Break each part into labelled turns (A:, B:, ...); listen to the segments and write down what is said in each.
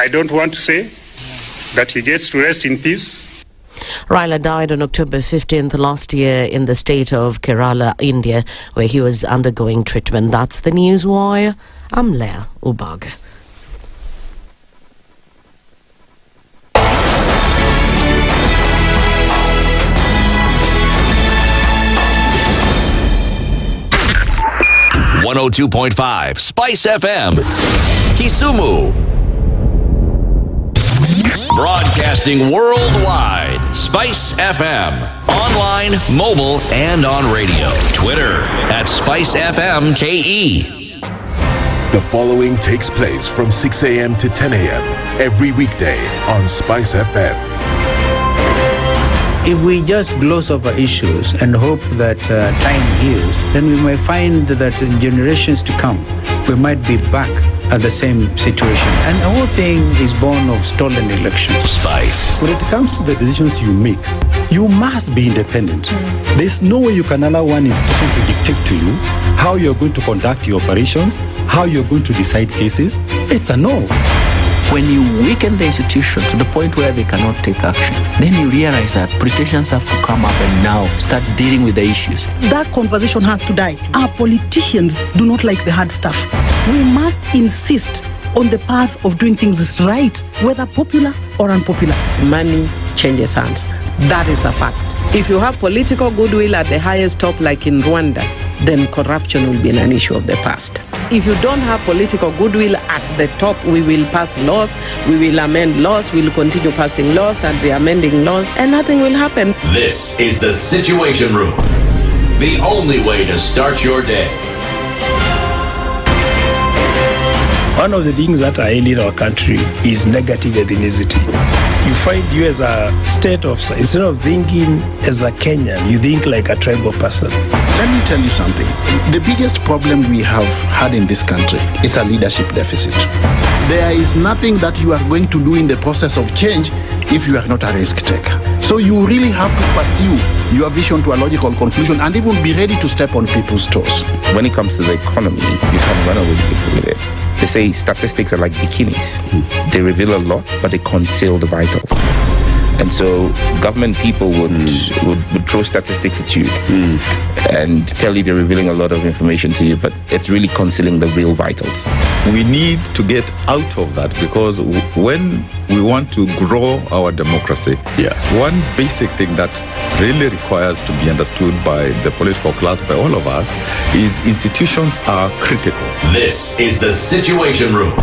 A: I don't want to say that he gets to rest in peace.
B: Raila died on October 15th last year in the state of Kerala, India, where he was undergoing treatment. That's the news wire. I'm Leah Ubag.
C: .5 Spice FM, Kisumu. Broadcasting worldwide, Spice FM. Online, mobile, and on radio. Twitter @SpiceFM KE.
D: The following takes place from 6 a.m. to 10 a.m. every weekday on Spice FM.
E: If we just gloss over issues and hope that time heals, then we may find that in generations to come, we might be back at the same situation. And the whole thing is born of stolen elections.
C: Spice.
F: When it comes to the decisions you make, you must be independent. There's no way you can allow one institution to dictate to you how you're going to conduct your operations, how you're going to decide cases. It's a no.
G: When you weaken the institution to the point where they cannot take action, then you realize that politicians have to come up and now start dealing with the issues.
H: That conversation has to die. Our politicians do not like the hard stuff. We must insist on the path of doing things right, whether popular or unpopular.
I: Money changes hands. That is a fact. If you have political goodwill at the highest top, like in Rwanda, then corruption will be an issue of the past. If you don't have political goodwill at the top, we will pass laws, we will amend laws, we will continue passing laws and re-amending laws, and nothing will happen.
C: This is the Situation Room. The only way to start your day.
J: One of the things that are ailing our country is negative ethnicity. You find you as a state officer, instead of thinking as a Kenyan, you think like a tribal person.
K: Let me tell you something. The biggest problem we have had in this country is a leadership deficit. There is nothing that you are going to do in the process of change if you are not a risk taker. So you really have to pursue your vision to a logical conclusion and even be ready to step on people's toes.
L: When it comes to the economy, you can run away people with it. They say statistics are like bikinis. They reveal a lot, but they conceal the vitals. And so government people would throw statistics at you and tell you they're revealing a lot of information to you, but it's really concealing the real vitals.
M: We need to get out of that, because when we want to grow our democracy, one basic thing that really requires to be understood by the political class, by all of us, is institutions are critical.
C: This is the Situation Room.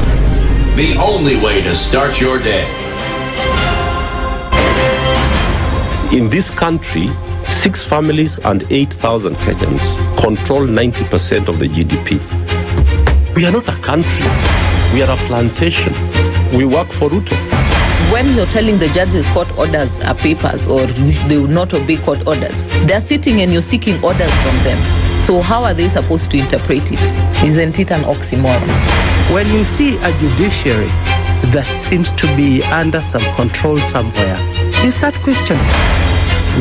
C: The only way to start your day.
N: In this country, 6 families and 8,000 Kenyans control 90% of the GDP. We are not a country. We are a plantation. We work for Ruto.
O: When you're telling the judges court orders are papers or they will not obey court orders, they're sitting and you're seeking orders from them. So how are they supposed to interpret it? Isn't it an oxymoron?
P: When you see a judiciary that seems to be under some control somewhere, you start questioning.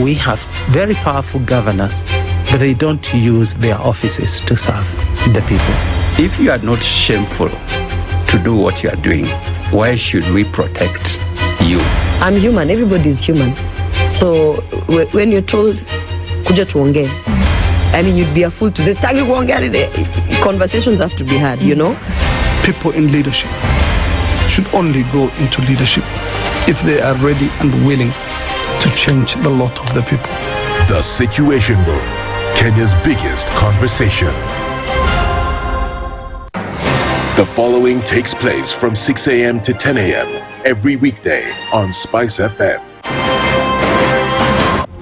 P: We have very powerful governors, but they don't use their offices to serve the people.
Q: If you are not shameful to do what you are doing, why should we protect you?
R: I'm human. Everybody's human. So when you're told, kuja tuongee, I mean, you'd be a fool to say, stagi kuongea. Conversations have to be had, you know?
S: People in leadership should only go into leadership if they are ready and willing to change the lot of the people.
D: The Situation Room, Kenya's biggest conversation. The following takes place from 6 a.m. to 10 a.m. every weekday on Spice FM.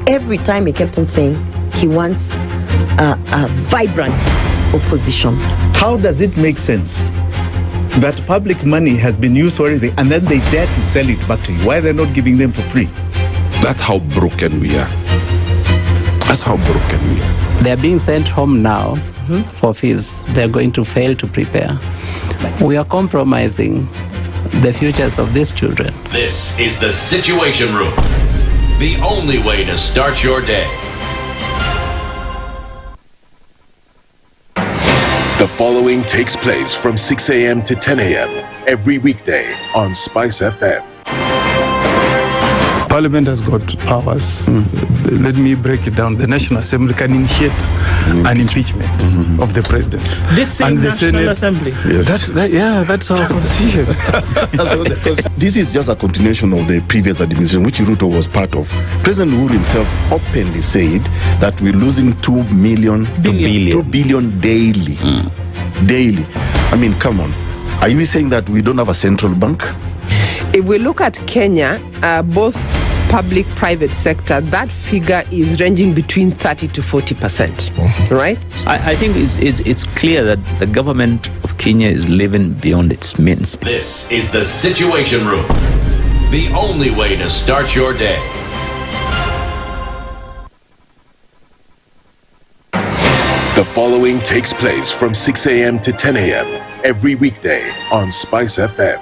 R: Every time he kept on saying he wants a vibrant opposition.
F: How does it make sense that public money has been used for everything and then they dare to sell it back to you? Why are they not giving them for free?
M: That's how broken we are. That's how broken we are.
G: They're being sent home now for fees. They're going to fail to prepare. We are compromising the futures of these children.
C: This is the Situation Room. The only way to start your day.
D: The following takes place from 6 a.m. to 10 a.m. every weekday on SpiceFM.
J: Parliament has got powers. Let me break it down. The National Assembly can initiate an impeachment of the president.
H: This same
J: and the
H: National
J: Senate,
H: Assembly.
J: Yes. That's our constitution.
T: This is just a continuation of the previous administration, which Ruto was part of. President Ruto himself openly said that we're losing 2 billion daily. Daily. I mean, come on. Are you saying that we don't have a central bank?
I: If we look at Kenya, both public-private sector, that figure is ranging between 30 to 40%, right?
G: I think it's clear that the government of Kenya is living beyond its means.
C: This is the Situation Room, the only way to start your day.
D: The following takes place from 6 a.m. to 10 a.m. every weekday on SpiceFM.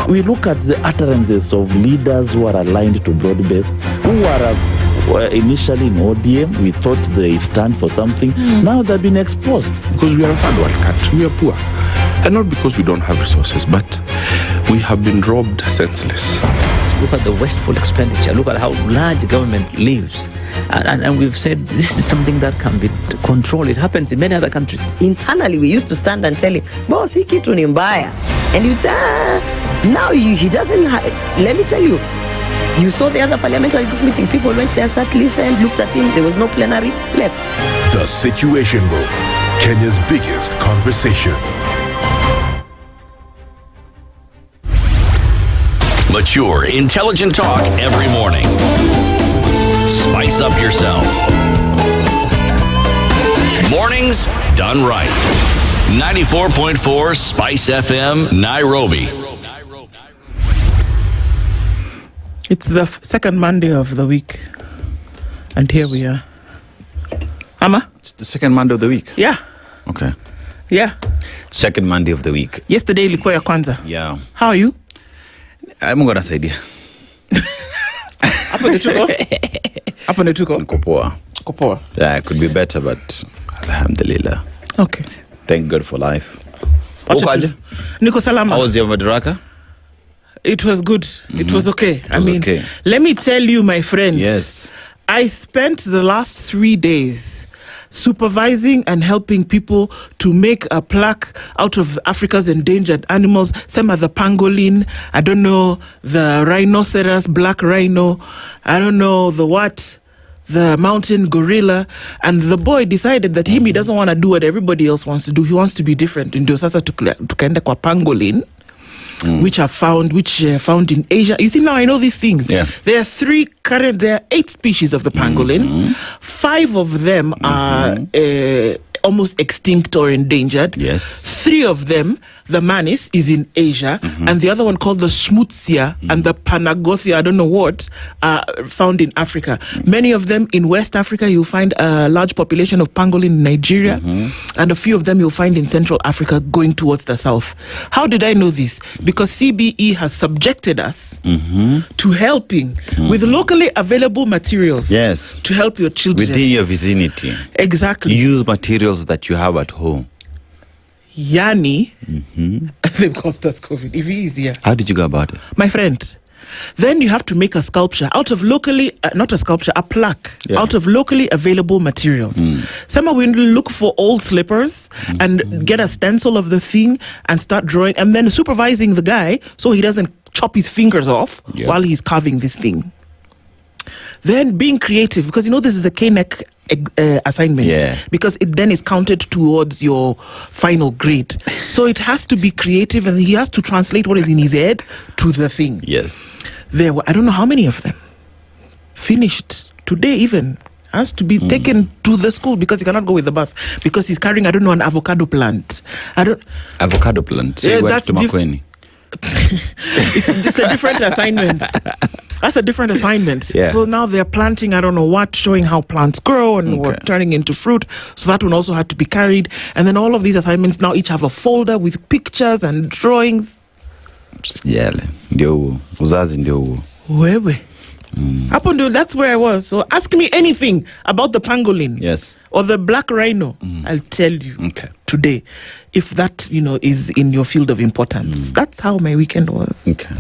U: We look at the utterances of leaders who are aligned to broad-based, who were initially in ODM. We thought they stand for something. Now they've been exposed.
V: Because we are a third world country, we are poor. And not because we don't have resources, but we have been robbed senseless.
G: Look at the wasteful expenditure. Look at how large government lives. And we've said this is something that can be controlled. It happens in many other countries.
R: Internally, we used to stand and tell him, boss, hii kitu ni mbaya. And you'd say, now he doesn't, let me tell you, you saw the other parliamentary group meeting, people went there, sat, listened, looked at him, there was no plenary, left.
D: The Situation Room, Kenya's biggest conversation.
C: Mature, intelligent talk every morning. Spice up yourself. Mornings done right. 94.4 Spice FM, Nairobi.
H: It's the second Monday of the week. And here we are. Ama?
W: It's the second Monday of the week?
H: Yeah.
W: Okay.
H: Yeah.
W: Second Monday of the week.
H: Yesterday ilikuwa ya kwanza.
W: Yeah.
H: How are you?
W: Mungu anasaidia.
H: Hapo ndio tuko.
W: Niko poa.
H: Niko poa.
W: Yeah, it could be better, but alhamdulillah.
H: Okay.
W: Thank God for life.
H: Niko salama.
W: How was your Madaraka?
H: It was good. It was okay.
W: Okay.
H: Let me tell you, my friend.
W: Yes.
H: I spent the last 3 days supervising and helping people to make a plaque out of Africa's endangered animals. Some are the pangolin. I don't know, the rhinoceros, black rhino. I don't know the what. The mountain gorilla. And the boy decided that he doesn't want to do what everybody else wants to do. He wants to be different. Nduh sasa tukaenda kwa pangolin. Which are found in Asia. You see, now I know these things.
W: Yeah.
H: There are 8 species of the pangolin. 5 of them are almost extinct or endangered.
W: Yes.
H: 3 of them, the manis is in Asia, and the other one called the schmutzia and the panagothia, I don't know what, are found in Africa. Many of them in West Africa, you'll find a large population of pangolin in Nigeria, and a few of them you'll find in Central Africa going towards the south. How did I know this? Because CBE has subjected us to helping with locally available materials.
W: Yes.
H: To help your children.
W: Within your vicinity.
H: Exactly.
W: Use materials that you have at home.
H: Yani, they've caused us COVID. If he is here.
W: How did you go about it?
H: My friend, then you have to make a sculpture out of locally, not a sculpture, a plaque out of locally available materials. Somehow we look for old slippers and get a stencil of the thing and start drawing and then supervising the guy so he doesn't chop his fingers off while he's carving this thing. Then being creative, because this is a K-neck assignment, because it then is counted towards your final grade. So it has to be creative and he has to translate what is in his head to the thing.
W: Yes.
H: There were, I don't know how many of them finished today even. Has to be taken to the school because he cannot go with the bus because he's carrying, I don't know, an avocado plant.
W: Avocado plant? So
H: that's it's a different assignment. That's a different assignment.
W: Yeah.
H: So now they're planting, I don't know what, showing how plants grow and what turning into fruit. So that one also had to be carried. And then all of these assignments now each have a folder with pictures and drawings.
W: Yeah, ndio uzazi ndio.
H: Wewe. Up until that's where I was. So ask me anything about the pangolin.
W: Yes.
H: Or the black rhino. I'll tell you today if that, is in your field of importance. That's how my weekend was.
W: Okay.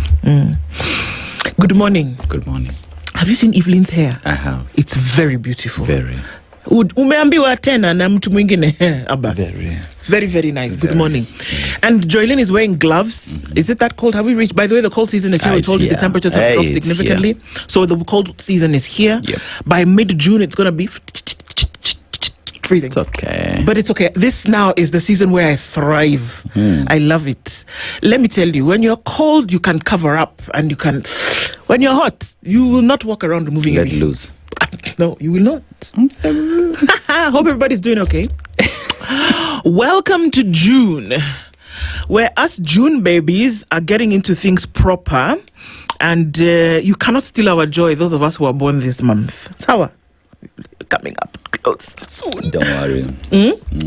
H: Good morning.
W: Good morning.
H: Have you seen Evelyn's hair?
W: I have.
H: It's very beautiful.
W: Very.
H: Umeambiwa tena na mtu mwingine Abbas. Very, very nice. Good morning. And Joyline is wearing gloves. Is it that cold? Have we reached? By the way, the cold season is here. We told you the temperatures have dropped significantly. So the cold season is here.
W: Yep.
H: By mid-June, it's going to be freezing. It's
W: okay.
H: But it's okay. This now is the season where I thrive. I love it. Let me tell you, when you're cold, you can cover up. And you can... When you're hot, you will not walk around moving
W: Let loose.
H: No, you will not. Hope everybody's doing okay. Welcome to June, where us June babies are getting into things proper, and you cannot steal our joy, those of us who are born this month. Sawa, coming up close soon.
W: Don't worry.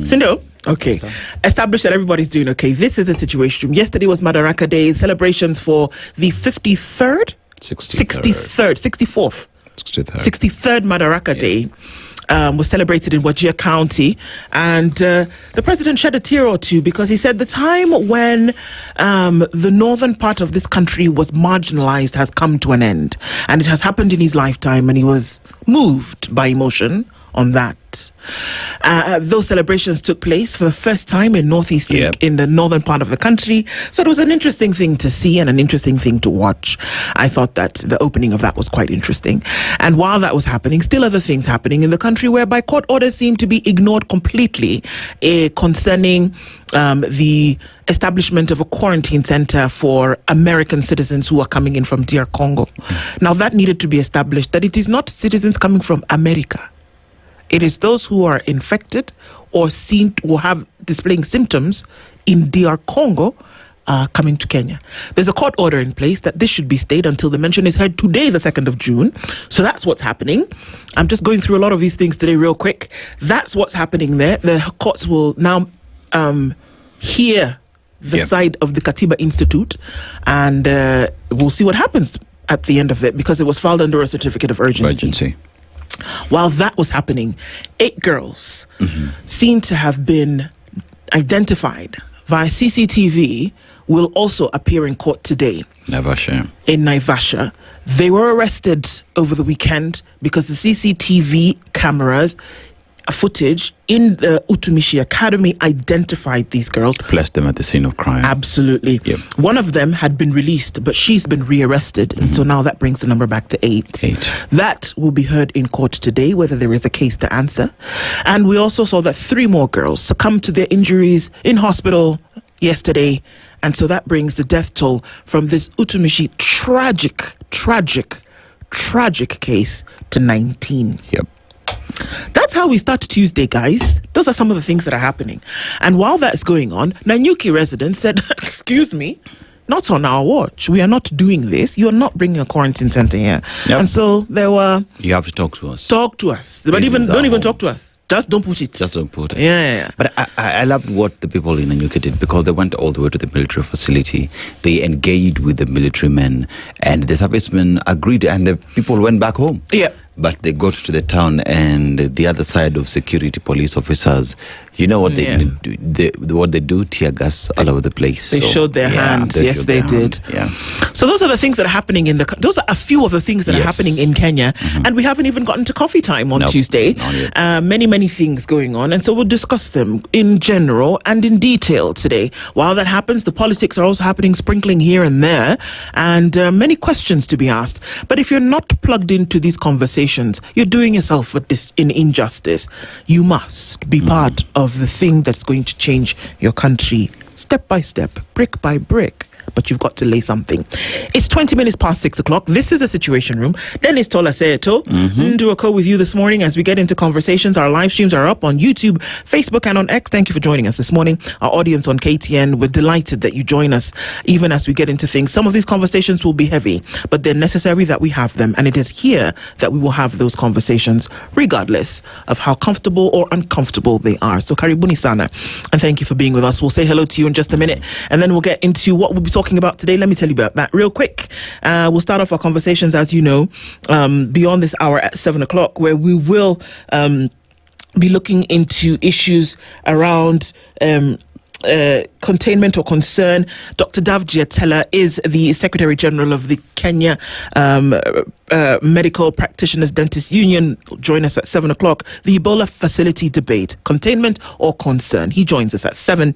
H: Sindo? Okay. Establish that everybody's doing okay. This is the situation. Yesterday was Madaraka Day, celebrations for the 53rd? 64th 63rd Madaraka Day was celebrated in Wajir County, and the president shed a tear or two because he said the time when the northern part of this country was marginalized has come to an end, and it has happened in his lifetime, and he was moved by emotion on that. Those celebrations took place for the first time in Northeast in the northern part of the country. So it was an interesting thing to see and an interesting thing to watch. I thought that the opening of that was quite interesting. And while that was happening, still other things happening in the country whereby court orders seem to be ignored completely concerning the establishment of a quarantine center for American citizens who are coming in from DR Congo. Now that needed to be established, that it is not citizens coming from America. It is those who are infected or seen or have displaying symptoms in DR Congo coming to Kenya. There's a court order in place that this should be stayed until the mention is heard today, the 2nd of June. So that's what's happening. I'm just going through a lot of these things today real quick. That's what's happening there. The courts will now hear the side of the Katiba Institute, and we'll see what happens at the end of it, because it was filed under a certificate of urgency. While that was happening, 8 girls seen to have been identified via CCTV will also appear in court today. In Naivasha. They were arrested over the weekend because the CCTV cameras footage in the Utumishi Academy identified these girls.
W: Placed them at the scene of crime.
H: Absolutely. One of them had been released, but she's been rearrested. And so now that brings the number back to 8. That will be heard in court today, whether there is a case to answer. And we also saw that 3 more girls succumbed to their injuries in hospital yesterday. And so that brings the death toll from this Utumishi tragic case to 19. That's how we start Tuesday, guys. Those are some of the things that are happening. And while that's going on, Nanyuki residents said, excuse me, not on our watch. We are not doing this. You are not bringing a quarantine center here. And so there were...
W: You have to talk to us.
H: Talk to us. But don't even talk to us. Just don't push it.
W: Just don't put it.
H: Yeah.
W: But I loved what the people in Nanyuki did, because they went all the way to the military facility. They engaged with the military men, and the servicemen agreed, and the people went back home. But they got to the town, and the other side of security police officers, you know what they do? What they do? Tear gas all over the place.
H: They showed their hands. Yes, they did. So those are the things that are happening those are a few of the things that are happening in Kenya. And we haven't even gotten to coffee time on Tuesday. Many things going on. And so we'll discuss them in general and in detail today. While that happens, the politics are also happening, sprinkling here and there, and many questions to be asked. But if you're not plugged into these conversations, you're doing yourself an injustice. You must be part of the thing that's going to change your country step by step, brick by brick. But you've got to lay something. It's 20 minutes past 6 o'clock. This is a Situation Room. Dennis Tola Aseto, Nduh Okoh with you this morning as we get into conversations. Our live streams are up on YouTube, Facebook, and on X. Thank you for joining us this morning. Our audience on KTN, we're delighted that you join us even as we get into things. Some of these conversations will be heavy, but they're necessary that we have them. And it is here that we will have those conversations, regardless of how comfortable or uncomfortable they are. So karibuni sana, and thank you for being with us. We'll say hello to you in just a minute, and then we'll get into what we'll be talking talking about today? Let me tell you about that real quick. We'll start off our conversations, as you know, beyond this hour at 7 o'clock, where we will be looking into issues around containment or concern. Dr. Nduh Jiatela is the Secretary General of the Kenya Medical Practitioners Dentist Union. Join us at 7 o'clock. The Ebola facility debate, containment or concern. He joins us at 7.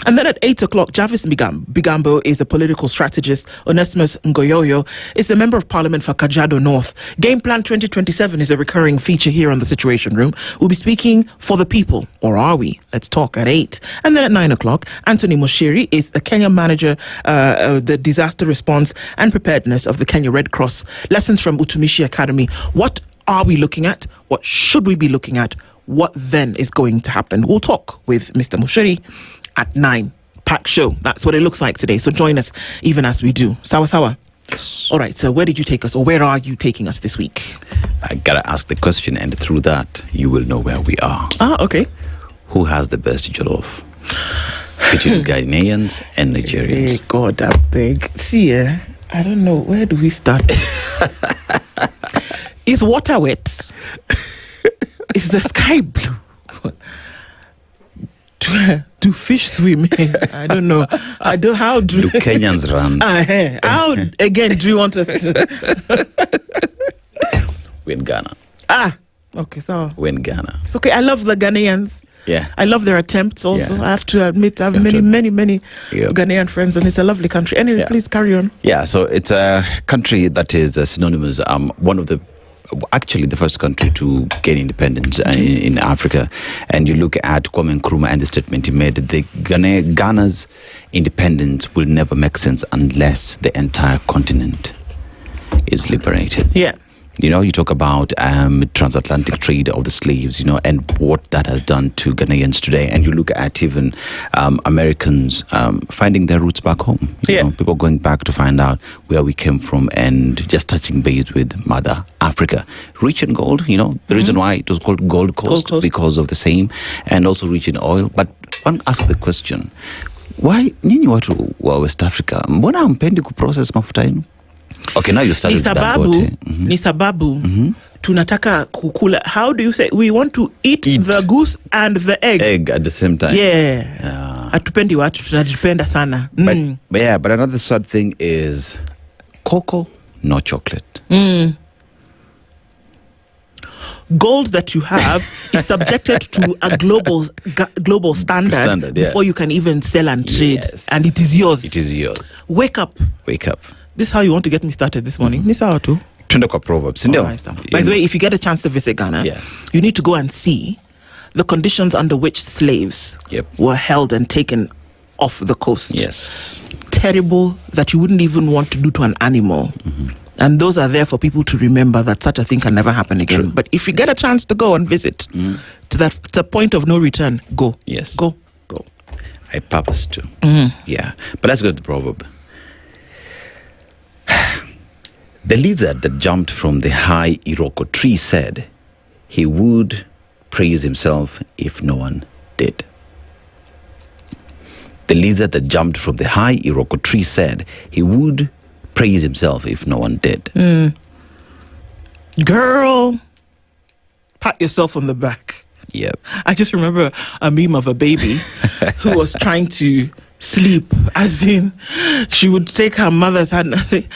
H: And then at 8 o'clock, Jarvis Bigambo is a political strategist. Onesimus Ngoyoyo is the Member of Parliament for Kajiado North. Game Plan 2027 is a recurring feature here on The Situation Room. We'll be speaking for the people, or are we? Let's talk at 8. And then at 9 o'clock, Anthony Moshiri is the Kenya manager, the disaster response and preparedness of the Kenya Red Cross. Lessons from Utumishi Academy. What are we looking at? What should we be looking at? What then is going to happen? We'll talk with Mr. Moshiri at 9. Packed show. That's what it looks like today. So join us even as we do. Sawa sawa. Yes. All right. So where did you take us, or where are you taking us this week?
W: I gotta ask the question, and through that, you will know where we are.
H: Okay.
W: Who has the best jollof? Between Ghanaians and Nigerians.
H: Hey, God, I beg. See, I don't know. Where do we start? Is water wet? Is the sky blue? Do fish swim? I don't know. How do
W: Kenyans run?
H: How again do you want us to?
W: We're in Ghana.
H: Okay, so
W: we're in Ghana.
H: It's okay. I love the Ghanaians.
W: Yeah,
H: I love their attempts also.
W: Yeah.
H: I have to admit, I have many Ghanaian friends, and it's a lovely country. Anyway, please carry on.
W: Yeah, so it's a country that is synonymous. One of the first country to gain independence in Africa. And you look at Kwame Nkrumah and the statement he made, Ghana's independence will never make sense unless the entire continent is liberated.
H: Yeah.
W: You know, you talk about transatlantic trade of the slaves, and what that has done to Ghanaians today. And you look at even Americans finding their roots back home. You know, people going back to find out where we came from and just touching base with Mother Africa. Rich in gold, the reason why it was called Gold Coast, because of the same, and also rich in oil. But one asks the question, why nyinyi watu wa West Africa, mbona hampendi kuprocess mafuta yenu? Okay, now you've started
H: ni sababu tunataka kukula. How do you say? We want to eat the goose and the egg
W: at the same time.
H: Yeah. Hatupendi watu, tunajipenda sana.
W: But another sad thing is cocoa, no chocolate.
H: Gold that you have is subjected to a global standard before you can even sell and trade. Yes. And it is yours.
W: It is yours.
H: Wake up. This is how you want to get me started this morning. Ni sawa tu.
W: Tuende kwa Proverbs.
H: By the way, if you get a chance to visit Ghana, you need to go and see the conditions under which slaves were held and taken off the coast.
W: Yes.
H: Terrible, that you wouldn't even want to do to an animal. And those are there for people to remember that such a thing can never happen again. True. But if you get a chance to go and visit, to the point of no return, go.
W: Yes.
H: Go.
W: I purpose to. Yeah. But let's go to the proverb. The lizard that jumped from the high Iroko tree said he would praise himself if no one did. The lizard that jumped from the high Iroko tree said he would praise himself if no one did.
H: Girl, pat yourself on the back.
W: Yep.
H: I just remember a meme of a baby who was trying to sleep, as in she would take her mother's hand and say,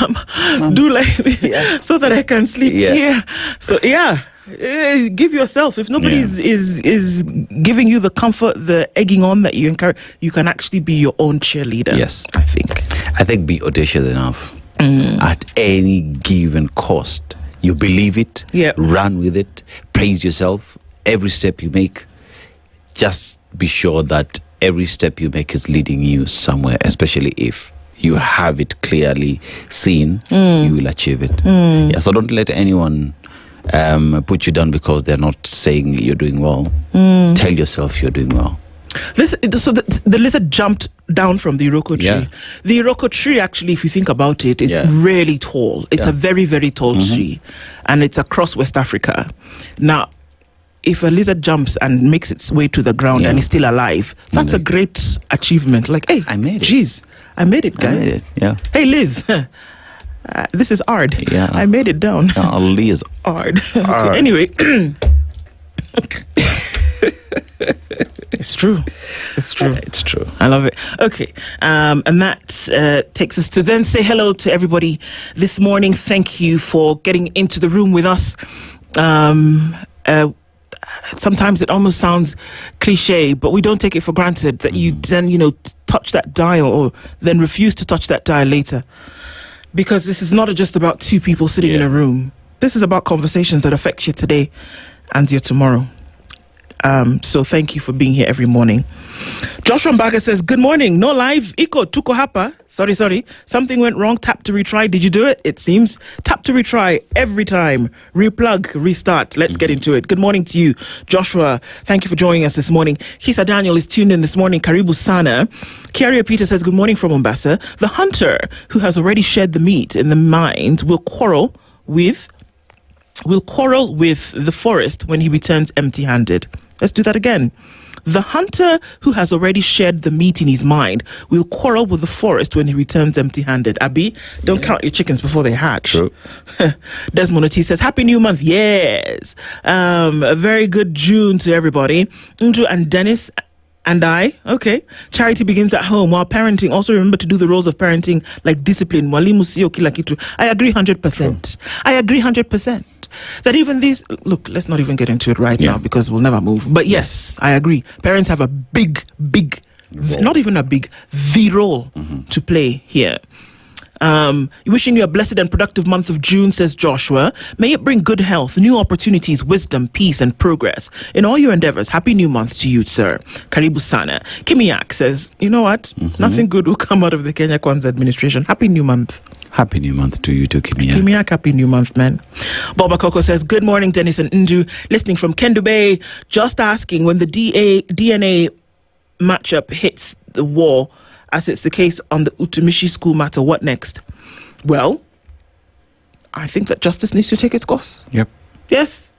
H: Mom, do like me so that I can sleep. So give yourself, if nobody is giving you the comfort, the egging on that you encourage, you can actually be your own cheerleader.
W: Yes,
H: I think
W: be audacious enough at any given cost. You believe it, run with it, praise yourself. Every step you make, just be sure that every step you make is leading you somewhere, especially if you have it clearly seen, you will achieve it. So don't let anyone put you down because they're not saying you're doing well. Tell yourself you're doing well.
H: The lizard jumped down from the Iroko tree. The Iroko tree, actually, if you think about it, is really tall. It's a very, very tall tree. And it's across West Africa. Now, if a lizard jumps and makes its way to the ground and is still alive, that's a great achievement. Like, hey, I made it. Jeez, I made it, guys.
W: I made it. Yeah.
H: Hey, Liz. This is Ard.
W: Yeah.
H: I made it down.
W: Liz.
H: Ard. Okay, anyway. It's true. It's true.
W: It's true.
H: I love it. Okay. And that takes us to then say hello to everybody this morning. Thank you for getting into the room with us. Sometimes it almost sounds cliche, but we don't take it for granted that you then, touch that dial or then refuse to touch that dial later. Because this is not just about two people sitting in a room. This is about conversations that affect you today and your tomorrow. So thank you for being here every morning. Joshua Mbaga says, good morning. No live. Iko, tuko hapa. Sorry. Something went wrong. Tap to retry. Did you do it? It seems. Tap to retry every time. Replug, restart. Let's get into it. Good morning to you, Joshua. Thank you for joining us this morning. Kisa Daniel is tuned in this morning. Karibu Sana. Kiaria Peter says, good morning from Mombasa. The hunter who has already shed the meat in the mind will quarrel with the forest when he returns empty-handed. Let's do that again. The hunter who has already shared the meat in his mind will quarrel with the forest when he returns empty-handed. Abi, don't count your chickens before they hatch. True. Desmond T says, happy new month. Yes. A very good June to everybody. Nduh and Dennis and I. Okay. Charity begins at home while parenting. Also remember to do the roles of parenting like discipline. Walimu sio kila kitu. I agree 100%. I agree 100%. That even these, look, let's not even get into it right now because we'll never move. But yes, I agree. Parents have a big, not even a big, the role to play here. Wishing you a blessed and productive month of June, says Joshua. May it bring good health, new opportunities, wisdom, peace, and progress in all your endeavors. Happy new month to you, sir. Karibu Sana. Kimiak says, you know what? Nothing good will come out of the Kenya Kwanza administration. Happy new month.
W: Happy new month to you too, Kimiak.
H: Kimiak, happy new month, man. Boba Coco says, good morning, Dennis and Nduh. Listening from Kendu Bay. Just asking when the DNA matchup hits the wall, as it's the case on the Utumishi school matter, what next? Well, I think that justice needs to take its course.
W: Yep.
H: Yes,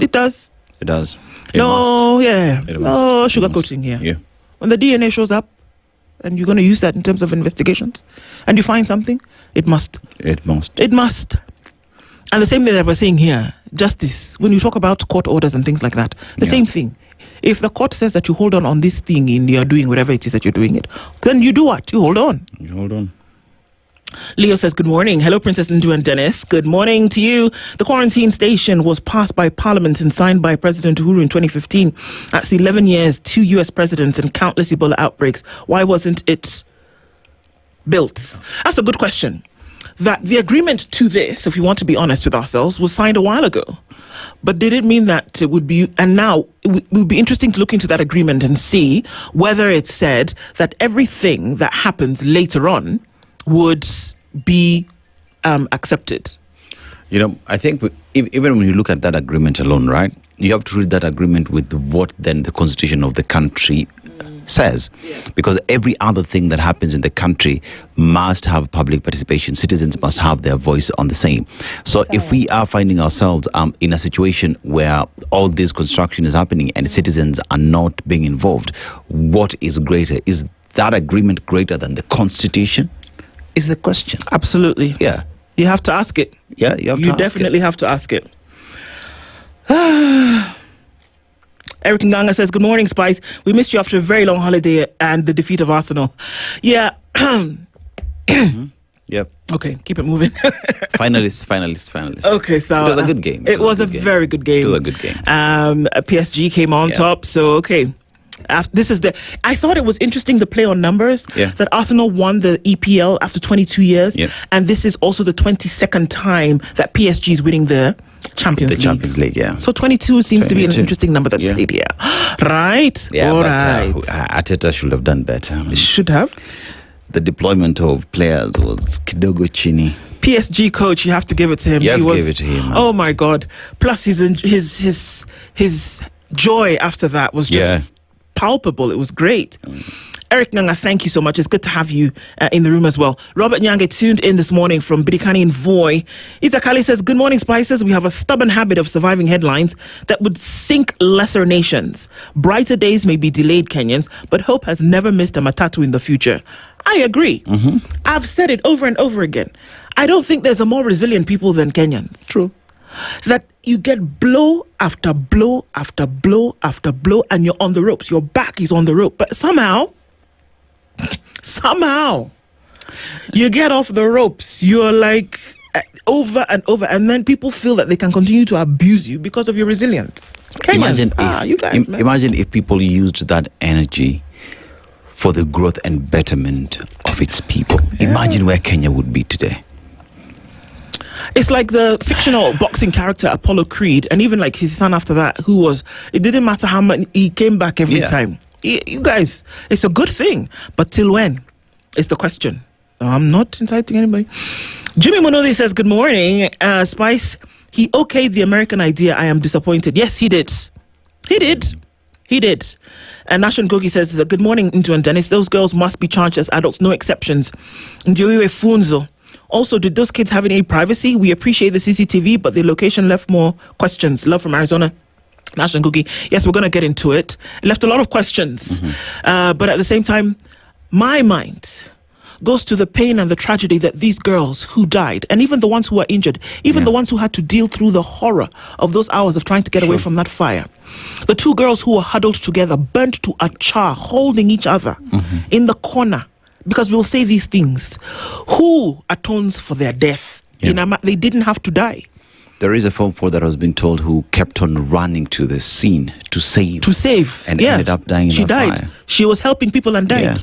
H: it does.
W: It does.
H: It must. Sugarcoating here.
W: Yeah.
H: When the DNA shows up, and you're going to use that in terms of investigations, and you find something, it must.
W: It must.
H: It must. And the same thing that we're saying here, justice, when you talk about court orders and things like that, the same thing. If the court says that you hold on this thing and you're doing whatever it is that you're doing it, then you do what? You hold on.
W: You hold on.
H: Leo says, good morning. Hello, Princess Nduh and Dennis. Good morning to you. The quarantine station was passed by Parliament and signed by President Uhuru in 2015. That's 11 years, 2 U.S. presidents and countless Ebola outbreaks. Why wasn't it built? That's a good question. That the agreement to this, if we want to be honest with ourselves, was signed a while ago. But did it mean that it would be, and now it would be interesting to look into that agreement and see whether it said that everything that happens later on would be accepted.
W: I think even when you look at that agreement alone, right, you have to read that agreement with what then the constitution of the country says. Because every other thing that happens in the country must have public participation. Citizens must have their voice on the same. So if we are finding ourselves in a situation where all this construction is happening and citizens are not being involved, what is greater? Is that agreement greater than the constitution? Is the question.
H: Absolutely.
W: Yeah.
H: You have to ask it.
W: Yeah, you have to ask it.
H: You definitely have to ask it. Eric Nganga says, good morning, Spice. We missed you after a very long holiday and the defeat of Arsenal. Yeah.
W: Yep.
H: Okay, keep it moving.
W: Finalists.
H: Okay, so
W: it was a good game.
H: It was a very good game.
W: It was a good game.
H: PSG came on top, so okay. I thought it was interesting, the play on numbers, that Arsenal won the EPL after 22 years, and this is also the 22nd time that PSG is winning the Champions League. So 22 seems to be an interesting number that's played here. Right?
W: Yeah,
H: all
W: but
H: right.
W: Aseto should have done better.
H: Should have.
W: The deployment of players was kidogo chini.
H: PSG coach, you have to give it to him.
W: You have to give it to him. Man.
H: Oh my God! Plus his joy after that was just palpable. It was great. Eric Nganga, thank you so much. It's good to have you in the room as well. Robert Nyange tuned in this morning from Bidikani in Voi. Isakali says, good morning, Spices. We have a stubborn habit of surviving headlines that would sink lesser nations. Brighter days may be delayed, Kenyans, but hope has never missed a matatu in the future. I agree. I've said it over and over again. I don't think there's a more resilient people than Kenyans.
W: True.
H: That you get blow after blow after blow after blow and you're on the ropes. Your back is on the rope. But somehow, you get off the ropes. You're like over and over. And then people feel that they can continue to abuse you because of your resilience. Kenyans,
W: Imagine if people used that energy for the growth and betterment of its people. Imagine where Kenya would be today.
H: It's like the fictional boxing character Apollo Creed, and even like his son after that, it didn't matter how much he came back every time. You guys, it's a good thing, but till when? Is the question. I'm not inciting anybody. Jimmy Monodi says, good morning. Spice, he okayed the American idea. I am disappointed. Yes, he did. He did. And Nashon Gogi says, good morning, Nduh and Dennis. Those girls must be charged as adults, no exceptions. Njeri Funzo. Also, did those kids have any privacy? We appreciate the CCTV, but the location left more questions. Love from Arizona. Nashon Gogi. Yes, we're going to get into it. It left a lot of questions. But at the same time, my mind goes to the pain and the tragedy that these girls who died, and even the ones who were injured, even the ones who had to deal through the horror of those hours of trying to get away from that fire. The two girls who were huddled together, burnt to a char, holding each other in the corner. Because we'll say these things. Who atones for their death? They didn't have to die.
W: There is a Form 4 that has been told who kept on running to the scene to save. And ended up dying in the fire.
H: Died. She was helping people and died.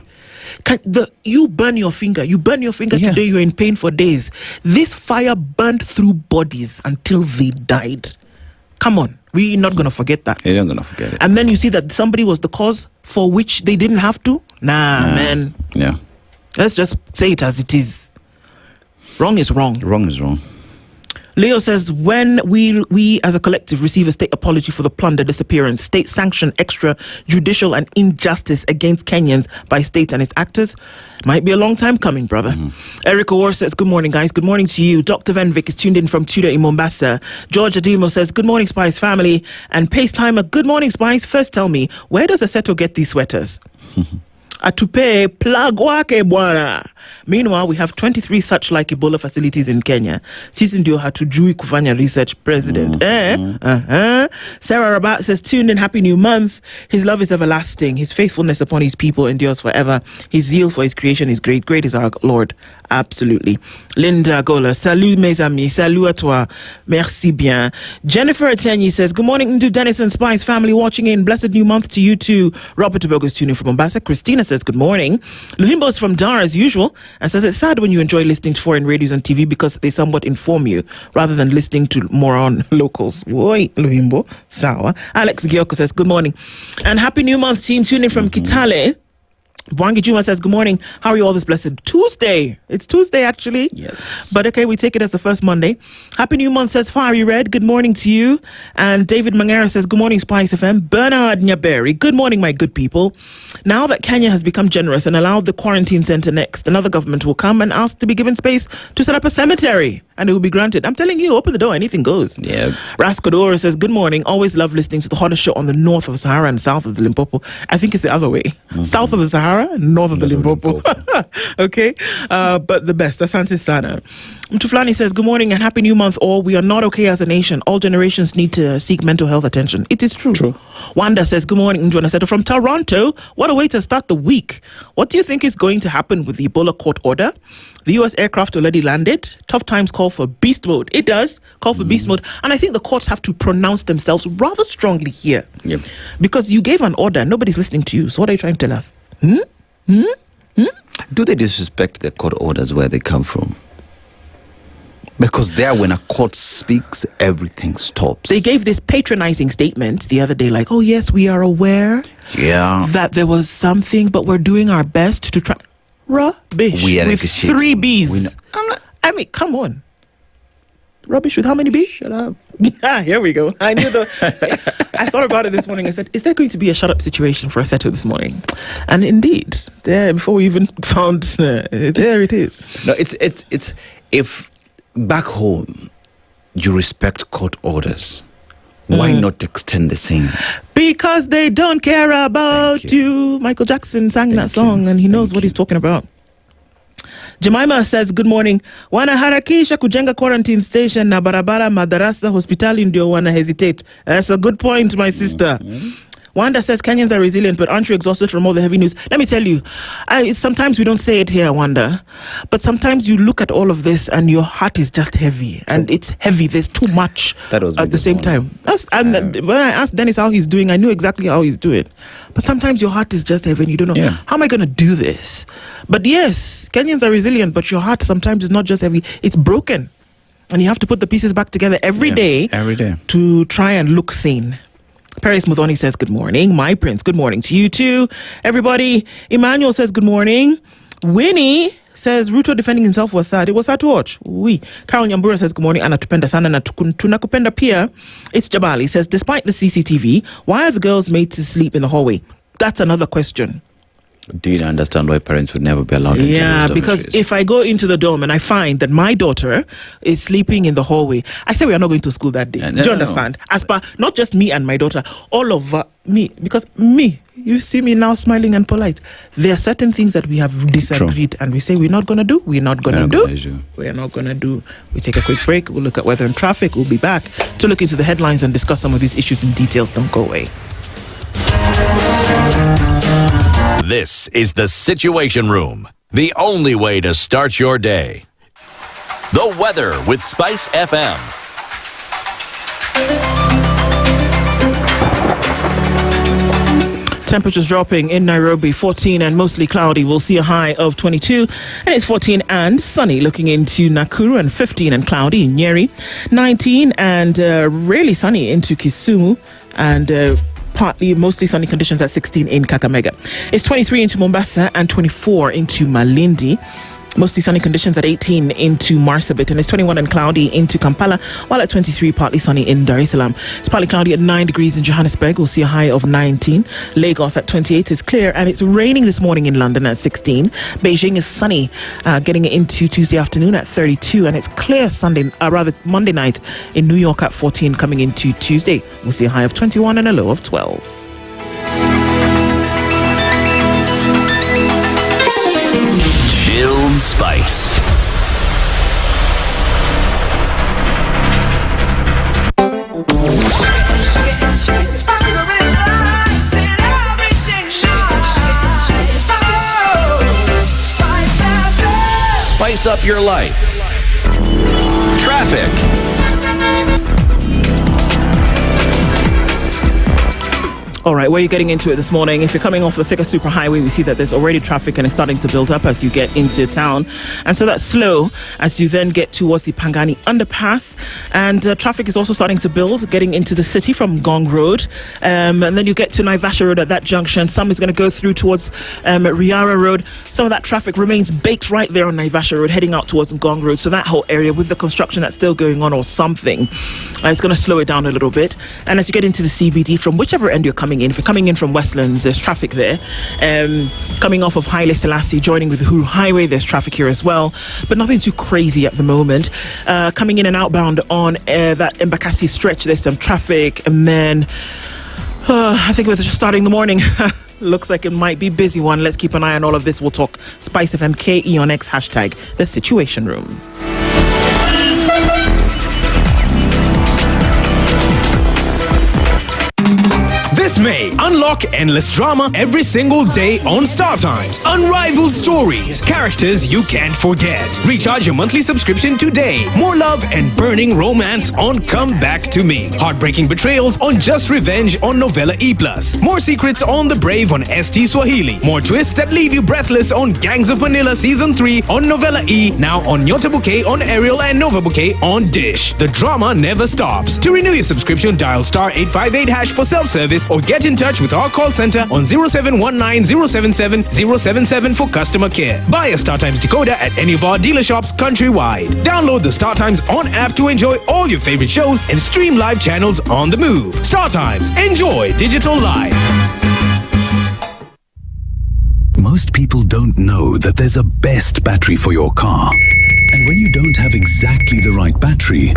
H: You burn your finger. You burn your finger today, you're in pain for days. This fire burned through bodies until they died. Come on. We're not going to forget that.
W: You're not going to forget it.
H: And then you see that somebody was the cause for which they didn't have to. Man.
W: Yeah.
H: Let's just say it as it is. Wrong is wrong.
W: Wrong is wrong.
H: Leo says, when we as a collective receive a state apology for the plunder, disappearance, state sanctioned extrajudicial and injustice against Kenyans by state and its actors, might be a long time coming, brother. Eric Orr says, good morning, guys. Good morning to you. Dr. Venvic is tuned in from Tudor in Mombasa. George Adimo says, good morning, Spice family. And Pace Timer, good morning, Spice. First tell me, where does Aseto get these sweaters? Atupe plug wake bwana. Meanwhile, we have 23 such like Ebola facilities in Kenya. Sisi ndio hatujui kufanya research, President. Sarah Rabat says, tuned in, happy new month. His love is everlasting. His faithfulness upon his people endures forever. His zeal for his creation is great. Great is our Lord. Absolutely. Linda Gola, salut mes amis. Salut à toi. Merci bien. Jennifer Atenyi says, good morning to Dennis and Spice family watching in. Blessed new month to you too. Robert Tobogo is tuning from Mombasa. Christina says, good morning. Luhimbo is from Dar as usual and says it's sad when you enjoy listening to foreign radios and TV because they somewhat inform you rather than listening to moron locals. Oi, Luhimbo. Sawa. Alex Gioko says, good morning. And happy new month team tuning from Kitale. Bwangi Juma says, good morning. How are you all this blessed Tuesday? It's Tuesday, actually.
W: Yes.
H: But okay, we take it as the first Monday. Happy New Month says, Fiery Red. Good morning to you. And David Mangera says, good morning, Spice FM. Bernard Nyaberi. Good morning, my good people. Now that Kenya has become generous and allowed the quarantine center next, another government will come and ask to be given space to set up a cemetery. And it will be granted. I'm telling you, open the door, anything goes.
W: Yeah.
H: Rascodora says, good morning. Always love listening to the hottest show on the north of Sahara and south of the Limpopo. I think it's the other way. South of the Sahara, north of the Limpopo. Okay. But the best. Asante Sana. Mtuflani says, good morning and happy new month all. We are not okay as a nation. All generations need to seek mental health attention. It is true. Wanda says, good morning, Nduh and Aseto from Toronto. What a way to start the week. What do you think is going to happen with the Ebola court order? The US aircraft already landed. Tough times call for beast mode. It does call for beast mode. And I think the courts have to pronounce themselves rather strongly here.
W: Yep.
H: Because you gave an order. Nobody's listening to you. So what are you trying to tell us?
W: Do they disrespect the court orders where they come from? Because there, when a court speaks, everything stops.
H: They gave this patronizing statement the other day, like, oh, yes, we are aware that there was something, but we're doing our best to try. Rubbish.
W: We are
H: with 3 B's. I mean, come on. Rubbish with how many B's?
W: Shut up.
H: Here we go. I knew I thought about it this morning. I said, is there going to be a shut up situation for Aseto this morning? And indeed, there, before we even found, there it is.
W: No, it's if back home you respect court orders, why not extend the same?
H: Because they don't care about you. Michael Jackson sang that song and he knows what he's talking about. Jemima says, good morning. Wanaharakisha kujenga quarantine station na barabara madarasa hospitali ndio wana hesitate. That's a good point, my sister. Wanda says Kenyans are resilient, but aren't you exhausted from all the heavy news? Let me tell you, sometimes we don't say it here, Wanda, but sometimes you look at all of this and your heart is just heavy, and it's heavy. There's too much at the same time. When I asked Dennis how he's doing, I knew exactly how he's doing. But sometimes your heart is just heavy and you don't know, how am I going to do this? But yes, Kenyans are resilient, but your heart sometimes is not just heavy, it's broken. And you have to put the pieces back together every day to try and look sane. Paris Muthoni says, good morning. My Prince, good morning to you too. Everybody, Emmanuel says, good morning. Winnie says, Ruto defending himself was sad. It was sad to watch. Carol Nyambura says, good morning. Anatupenda sana na tunakupenda pia. It's Jabali says, despite the CCTV, why are the girls made to sleep in the hallway? That's another question.
W: Do you understand why parents would never be allowed to
H: Yeah, because if I go into the dorm and I find that my daughter is sleeping in the hallway, I say we are not going to school that day. Do you understand? As per not just me and my daughter, all of me. Because me, you see me now smiling and polite. There are certain things that we have disagreed and we say we're not going to do. We're not going to do. We're not going to do. We take a quick break. We'll look at weather and traffic. We'll be back to look into the headlines and discuss some of these issues in details. Don't go away.
C: This is the Situation Room, the only way to start your day. The weather with SpiceFM.
H: Temperatures dropping in Nairobi, 14 and mostly cloudy. We'll see a high of 22, and it's 14 and sunny. Looking into Nakuru, and 15 and cloudy in Njeri, 19 and really sunny into Kisumu, and partly mostly sunny conditions at 16 in Kakamega. It's 23 into Mombasa and 24 into Malindi. Mostly sunny conditions at 18 into Marsabit, and it's 21 and cloudy into Kampala, while at 23 partly sunny in Dar es Salaam. It's partly cloudy at 9 degrees in Johannesburg. We'll see a high of 19. Lagos at 28 is clear, and it's raining this morning in London at 16. Beijing is sunny, getting into Tuesday afternoon at 32, and it's clear Monday night in New York at 14, coming into Tuesday. We'll see a high of 21 and a low of 12.
C: Chilled Spice. Spice up your life. Traffic.
H: All right, where are you getting into it this morning? If you're coming off the Thika Superhighway, we see that there's already traffic and it's starting to build up as you get into town. And so that's slow as you then get towards the Pangani underpass. And traffic is also starting to build, getting into the city from Gong Road. And then you get to Naivasha Road at that junction. Some is going to go through towards Riara Road. Some of that traffic remains baked right there on Naivasha Road, heading out towards Gong Road. So that whole area with the construction that's still going on or something, it's going to slow it down a little bit. And as you get into the CBD, from whichever end you're coming in, if you're coming in from Westlands, there's traffic there. Coming off of Haile Selassie, joining with the Uhuru Highway, there's traffic here as well, but nothing too crazy at the moment. Coming in and outbound on that Embakasi stretch, there's some traffic, and then I think we're just starting the morning. Looks like it might be a busy one. Let's keep an eye on all of this. We'll talk SpiceFM KE on X, hashtag The Situation Room.
A: This May, unlock endless drama every single day on Star Times. Unrivaled stories, characters you can't forget. Recharge your monthly subscription today. More love and burning romance on Come Back to Me. Heartbreaking betrayals on Just Revenge on Novella E+. More secrets on The Brave on ST Swahili. More twists that leave you breathless on Gangs of Manila Season 3 on Novella E. Now on Nyota Bouquet on Ariel and Nova Bouquet on Dish. The drama never stops. To renew your subscription, dial *858# for self-service or get in touch with our call center on 0719 077 077 for customer care. Buy a StarTimes decoder at any of our dealer shops countrywide. Download the StarTimes On app to enjoy all your favorite shows and stream live channels on the move. StarTimes. Enjoy digital life.
B: Most people don't know that there's a best battery for your car. And when you don't have exactly the right battery,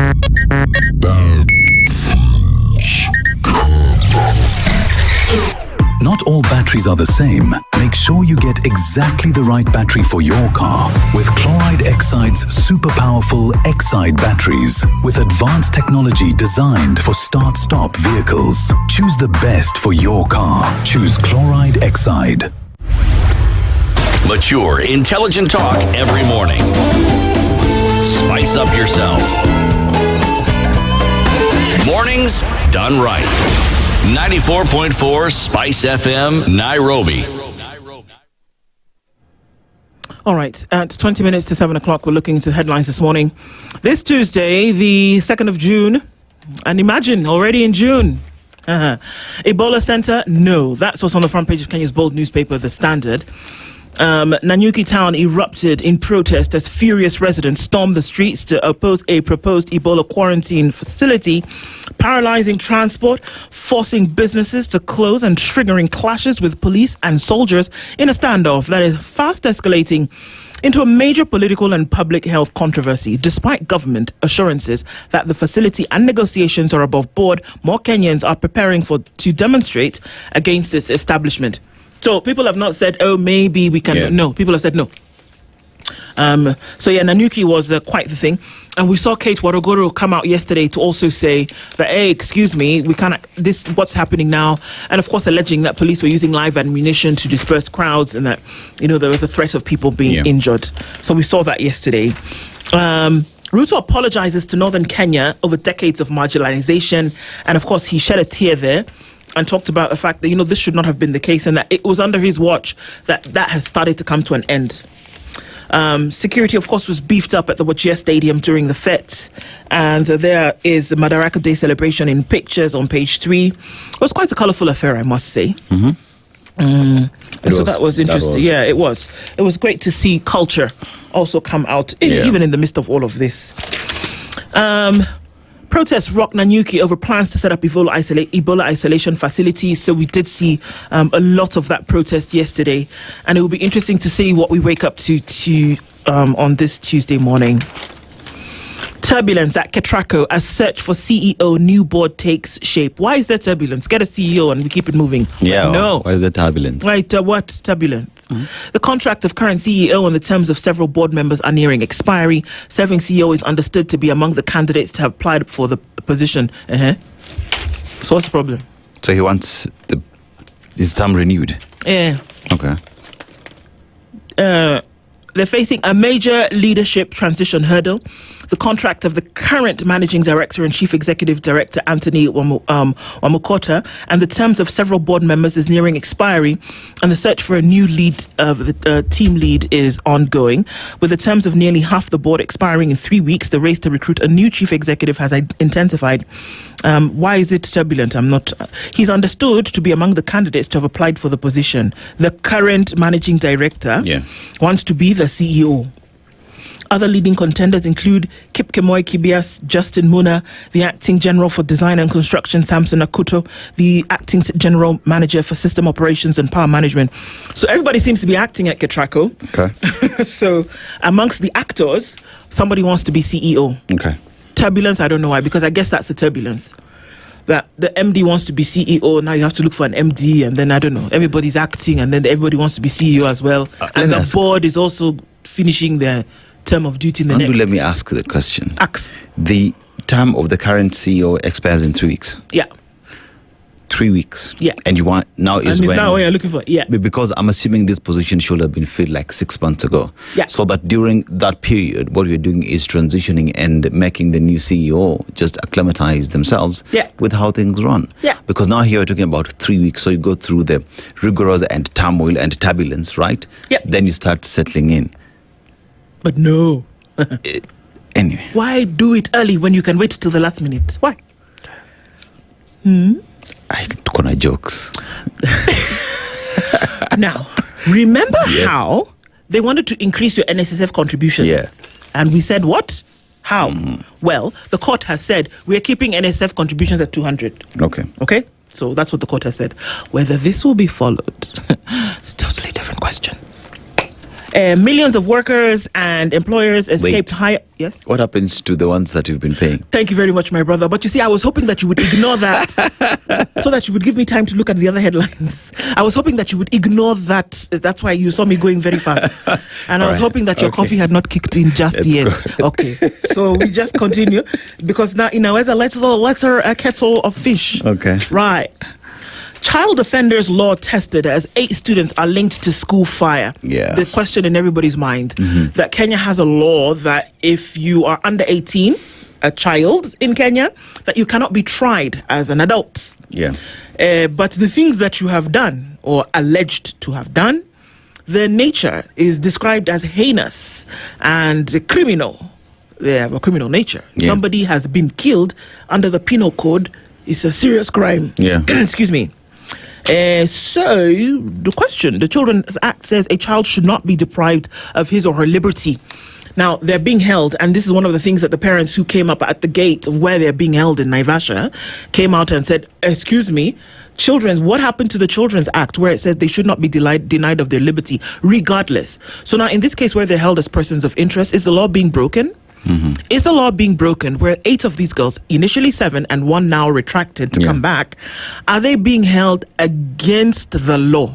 B: not all batteries are the same. Make sure you get exactly the right battery for your car with Chloride Exide's super powerful Exide batteries with advanced technology designed for start-stop vehicles. Choose the best for your car. Choose Chloride Exide.
C: Mature, intelligent talk every morning. Spice up yourself. Mornings done right. 94.4 Spice FM, Nairobi.
H: All right, at 20 minutes to 7 o'clock, we're looking into the headlines this morning. This Tuesday, the 2nd of June, and imagine, already in June. Ebola Center? No, that's what's on the front page of Kenya's bold newspaper, The Standard. Nanyuki town erupted in protest as furious residents stormed the streets to oppose a proposed Ebola quarantine facility, paralyzing transport, forcing businesses to close and triggering clashes with police and soldiers in a standoff that is fast escalating into a major political and public health controversy. Despite government assurances that the facility and negotiations are above board, more Kenyans are preparing to demonstrate against its establishment. So people have not said, oh, maybe we can. Yeah. No, people have said no. Nanyuki was quite the thing. And we saw Kate Warogoro come out yesterday to also say that, hey, excuse me, we can't, this, what's happening now? And of course, alleging that police were using live ammunition to disperse crowds and that, there was a threat of people being injured. So we saw that yesterday. Ruto apologizes to Northern Kenya over decades of marginalization. And of course, he shed a tear there and talked about the fact that, this should not have been the case and that it was under his watch that has started to come to an end. Security, of course, was beefed up at the Wachia Stadium during the fete. And there is the Madaraka Day celebration in pictures on page 3. It was quite a colourful affair, I must say. Mm-hmm. So that was interesting. Yeah, it was. It was great to see culture also come out, even in the midst of all of this. Protests rock Nanyuki over plans to set up Ebola isolation facilities. So we did see a lot of that protest yesterday. And it will be interesting to see what we wake up to on this Tuesday morning. Turbulence at Ketraco as search for CEO new board takes shape. Why is there turbulence? Get a CEO and we keep it moving.
W: Yeah,
H: no.
W: Why is there turbulence?
H: Right, what turbulence? Mm-hmm. The contract of current CEO and the terms of several board members are nearing expiry. Serving CEO is understood to be among the candidates to have applied for the position. So what's the problem?
W: So he wants his term renewed?
H: Yeah.
W: Okay.
H: They're facing a major leadership transition hurdle. The contract of the current Managing Director and Chief Executive Director, Anthony Wamukota, and the terms of several board members is nearing expiry, and the search for a new team lead is ongoing. With the terms of nearly half the board expiring in 3 weeks, the race to recruit a new chief executive has intensified. Why is it turbulent? He's understood to be among the candidates to have applied for the position. The current Managing Director wants to be the CEO. Other leading contenders include Kip Kemoy Kibias, Justin Muna, the Acting General for Design and Construction, Samson Akuto, the Acting General Manager for System Operations and Power Management. So everybody seems to be acting at Ketraco.
W: Okay.
H: So amongst the actors, somebody wants to be CEO.
W: Okay.
H: Turbulence, I don't know why, because I guess that's the turbulence. That the MD wants to be CEO, now you have to look for an MD, and then I don't know, everybody's acting, and then everybody wants to be CEO as well. And the board is also finishing their term of duty in the next.
W: Let me ask the question.
H: Ask.
W: The term of the current CEO expires in 3 weeks.
H: Yeah.
W: 3 weeks.
H: Yeah.
W: And you want now is
H: and
W: when
H: now what you're looking for. Yeah.
W: Because I'm assuming this position should have been filled like 6 months ago.
H: Yeah.
W: So that during that period, what we're doing is transitioning and making the new CEO just acclimatize themselves with how things run.
H: Yeah.
W: Because now here we're talking about 3 weeks. So you go through the rigorous and turmoil and turbulence, right?
H: Yeah.
W: Then you start settling in.
H: But no.
W: Anyway.
H: Why do it early when you can wait till the last minute? Why?
W: Kuna jokes.
H: Now, remember how they wanted to increase your NSSF contributions?
W: Yes.
H: And we said what? How? Well, the court has said we're keeping NSSF contributions at 200. Okay? So that's what the court has said. Whether this will be followed, it's a totally different question. Millions of workers and employers escaped higher... Yes?
W: What happens to the ones that you've been paying?
H: Thank you very much, my brother. But you see, I was hoping that you would ignore that so that you would give me time to look at the other headlines. I was hoping that you would ignore that. That's why you saw me going very fast. And I was hoping that your coffee had not kicked in just yet. Okay. So we just continue because now, let's a kettle of fish.
W: Okay.
H: Right. Child offenders law tested as 8 students are linked to school fire.
W: Yeah.
H: The question in everybody's mind that Kenya has a law that if you are under 18, a child in Kenya, that you cannot be tried as an adult.
W: Yeah.
H: But the things that you have done or alleged to have done, the nature is described as heinous and criminal. They have a criminal nature.
W: Yeah.
H: Somebody has been killed under the penal code. It's a serious crime.
W: Yeah.
H: Excuse me. So the question, the Children's Act says a child should not be deprived of his or her liberty. Now, they're being held, and this is one of the things that the parents who came up at the gate of where they're being held in Naivasha came out and said, excuse me, what happened to the Children's Act where it says they should not be denied of their liberty regardless? So now in this case where they're held as persons of interest, is the law being broken? Is the law being broken where 8 of these girls, initially 7 and 1 now retracted to come back, are they being held against the law?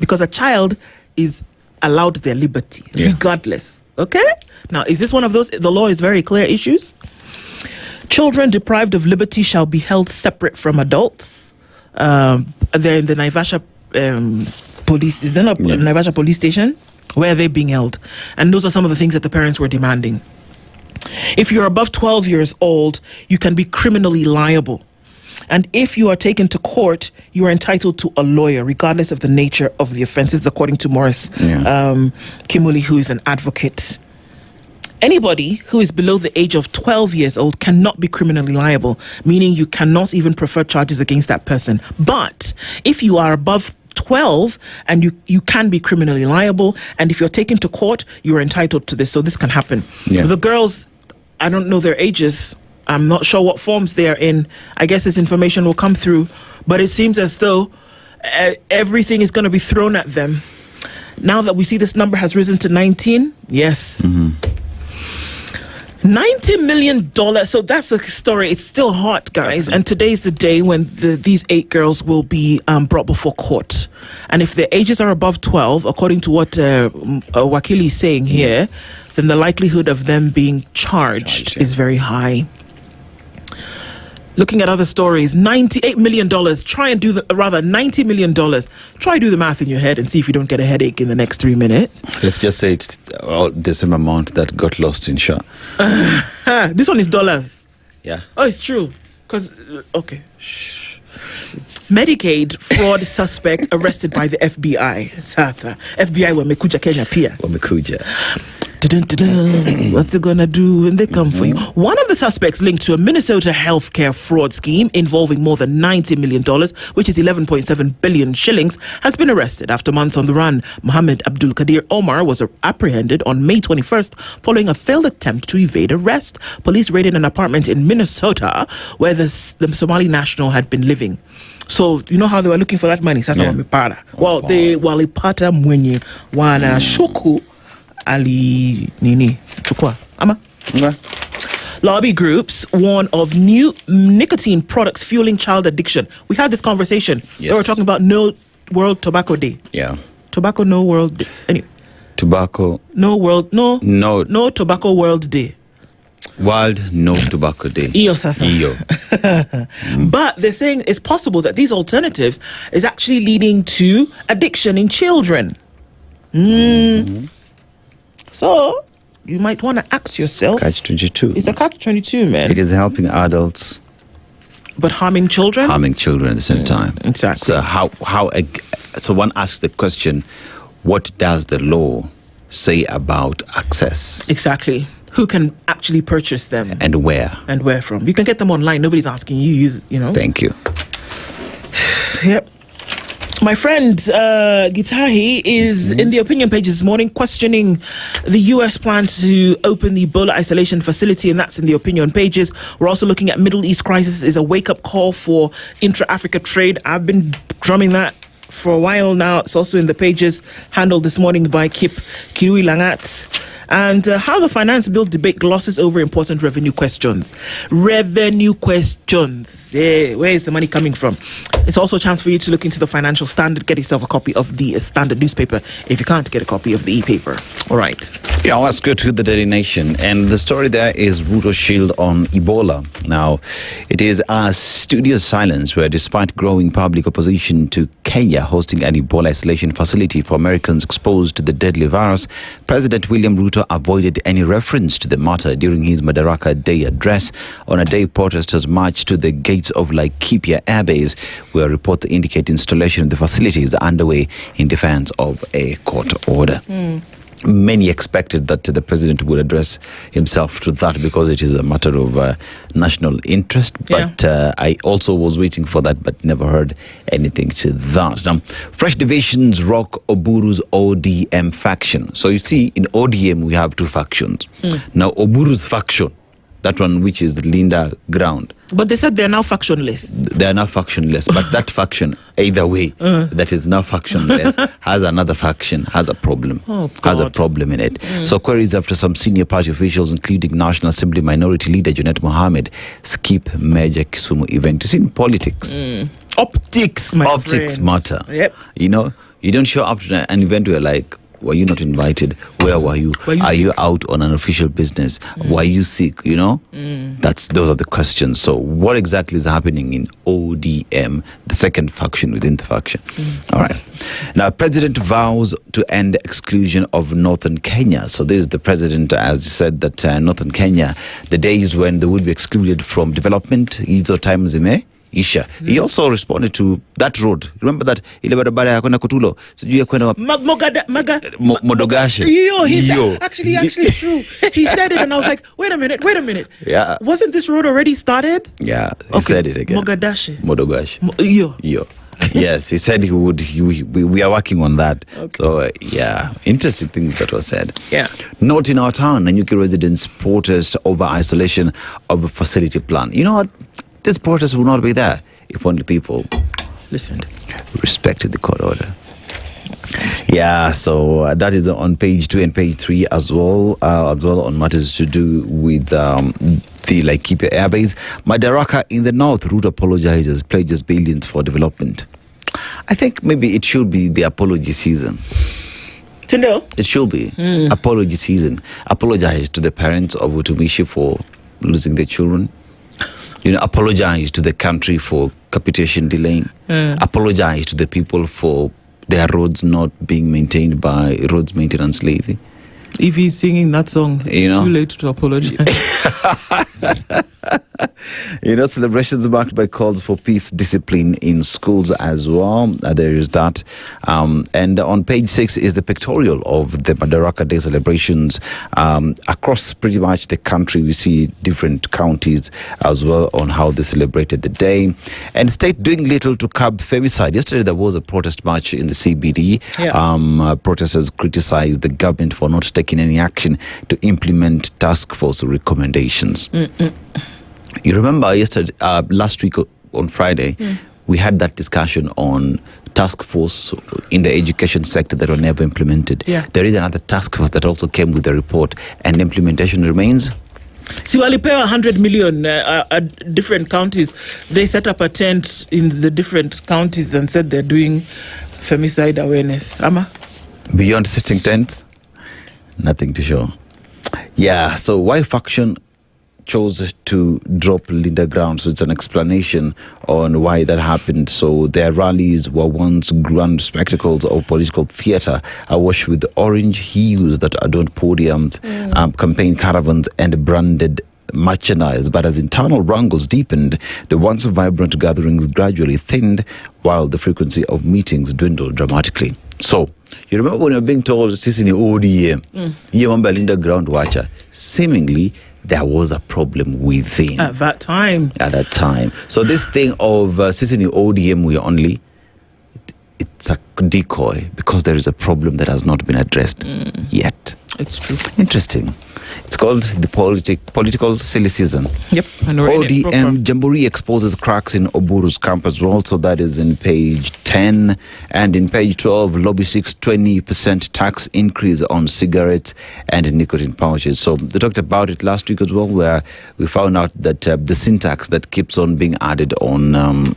H: Because a child is allowed their liberty regardless. Okay? Now, is this one of those, the law is very clear issues? Children deprived of liberty shall be held separate from adults. They're in the Naivasha police, is there not Naivasha police station? Where are they being held? And those are some of the things that the parents were demanding. If you're above 12 years old, you can be criminally liable. And if you are taken to court, you are entitled to a lawyer, regardless of the nature of the offenses, according to Morris Kimuli, who is an advocate. Anybody who is below the age of 12 years old cannot be criminally liable, meaning you cannot even prefer charges against that person. But if you are above 12 and you can be criminally liable, and if you're taken to court, you're entitled to this. So this can happen. The girls, I don't know their ages. I'm not sure what forms they are in. I guess this information will come through, but it seems as though everything is going to be thrown at them. Now that we see this number has risen to 19, yes. $90 million. So that's the story. It's still hot, guys. And today's the day when these 8 girls will be brought before court. And if their ages are above 12, according to what Wakili is saying here, then the likelihood of them being charged is very high. Looking at other stories, $98 million. $90 million. Try do the math in your head and see if you don't get a headache in the next 3 minutes.
W: Let's just say it's the same amount that got lost in Shah.
H: This one is dollars.
W: Yeah.
H: Oh, it's true. Because, okay. Shh. Medicaid fraud suspect arrested by the FBI. FBI wamekuja Kenya pia.
W: Wamekuja.
H: What's it gonna do when they come for you? One of the suspects linked to a Minnesota healthcare fraud scheme involving more than $90 million, which is 11.7 billion shillings, has been arrested after months on the run. Mohammed Abdul Qadir Omar was apprehended on May 21st following a failed attempt to evade arrest. Police raided an apartment in Minnesota where the Somali national had been living. So, you know how they were looking for that money? Sasa wamepata. Well, they walipata mwenye wana shuku ali nini chukua ama lobby groups warn of new nicotine products fueling child addiction. We had this conversation. They were talking about no World Tobacco Day. Tobacco no World Day. Anyway.
W: Tobacco
H: no Tobacco World Day.
W: World No Tobacco Day.
H: Iyo sasa. But they're saying it's possible that these alternatives is actually leading to addiction in children. So, you might want to ask yourself.
W: Catch-22.
H: It's a catch-22, man.
W: It is helping adults.
H: But harming children?
W: Harming children at the same time.
H: Exactly.
W: So so one asks the question, what does the law say about access?
H: Exactly. Who can actually purchase them?
W: And where?
H: And where from? You can get them online. Nobody's asking you.
W: Thank you.
H: Yep. My friend Gitahi is in the opinion pages this morning questioning the US plan to open the Ebola isolation facility, and that's in the opinion pages. We're also looking at Middle East crisis is a wake-up call for intra-Africa trade. I've been drumming that for a while now. It's also in the pages, handled this morning by Kip Kirui Langat. And how the finance bill debate glosses over important revenue questions. Revenue questions. Yeah, where is the money coming from? It's also a chance for you to look into the Financial Standard. Get yourself a copy of the Standard newspaper if you can't get a copy of the e-paper. All right.
W: Yeah, let's go to the Daily Nation. And the story there is Ruto's shield on Ebola. Now, it is a studious silence where despite growing public opposition to Kenya hosting an Ebola isolation facility for Americans exposed to the deadly virus, President William Ruto avoided any reference to the matter during his Madaraka Day address on a day protesters marched to the gates of Laikipia Air Base, where reports indicate installation of the facility is underway in defense of a court order. Many expected that the president would address himself to that because it is a matter of national interest. But I also was waiting for that, but never heard anything to that. Now, fresh divisions rock Oburu's ODM faction. So you see, in ODM, we have two factions. Now, Oburu's faction, that one which is Linda Ground.
H: But they said they're now factionless.
W: They are now factionless, but that faction, either way, that is now factionless, has another faction, has a problem, has a problem in it. So queries after some senior party officials, including National Assembly Minority Leader Junet Mohammed, skip major Kisumu event. You see, in politics,
H: optics, my
W: optics
H: friends.
W: matter.
H: Yep.
W: You know, you don't show up to an event where like, were you not invited? Where were you? Are you out on an official business? Were you sick? You know, those are the questions. So what exactly is happening in ODM, the second faction within the faction? All right. Now, President vows to end exclusion of Northern Kenya. So this is the president, as said, that Northern Kenya, the days when they would be excluded from development, hizo time zime isha. He also responded to that road. Remember that ile barabara ya kwenda Kutulo, sijui ya kwenda Modogashe.
H: Actually it's true. He said it and I was like, wait a minute.
W: Yeah.
H: Wasn't this road already started?
W: Yeah, he said it again. Modogashe. Yes, he said we are working on that. So, interesting things that were said.
H: Yeah.
W: Not in our town, Nanyuki residents protest over isolation of a facility plan. You know what? This protest will not be there if only people respected the court order. Yeah, so that is on page 2 and page 3 as well on matters to do with the Laikipia Airbase. Madaraka in the north, Ruto apologizes, pledges billions for development. I think maybe it should be the apology season.
H: To know?
W: It should be apology season. Apologize to the parents of Utumishi for losing their children. You know, apologize to the country for capitation delaying. Apologize to the people for their roads not being maintained by roads maintenance levy.
H: If he's singing that song, it's too late to apologize.
W: You know, celebrations marked by calls for peace, discipline in schools as well. There is that. And on page 6 is the pictorial of the Madaraka Day celebrations. Across pretty much the country, we see different counties as well on how they celebrated the day. And state doing little to curb femicide. Yesterday, there was a protest march in the CBD. Protesters criticized the government for not taking any action to implement task force recommendations. You remember last week on Friday, we had that discussion on task force in the education sector that were never implemented. There is another task force that also came with a report, and implementation remains.
H: See, while you pay 100 million at different counties, they set up a tent in the different counties and said they're doing femicide awareness. Ama?
W: Beyond setting tents, nothing to show. Yeah, so why faction chose to drop Linda Ground? So it's an explanation on why that happened. So their rallies were once grand spectacles of political theatre, awash with orange hues that adorned podiums, campaign caravans and branded merchandise. But as internal wrangles deepened, the once vibrant gatherings gradually thinned, while the frequency of meetings dwindled dramatically. So you remember when you're being told sisi ni ODM, hiyo mambo ya Linda Ground wacha, seemingly there was a problem within.
H: At that time.
W: So this thing of sisi ni ODM we only, it's a decoy because there is a problem that has not been addressed yet.
H: It's true.
W: Interesting. It's called the political silly season.
H: Yep.
W: ODM Jamboree exposes cracks in Oburu's camp as well. So that is in page 10. And in page 12, lobby seeks 20% tax increase on cigarettes and nicotine pouches. So they talked about it last week as well, where we found out that the sin tax that keeps on being added on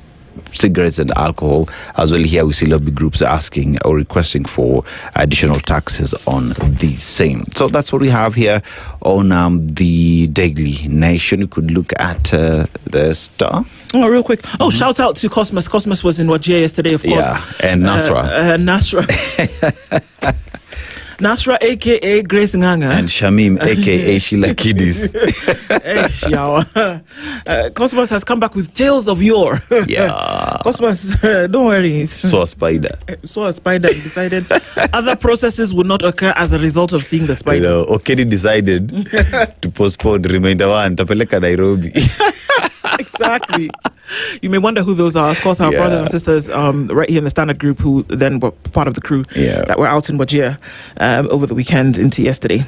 W: cigarettes and alcohol as well. Here we see lobby groups asking or requesting for additional taxes on the same. So that's what we have here on the Daily Nation. You could look at the Star.
H: Oh, real quick. Oh, shout out to Cosmos. Cosmos was in Wajir yesterday, of course.
W: Yeah, and Nasra.
H: Nasra, a.k.a. Grace Nganga.
W: And Shamim, a.k.a. Sheila Kiddies.
H: Cosmos has come back with tales of yore.
W: Yeah.
H: Cosmos, don't worry.
W: Saw a spider.
H: Saw a spider and decided other processes would not occur as a result of seeing the spider.
W: Okedi decided to postpone remainder one, tapeleka Nairobi.
H: Exactly. You may wonder who those are. Of course, our brothers and sisters right here in the Standard Group who then were part of the crew that were out in Wajir over the weekend into yesterday.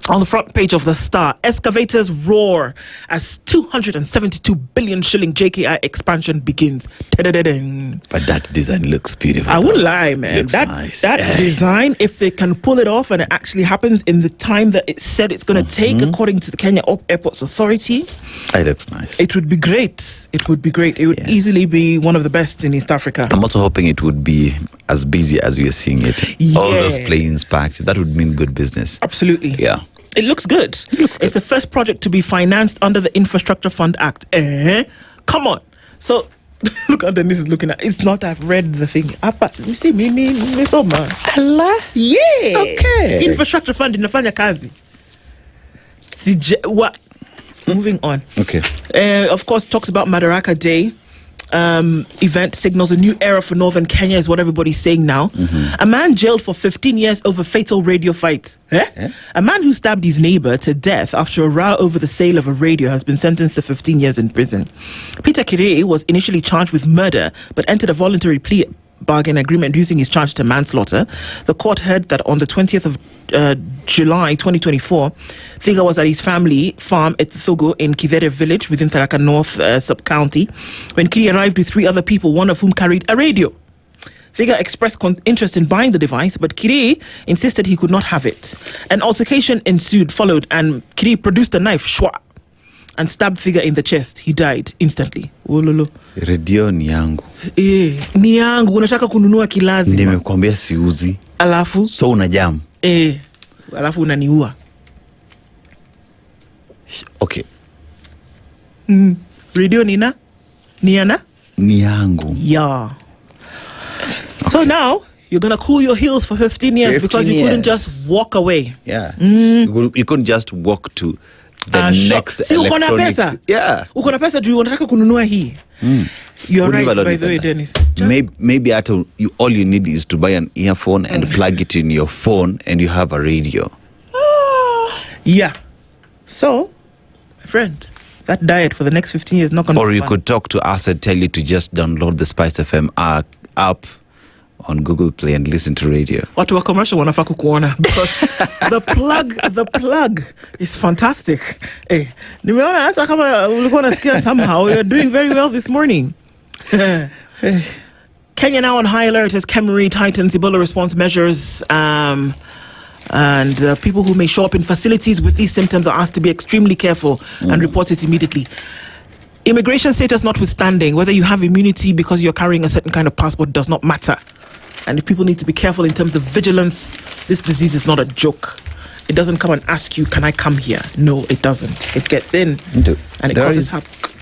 H: On the front page of the Star, excavators roar as 272 billion shilling JKI expansion begins.
W: But that design looks beautiful.
H: I wouldn't lie, man.
W: Looks nice.
H: That design, if it can pull it off and it actually happens in the time that it said it's going to take, according to the Kenya Airports Authority,
W: it looks nice.
H: It would be great. It would be great. It would easily be one of the best in East Africa.
W: I'm also hoping it would be as busy as we are seeing it. All those planes packed. That would mean good business.
H: Absolutely.
W: Yeah.
H: It looks good. It's the first project to be financed under the Infrastructure Fund Act. Come on. So, look at Dennis is looking at. It's not. I've read the thing. You see, me so man. Allah. Yeah. Okay. Infrastructure Fund inafanya kazi. What? Moving on.
W: Okay.
H: Of course, talks about Madaraka Day. Event signals a new era for northern Kenya is what everybody's saying now. A man jailed for 15 years over fatal radio fight. A man who stabbed his neighbor to death after a row over the sale of a radio has been sentenced to 15 years in prison. Peter Kirei was initially charged with murder but entered a voluntary plea bargain agreement reducing his charge to manslaughter. The court heard that on the 20th of July 2024, Thiga was at his family farm at Thogo in Kidere village within Tharaka North sub-county when Kiri arrived with 3 other people, one of whom carried a radio. Thiga expressed interest in buying the device, but Kiri insisted he could not have it. An altercation followed, and Kiri produced a knife, and stabbed Thiga in the chest. He died instantly.
W: Radio ni yangu.
H: Ni yangu, unataka kununua kilazima.
W: Nimekwambia siuzi.
H: Alafu?
W: So unajam.
H: Alafu unaniua.
W: Okay.
H: Radio nina? Niana?
W: Ni yangu.
H: Yeah. Okay. So now, you're going to cool your heels for 15 years because you couldn't just walk away.
W: Yeah. You couldn't just walk to the next electronic.
H: Uko na pesa juu unataka kununua hii. You're right, by the way, Dennis.
W: Maybe all you need is to buy an earphone and plug it in your phone and you have a radio.
H: Yeah. So, my friend, that diet for the next 15 years is not going to be
W: Or you
H: fun.
W: could talk to us and tell you to just download the SpiceFM app on Google Play and listen to radio.
H: Watu wa commercial wanafaa kukuona because the plug is fantastic. Nimeona hata kama ulikuwa unasikia somehow you're doing very well this morning. Kenya now on high alert as Camry tightens Ebola response measures. And people who may show up in facilities with these symptoms are asked to be extremely careful and report it immediately. Immigration status notwithstanding, whether you have immunity because you're carrying a certain kind of passport does not matter. And if people need to be careful in terms of vigilance, this disease is not a joke. It doesn't come and ask you, can I come here? No, it doesn't. It gets in and it causes havoc.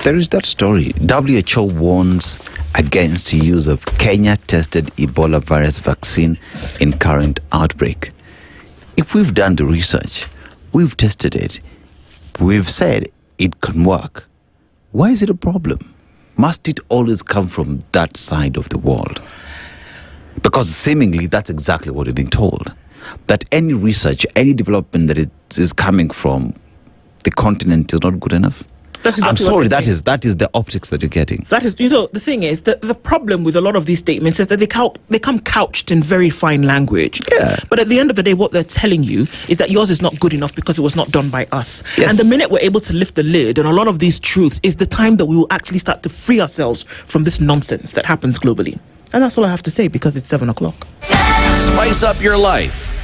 W: There is that story. WHO warns against the use of Kenya-tested Ebola virus vaccine in current outbreak. If we've done the research, we've tested it, we've said it can work, why is it a problem? Must it always come from that side of the world? Because seemingly that's exactly what we're being told. That any research, any development that is coming from the continent is not good enough.
H: That's exactly
W: I'm
H: what
W: sorry,
H: they're
W: that is the optics that you're getting.
H: That is, the thing is that the problem with a lot of these statements is that they come couched in very fine language.
W: Yeah.
H: But at the end of the day, what they're telling you is that yours is not good enough because it was not done by us.
W: Yes.
H: And the minute we're able to lift the lid on a lot of these truths is the time that we will actually start to free ourselves from this nonsense that happens globally. And that's all I have to say because it's 7:00.
C: Spice up your life.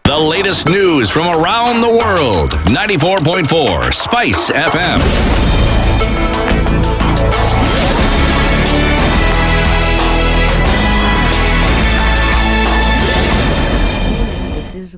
C: The latest news from around the world. 94.4 Spice FM.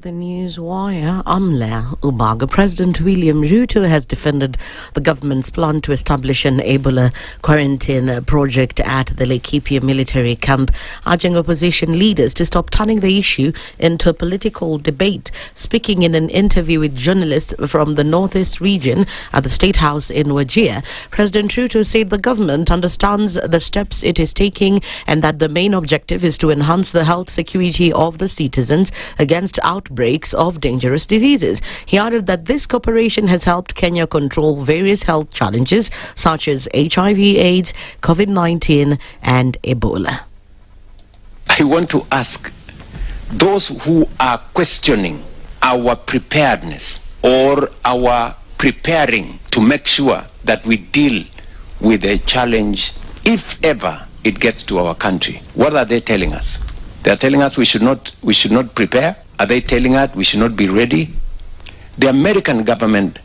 E: The News Wire. I'm Leah Ubaga. President William Ruto has defended the government's plan to establish an Ebola quarantine project at the Laikipia military camp, urging opposition leaders to stop turning the issue into a political debate. Speaking in an interview with journalists from the Northeast region at the State House in Wajir, President Ruto said the government understands the steps it is taking and that the main objective is to enhance the health security of the citizens against outbreaks of dangerous diseases. He added that this cooperation has helped Kenya control various health challenges such as HIV/AIDS, COVID-19 and Ebola.
K: I want to ask those who are questioning our preparedness or our preparing to make sure that we deal with a challenge if ever it gets to our country. What are they telling us? They are telling us we should not prepare. Are they telling us we should not be ready? The American government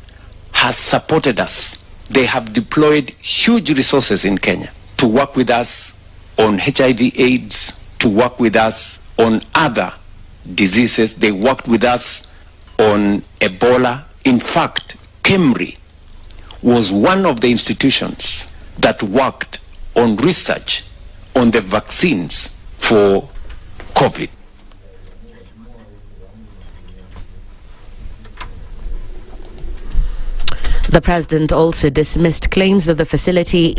K: has supported us. They have deployed huge resources in Kenya to work with us on HIV/AIDS, to work with us on other diseases. They worked with us on Ebola. In fact, KEMRI was one of the institutions that worked on research on the vaccines for COVID.
E: The president also dismissed claims that the facility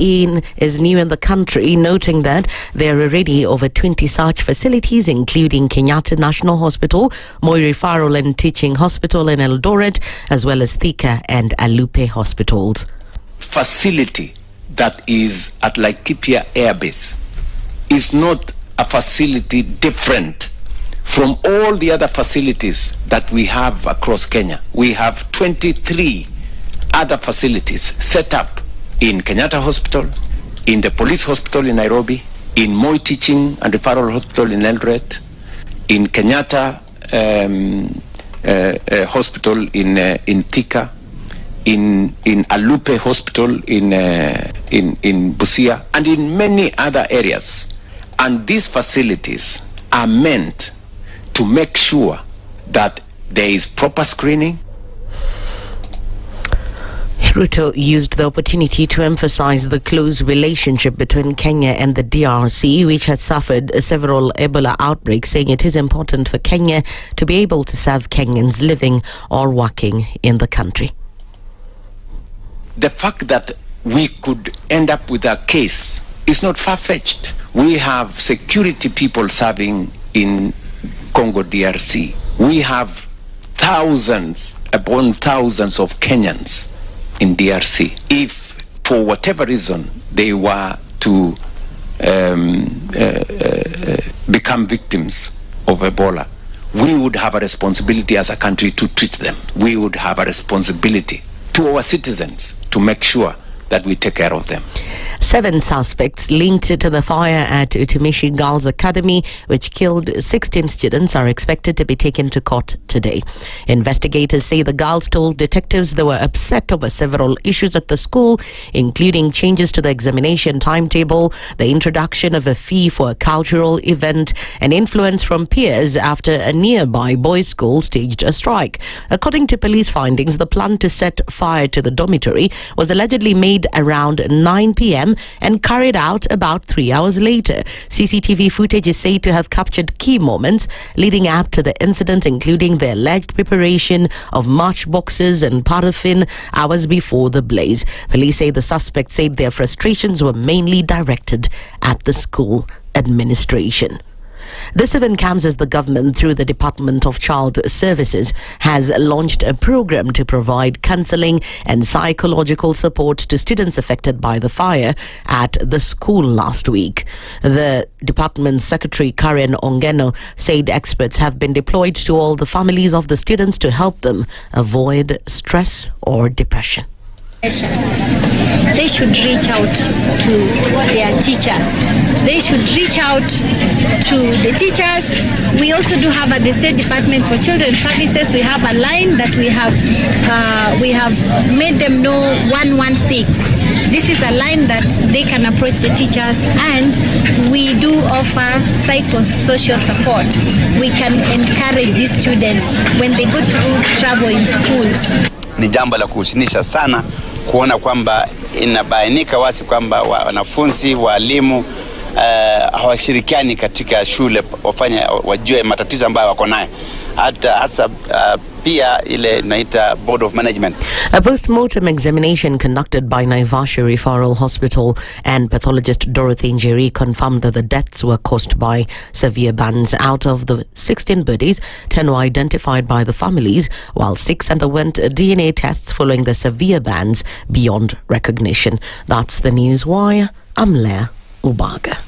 E: is new in the country, noting that there are already over 20 such facilities, including Kenyatta National Hospital, Moi Referral and Teaching Hospital in Eldoret, as well as Thika and Alupe hospitals.
K: Facility that is at Laikipia Air Base is not a facility different from all the other facilities that we have across Kenya. We have 23 other facilities set up in Kenyatta Hospital, in the Police Hospital in Nairobi, in Moi Teaching and Referral Hospital in Eldoret, in Kenyatta Hospital in Thika, in Alupe Hospital in Busia, and in many other areas. And these facilities are meant to make sure that there is proper screening.
E: Ruto used the opportunity to emphasize the close relationship between Kenya and the DRC, which has suffered several Ebola outbreaks, saying it is important for Kenya to be able to serve Kenyans living or working in the country.
K: The fact that we could end up with a case is not far-fetched. We have security people serving in Congo DRC. We have thousands upon thousands of Kenyans in DRC. If for whatever reason they were to become victims of Ebola, we would have a responsibility as a country to treat them. We would have a responsibility to our citizens to make sure that we take care of them.
E: 7 suspects linked to the fire at Utumishi Girls Academy, which killed 16 students, are expected to be taken to court today. Investigators say the girls told detectives they were upset over several issues at the school, including changes to the examination timetable, the introduction of a fee for a cultural event, and influence from peers after a nearby boys' school staged a strike. According to police findings, the plan to set fire to the dormitory was allegedly made around 9 p.m. and carried out about 3 hours later. CCTV footage is said to have captured key moments leading up to the incident, including the alleged preparation of matchboxes and paraffin hours before the blaze. Police say the suspects said their frustrations were mainly directed at the school administration. This event comes as the government, through the Department of Child Services, has launched a program to provide counseling and psychological support to students affected by the fire at the school last week. The department secretary, Karen Ongeno, said experts have been deployed to all the families of the students to help them avoid stress or depression.
L: They should reach out to their teachers. They should reach out to the teachers. We also do have at the State Department for Children's Services, we have a line that we have made them know 116. This is a line that they can approach the teachers, and we do offer psychosocial support. We can encourage these students when they go through travel in schools.
N: Ni jambo la kuhuzunisha sana kuona kwamba inabainika wazi kwamba wanafunzi, walimu hawashirikiani katika shule wajue matatizo ambayo wako nayo. Hasa pia ile naita Board of Management.
E: A post-mortem examination conducted by Naivasha Referral Hospital and pathologist Dorothy Njeri confirmed that the deaths were caused by severe burns. Out of the 16 bodies, 10 were identified by the families, while 6 underwent DNA tests following the severe burns beyond recognition. That's the News Wire. I'm Leah Ubaga.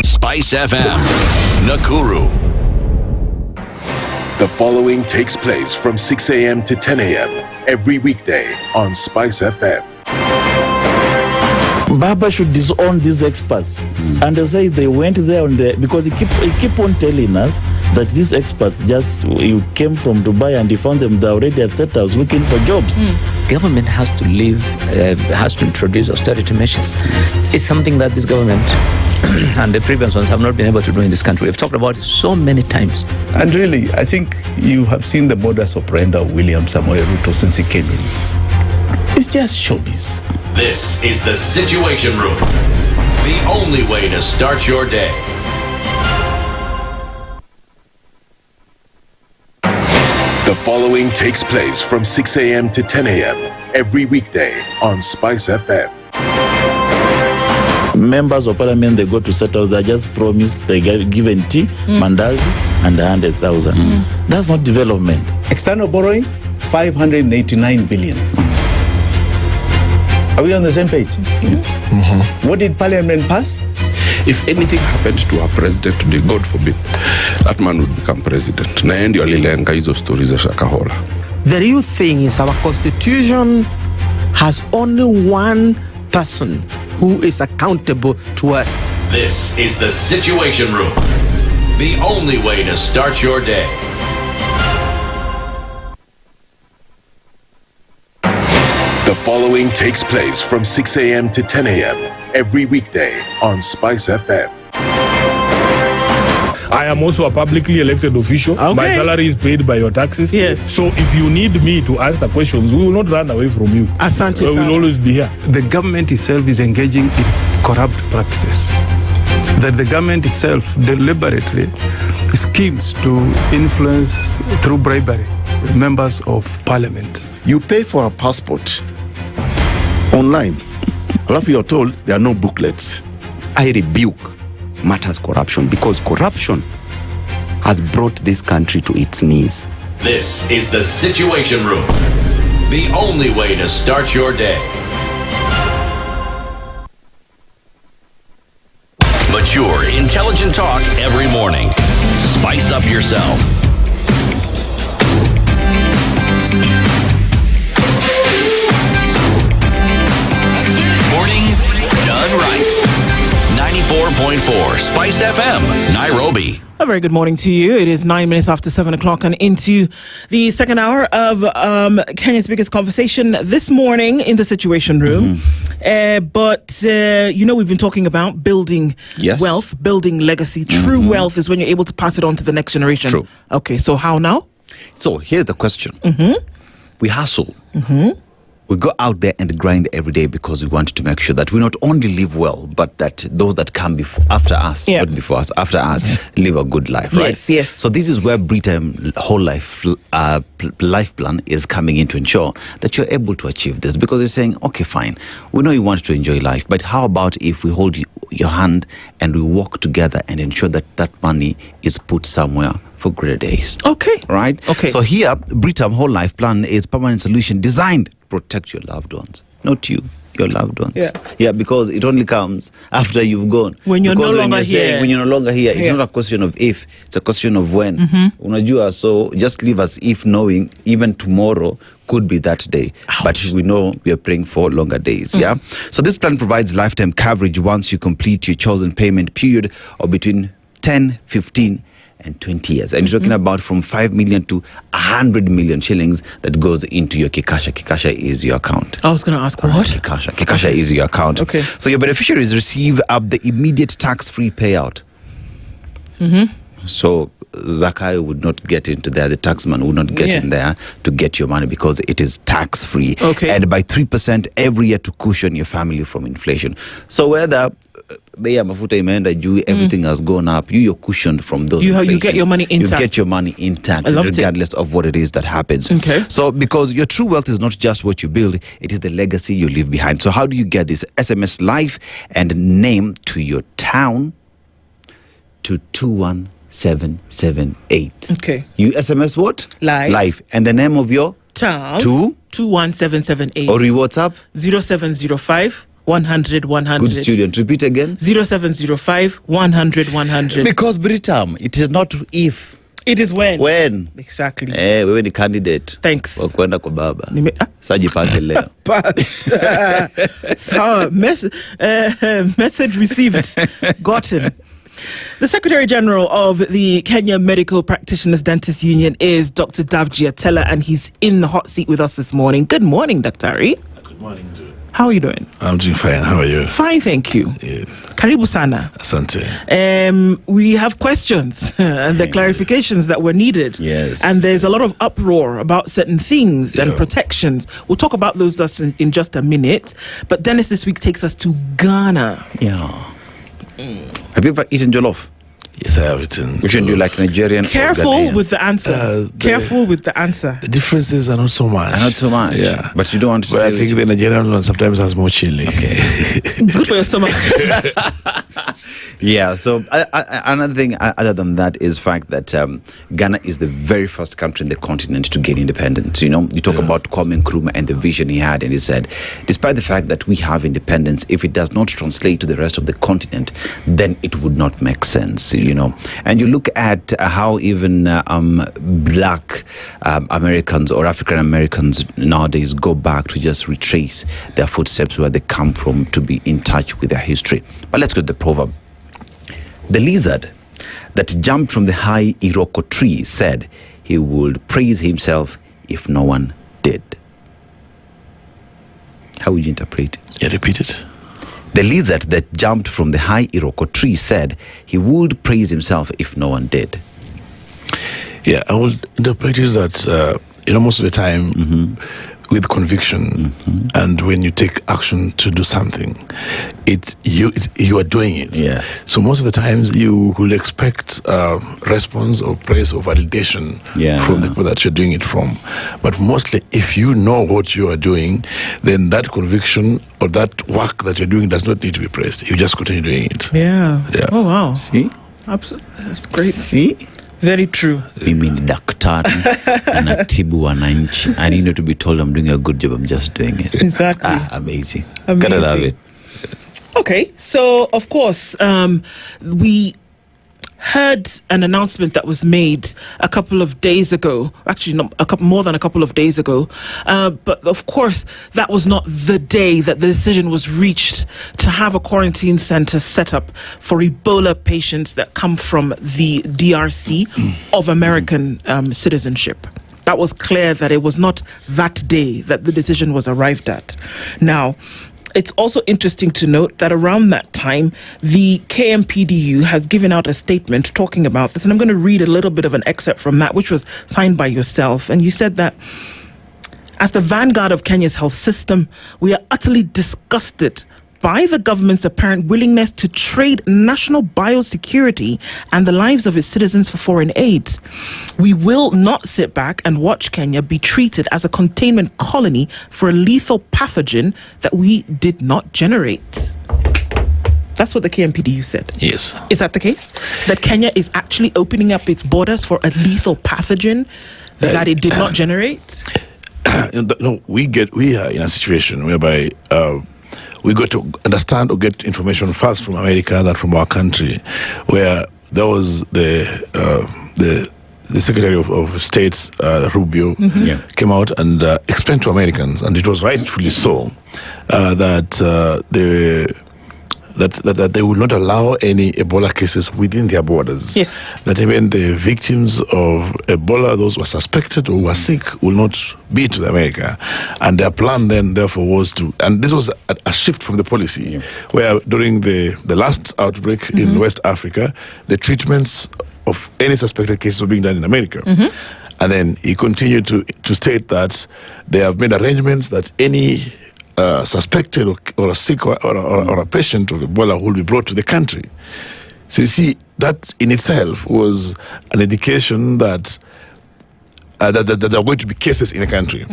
C: SpiceFM, Nakuru.
D: The following takes place from 6 a.m. to 10 a.m. every weekday on SpiceFM.
U: Baba should disown these experts and they say they went there on the, because he keep on telling us that these experts you came from Dubai and you found them there already at State House looking for jobs.
G: Government has to has to introduce austerity measures. It's something that this government and the previous ones have not been able to do in this country. We've talked about it so many times.
O: And really, I think you have seen the modus operandi of William Samoei Ruto since he came in. It's just showbiz.
C: This is the Situation Room, the only way to start your day.
D: The following takes place from 6 a.m. to 10 a.m. every weekday on SpiceFM.
U: Members of parliament, they go to settle, they just promised they get given tea, mandazi, and 100,000. That's not development.
O: External borrowing, 589 billion. Are we on the same page? What did parliament pass?
V: If anything happened to our president today, God forbid, that man would become president. Na ndio alilenga hizo stories za Shakahola.
X: The real thing is our constitution has only one person who is accountable to us.
C: This is the Situation Room, the only way to start your day.
D: The following takes place from 6 a.m. to 10 a.m. every weekday on SpiceFM.
Y: I am also a publicly elected official. Okay. My salary is paid by your taxes.
H: Yes.
Y: So if you need me to answer questions, we will not run away from you.
H: Asante,
Y: we will always be here.
Z: The government itself is engaging in corrupt practices. That the government itself deliberately schemes to influence through bribery members of parliament.
T: You pay for a passport online. Alafu you're told there are no booklets.
Q: I rebuke matters corruption because corruption has brought this country to its knees.
C: This is the Situation Room, the only way to start your day. Mature, intelligent talk every morning. Spice up yourself. Mornings done right. 94.4 Spice FM, Nairobi.
H: A very good morning to you. It is 9 minutes after 7 o'clock and into the second hour of Kenya's biggest conversation this morning in the Situation Room. But we've been talking about building wealth, building legacy. True wealth is when you're able to pass it on to the next generation.
W: True.
H: Okay, so how now?
W: So here's the question. We hustle. We go out there and grind every day because we want to make sure that we not only live well, but that those that come after us, not before us, after us, live a good life, right?
H: Yes.
W: So this is where Britam whole life life plan is coming in to ensure that you're able to achieve this, because it's saying, okay, fine, we know you want to enjoy life, but how about if we hold your hand and we walk together and ensure that that money is put somewhere for greater days.
H: Okay.
W: Right?
H: Okay.
W: So here, Britam Whole Life Plan is permanent solution designed to protect your loved ones. Not you, your loved ones. Yeah, because it only comes after you've gone.
H: When you're
W: because
H: no longer here.
W: When you're no longer here, it's not a question of if, it's a question of when. Unajua, so just leave us if knowing even tomorrow could be that day. But we know we are praying for longer days. Yeah. So this plan provides lifetime coverage once you complete your chosen payment period of between 10, 15, and 20 years. And you're talking about from 5 million to 100 million shillings that goes into your Kikasha. Kikasha is your account.
H: I was going to ask what?
W: Kikasha is your account.
H: Okay.
W: So your beneficiaries receive the immediate tax-free payout. So Zakayo would not get into there. The taxman would not get in there to get your money because it is tax-free.
H: Okay.
W: And by 3% every year to cushion your family from inflation. So whether bei ya mafuta imeenda juu, everything has gone up, you're cushioned from those.
H: You get your money intact.
W: You get your money intact, regardless of what it is that happens.
H: Okay.
W: So because your true wealth is not just what you build, it is the legacy you leave behind. So how do you get this? SMS life and name to your town to 21778.
H: Okay.
W: You SMS what?
H: Life.
W: And the name of your
H: town
W: to
H: 21778.
W: Or you WhatsApp
H: 0705 100 100.
W: Good student. Repeat again.
H: 0705 100 100.
W: Because Britam, it is not if.
H: It is when.
W: When.
H: Exactly.
W: Wewe ni candidate.
H: Thanks.
W: Wa kwenda kwa baba. Sajipange leo.
H: So, message received. Gotten. The Secretary General of the Kenya Medical Practitioners Dentists Union is Dr. Davji Atela, and he's in the hot seat with us this morning. Good morning, Dr. Ari.
F: Good morning, Nduh.
H: How are you doing?
F: I'm doing fine. How are you?
H: Fine, thank you.
F: Yes.
H: Karibu sana.
F: Asante.
H: We have questions and the clarifications that were needed.
W: Yes.
H: And there's a lot of uproar about certain things and protections. We'll talk about those in just a minute. But Dennis this week takes us to Ghana.
W: Yeah. Have you ever eaten jollof?
F: Yes, I have eaten.
W: Which one do you like, Nigerian?
H: Careful with the answer. Careful with the answer.
F: The differences are not so much.
W: Not so much.
F: Yeah.
W: But you don't want to
F: say. But I think the Nigerian one sometimes has more chili.
W: Okay.
H: It's good for your stomach.
W: Yeah. So another thing other than that is the fact that Ghana is the very first country in the continent to gain independence. You know, you talk about Kwame Nkrumah and the vision he had, and he said, despite the fact that we have independence, if it does not translate to the rest of the continent, then it would not make sense. You know, and you look at how even black Americans or African Americans nowadays go back to just retrace their footsteps where they come from to be in touch with their history. But let's go to the proverb. The lizard that jumped from the high Iroko tree said he would praise himself if no one did. How would you interpret it?
F: Yeah, repeat it.
W: The lizard that jumped from the high Iroko tree said he would praise himself if no one did.
F: Yeah, I would interpret it that, most of the time, with conviction, and when you take action to do something, you are doing it.
W: Yeah.
F: So most of the times you will expect response or praise or validation from the people that you're doing it from. But mostly, if you know what you are doing, then that conviction or that work that you're doing does not need to be praised. You just continue doing it.
H: Yeah. Oh wow.
W: See?
H: Absolutely. That's great.
W: See?
H: Very true.
W: Mimi ni daktari anatibu wananchi. I need to be told I'm doing a good job. I'm just doing it.
H: Exactly.
W: Amazing. Gotta love it.
H: Okay, so of course, we heard an announcement that was made a couple of days ago. Actually, not more than a couple of days ago. But of course, that was not the day that the decision was reached to have a quarantine center set up for Ebola patients that come from the DRC of American citizenship. That was clear that it was not that day that the decision was arrived at. Now, it's also interesting to note that around that time, the KMPDU has given out a statement talking about this. And I'm going to read a little bit of an excerpt from that, which was signed by yourself. And you said that As the vanguard of Kenya's health system, we are utterly disgusted by the government's apparent willingness to trade national biosecurity and the lives of its citizens for foreign aid. We will not sit back and watch Kenya be treated as a containment colony for a lethal pathogen that we did not generate. That's what the KMPDU said.
F: Yes.
H: Is that the case? That Kenya is actually opening up its borders for a lethal pathogen that it did not generate?
F: No, we are in a situation whereby we got to understand or get information first from America than from our country, where there was the Secretary of State, Rubio, came out and explained to Americans, and it was rightfully so, that they will not allow any Ebola cases within their borders.
H: Yes.
F: That even the victims of Ebola, those who are suspected or who are sick, will not be to America. And their plan then, therefore, was to, and this was a shift from the policy, where during the last outbreak in West Africa, the treatments of any suspected cases were being done in America. And then he continued to state that they have made arrangements that any suspected or a sick or a patient of Ebola will be brought to the country. So you see, that in itself was an indication that there are going to be cases in the country.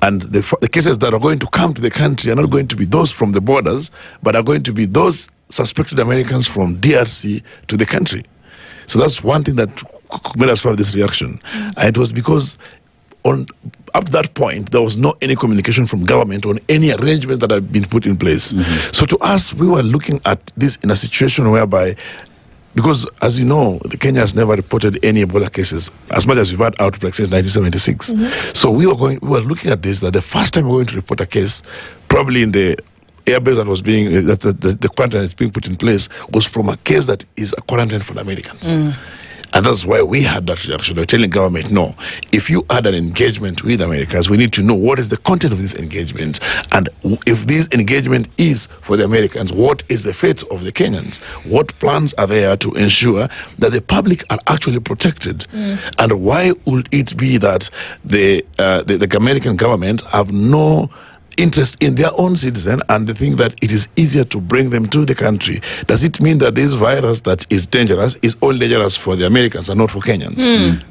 F: And the cases that are going to come to the country are not going to be those from the borders, but are going to be those suspected Americans from DRC to the country. So that's one thing that made us have this reaction. And it was because up to that point, there was no any communication from government on any arrangement that had been put in place. So to us, we were looking at this in a situation whereby, because as you know, Kenya has never reported any Ebola cases, as much as we've had outbreaks since 1976. So we were looking at this, that the first time we were going to report a case, probably in the airbase that was being, the quarantine that's being put in place, was from a case that is a quarantine for the Americans. And that's why we had that reaction. We're telling government, no, if you had an engagement with Americans, we need to know what is the content of this engagement. And if this engagement is for the Americans, what is the fate of the Kenyans? What plans are there to ensure that the public are actually protected? And why would it be that the American government have no interest in their own citizen, and they think that it is easier to bring them to the country? Does it mean that this virus that is dangerous is only dangerous for the Americans and not for Kenyans?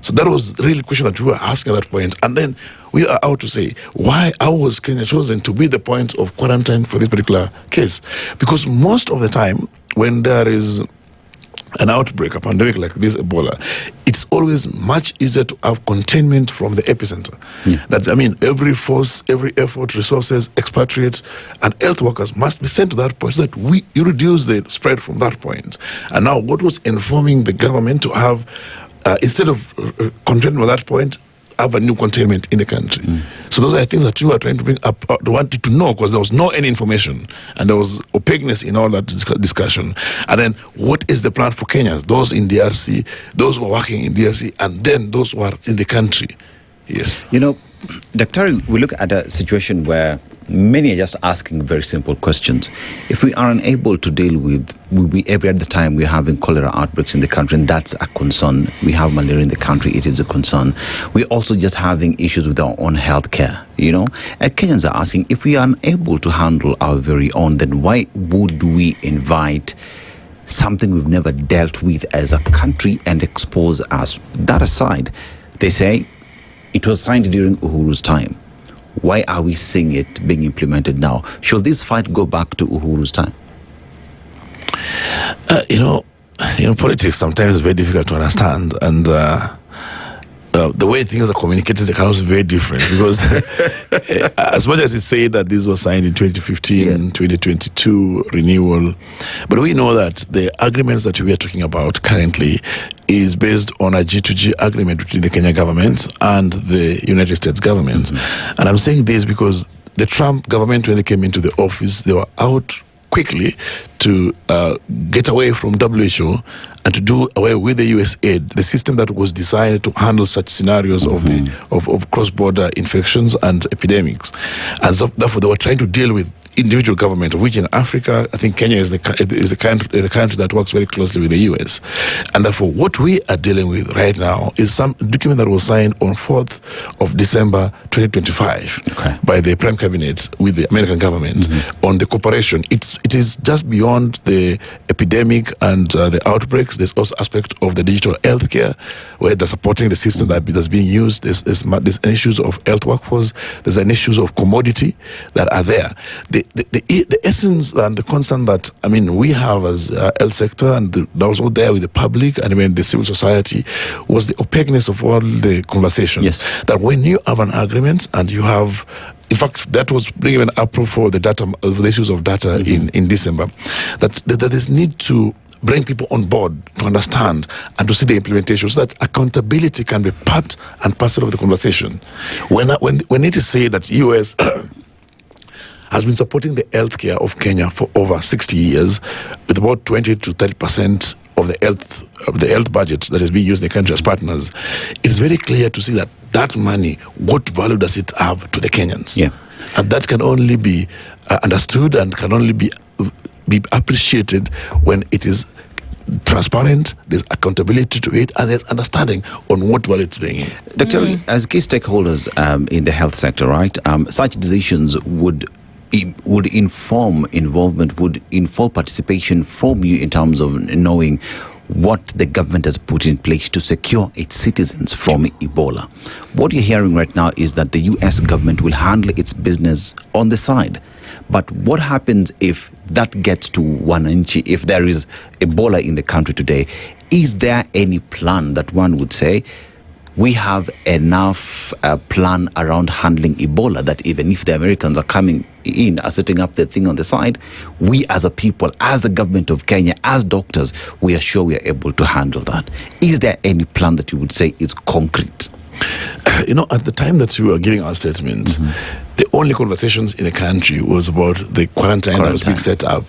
F: So that was really the question that we were asking at that point. And then we are out to say, how was Kenya chosen to be the point of quarantine for this particular case? Because most of the time, when there is an outbreak, a pandemic like this Ebola, it's always much easier to have containment from the epicenter. That, I mean, every force, every effort, resources, expatriates, and health workers must be sent to that point so that you reduce the spread from that point. And now, what was informing the government to have, instead of containment at that point, have a new containment in the country. So those are things that you are trying to bring up, wanted to know, because there was no any information and there was opaqueness in all that discussion. And then what is the plan for Kenyans, those in DRC, those who are working in DRC, and then those who are in the country? Yes.
W: You know, Dr. we look at a situation where many are just asking very simple questions. If we are unable to deal with, every other time we're having cholera outbreaks in the country, and that's a concern. We have malaria in the country, it is a concern. We're also just having issues with our own health care, you know. And Kenyans are asking, if we are unable to handle our very own, then why would we invite something we've never dealt with as a country and expose us? That aside, they say it was signed during Uhuru's time. Why are we seeing it being implemented now? Should this fight go back to Uhuru's time?
F: You know, politics sometimes is very difficult to understand, and the way things are communicated can also be very different, because as much as it's said that this was signed in 2015, 2022 renewal, but we know that the agreements that we are talking about currently is based on a G2G agreement between the Kenya government and the United States government. And I'm saying this because the Trump government, when they came into the office, they were out quickly to get away from WHO and to do away with the US aid, the system that was designed to handle such scenarios of cross-border infections and epidemics. And so therefore they were trying to deal with individual government, of which in Africa, I think Kenya is the country that works very closely with the US. And therefore, what we are dealing with right now is some document that was signed on 4th of December 2025 by the Prime Cabinet with the American government on the cooperation. It is just beyond the epidemic and the outbreaks. There's also aspect of the digital healthcare, where they're supporting the system that's being used. There's issues of health workforce. There's an issues of commodity that are there. The essence and the concern that we have as health sector, and that was all there with the public and the civil society, was the opaqueness of all the conversation. Yes. That when you have an agreement and you have, in fact, that was bringing an approval for the data, the issues of data in December, that there's need to bring people on board to understand and to see the implementation, so that accountability can be part and parcel of the conversation. When it is said that US has been supporting the healthcare of Kenya for over 60 years, with about 20 to 30% of the health budget that is being used in the country as partners, it is very clear to see that money, what value does it have to the Kenyans? Yeah. And that can only be understood and can only be appreciated when it is transparent, there's accountability to it, and there's understanding on what value it's bringing.
W: Dr. As key stakeholders in the health sector, right, such decisions would inform involvement, would inform participation from you in terms of knowing what the government has put in place to secure its citizens from Ebola. What you're hearing right now is that the US government will handle its business on the side. But what happens if that gets to wananchi, if there is Ebola in the country today? Is there any plan that one would say, we have enough plan around handling Ebola, that even if the Americans are coming in, are setting up the thing on the side, we as a people, as the government of Kenya, as doctors, we are sure we are able to handle that? Is there any plan that you would say is concrete?
F: At the time that we were giving our statements, the only conversations in the country was about the quarantine that was being set up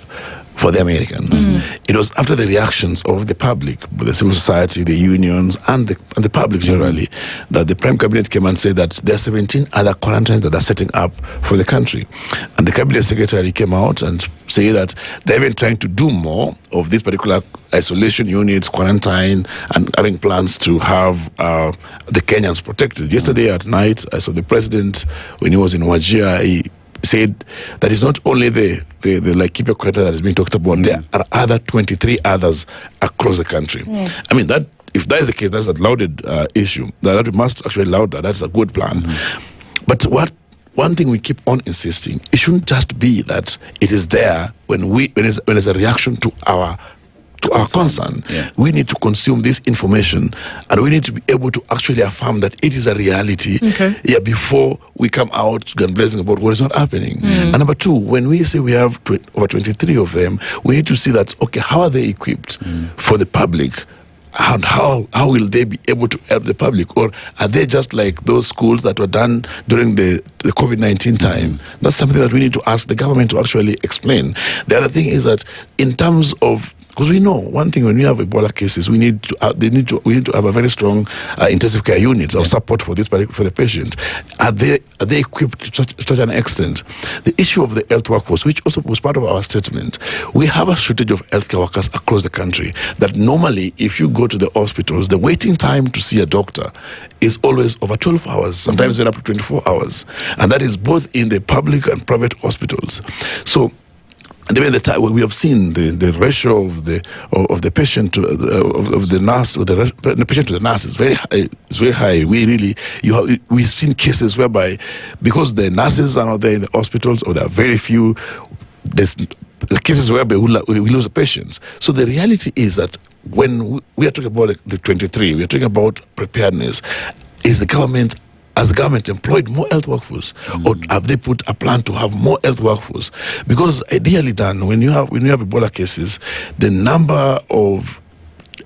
F: for the Americans. It was after the reactions of the public, the civil society, the unions, and the public generally, that the Prime Cabinet came and said that there are 17 other quarantines that are setting up for the country. And the Cabinet Secretary came out and said that they've been trying to do more of these particular isolation units, quarantine, and having plans to have the Kenyans protected. Yesterday at night, I saw the President, when he was in Wajir, he said that it's not only the Laikipia quarantine that is being talked about, there are other 23 others across the country. That, if that is the case, that's a lauded issue. That we must actually laud that. That's a good plan. But one thing we keep on insisting, it shouldn't just be that it is there when there's a reaction to our concern. We need to consume this information, and we need to be able to actually affirm that it is a reality before we come out gun-blazing about what is not happening. And number two, when we say we have over 23 of them, we need to see that, how are they equipped for the public? And how will they be able to help the public? Or are they just like those schools that were done during the COVID-19 time? That's something that we need to ask the government to actually explain. The other thing is that in terms of, because we know one thing, when we have Ebola cases, we need to have a very strong intensive care units or support for the patient. Are they equipped to such an extent? The issue of the health workforce, which also was part of our statement, we have a shortage of healthcare workers across the country. That normally, if you go to the hospitals, the waiting time to see a doctor is always over 12 hours, sometimes even up to 24 hours, and that is both in the public and private hospitals. So. And even the time we have seen the ratio of the patient to of the nurse, with the patient to the nurse is very high. It's very high. We've seen cases whereby, because the nurses are not there in the hospitals, or there are very few, there's the cases whereby we lose the patients. So the reality is that when we are talking about the 23, we are talking about preparedness. Is the government? Has the government employed more health workforce, or have they put a plan to have more health workforce? Because ideally done, when you have Ebola cases, the number of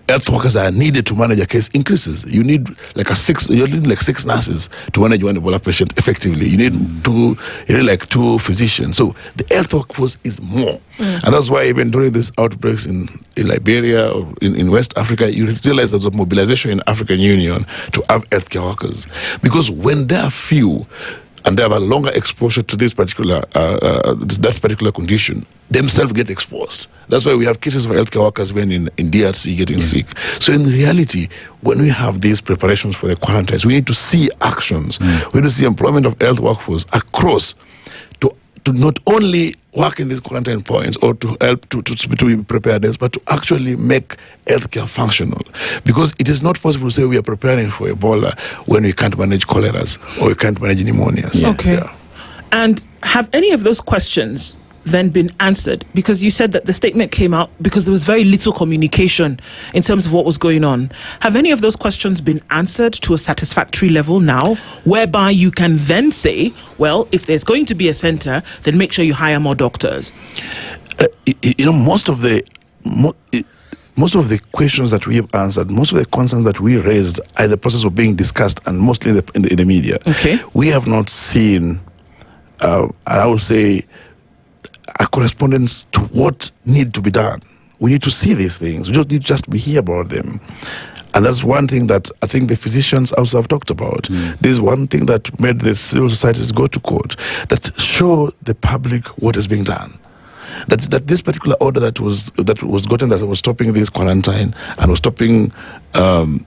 F: health workers that are needed to manage a case increases. You need like 6 nurses to manage one Ebola patient effectively. You need two physicians. So the health workforce is more. And that's why even during these outbreaks in Liberia or in West Africa, you realize there's a mobilization in the African Union to have healthcare workers. Because when there are few, and they have a longer exposure to this particular that particular condition, themselves get exposed. That's why we have cases of healthcare workers when in DRC getting sick. So in reality, when we have these preparations for the quarantines, we need to see actions. We need to see employment of health workforce across to not only work in these quarantine points or to help to be preparedness, but to actually make healthcare functional. Because it is not possible to say we are preparing for Ebola when we can't manage choleras or we can't manage pneumonias.
H: Okay. Yeah. And have any of those questions then been answered? Because you said that the statement came out because there was very little communication in terms of what was going on. Have any of those questions been answered to a satisfactory level now, whereby you can then say, well, if there's going to be a center, then make sure you hire more doctors?
F: Most of the questions that we have answered, most of the concerns that we raised are in the process of being discussed, and mostly in the media.
H: Okay.
F: We have not seen, I would say, a correspondence to what need to be done. We need to see these things. We don't need just to hear about them. And that's one thing that I think the physicians also have talked about. There's one thing that made the civil societies go to court, that show the public what is being done. That this particular order that was gotten, that was stopping this quarantine and was stopping the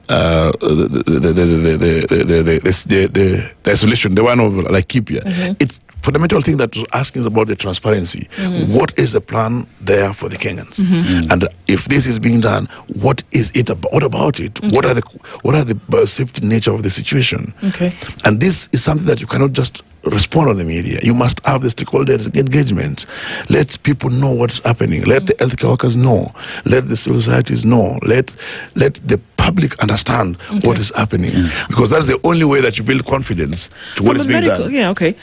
F: isolation, the one of Laikipia, it's fundamental thing that was asking is about the transparency. What is the plan there for the Kenyans? And if this is being done, what is it about? What about it? What are the safety nature of the situation? And this is something that you cannot just respond on the media. You must have the stakeholder engagement. Let people know what's happening. Let the healthcare workers know. Let the civil societies know. Let the public understand what is happening. Because that's the only way that you build confidence to what is being done.
H: Yeah, okay.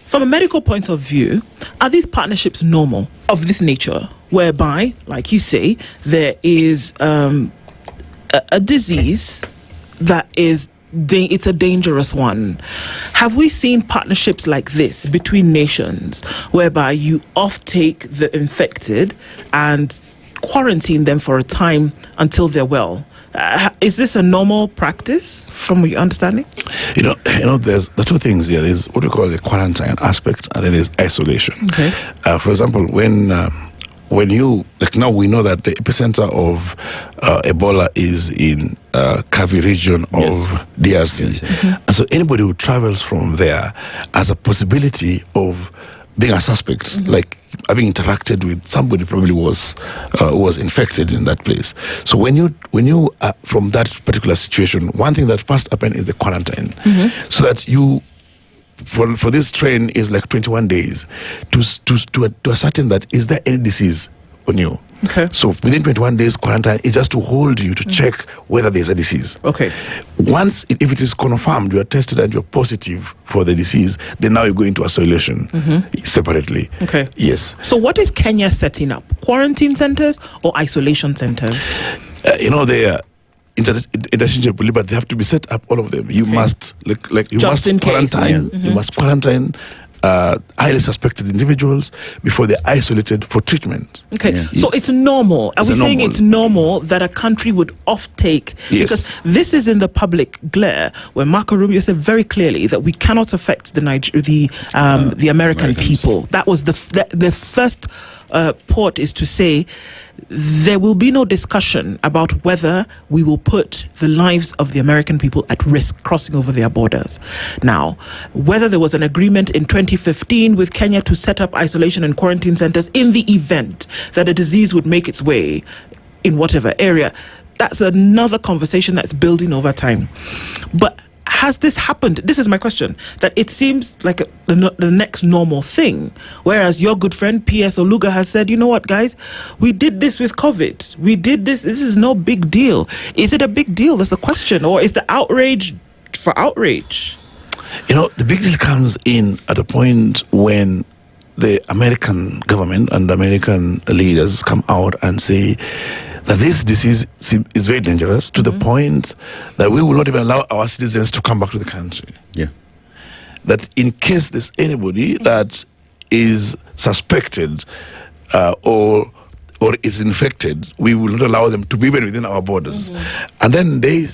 H: From a medical point of view, are these partnerships normal of this nature, whereby, like you say, there is a disease that is it's a dangerous one? Have we seen partnerships like this between nations, whereby you off-take the infected and quarantine them for a time until they're well? Is this a normal practice from your understanding?
F: There's the two things here. There's what we call the quarantine aspect, and then there's isolation. Okay. For example, when you, like now we know that the epicenter of Ebola is in Kavi region of DRC. And so anybody who travels from there has a possibility of being a suspect, like having interacted with somebody probably was infected in that place. So when you are from that particular situation, one thing that first happened is the quarantine, so that you for this strain is like 21 days to ascertain that is there any disease on you.
H: Okay.
F: So within 21 days quarantine is just to hold you to check whether there's a disease.
H: Okay.
F: Once, if it is confirmed, you are tested and you're positive for the disease, then now you go into isolation separately.
H: Okay.
F: Yes.
H: So what is Kenya setting up? Quarantine centers or isolation centers?
F: They are interchangeable, but they have to be set up, all of them. You must you
H: just
F: must quarantine. You must quarantine highly suspected individuals before they're isolated for treatment.
H: Okay, so it's normal. Are we saying it's normal that a country would off-take?
F: Yes.
H: Because this is in the public glare, where Marco Rubio said very clearly that we cannot affect the American people. That was the first port, is to say there will be no discussion about whether we will put the lives of the American people at risk crossing over their borders. Now, whether there was an agreement in 2015 with Kenya to set up isolation and quarantine centers in the event that a disease would make its way in whatever area, that's another conversation that's building over time. But has this happened? This is my question. That it seems like the next normal thing. Whereas your good friend P.S. Oluga has said, you know what, guys, we did this with COVID. We did this. This is no big deal. Is it a big deal? That's the question. Or is the outrage for outrage?
F: The big deal comes in at a point when the American government and American leaders come out and say that this disease is very dangerous to the point that we will not even allow our citizens to come back to the country.
W: Yeah.
F: That in case there's anybody that is suspected or is infected, we will not allow them to be even within our borders. And then they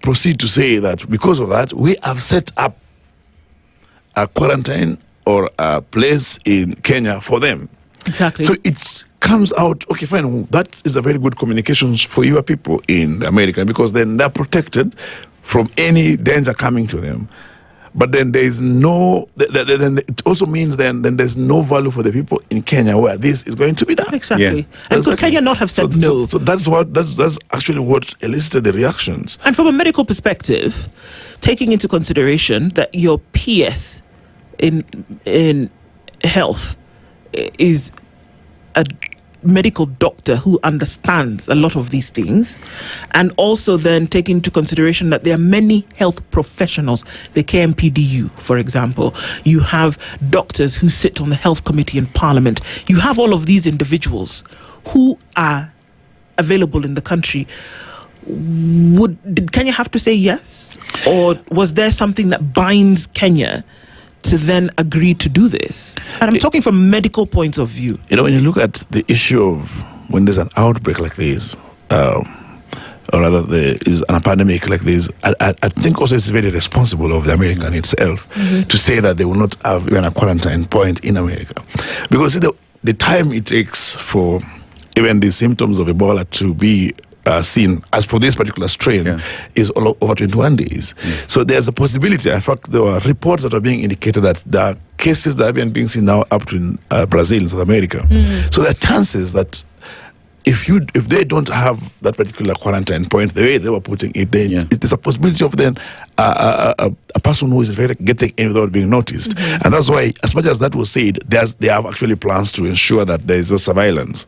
F: proceed to say that because of that, we have set up a quarantine or a place in Kenya for them.
H: Exactly.
F: So it comes out, okay, fine, that is a very good communications for your people in America, because then they're protected from any danger coming to them. But then there is no, then it also means then there's no value for the people in Kenya where this is going to be done.
H: Exactly. And could Kenya not have said no?
F: So that's actually what elicited the reactions.
H: And from a medical perspective, taking into consideration that your PS in health is a medical doctor who understands a lot of these things, and also then take into consideration that there are many health professionals, the KMPDU, for example. You have doctors who sit on the health committee in Parliament. You have all of these individuals who are available in the country. Did Kenya have to say yes? Or was there something that binds Kenya to then agree to do this? And I'm talking from medical points of view.
F: You know, when you look at the issue of when there's an outbreak like this, or rather there is a pandemic like this, I think also it's very responsible of the American itself to say that they will not have even a quarantine point in America. Because the time it takes for even the symptoms of Ebola to be seen, as for this particular strain, is over 21 days. So there's a possibility. In fact, there were reports that are being indicated that there are cases that are being seen now up to Brazil and South America. So there are chances that if they don't have that particular quarantine point the way they were putting it, then it is a possibility of then a person who is getting in without being noticed. And that's why, as much as that was said, they have actually plans to ensure that there is no surveillance.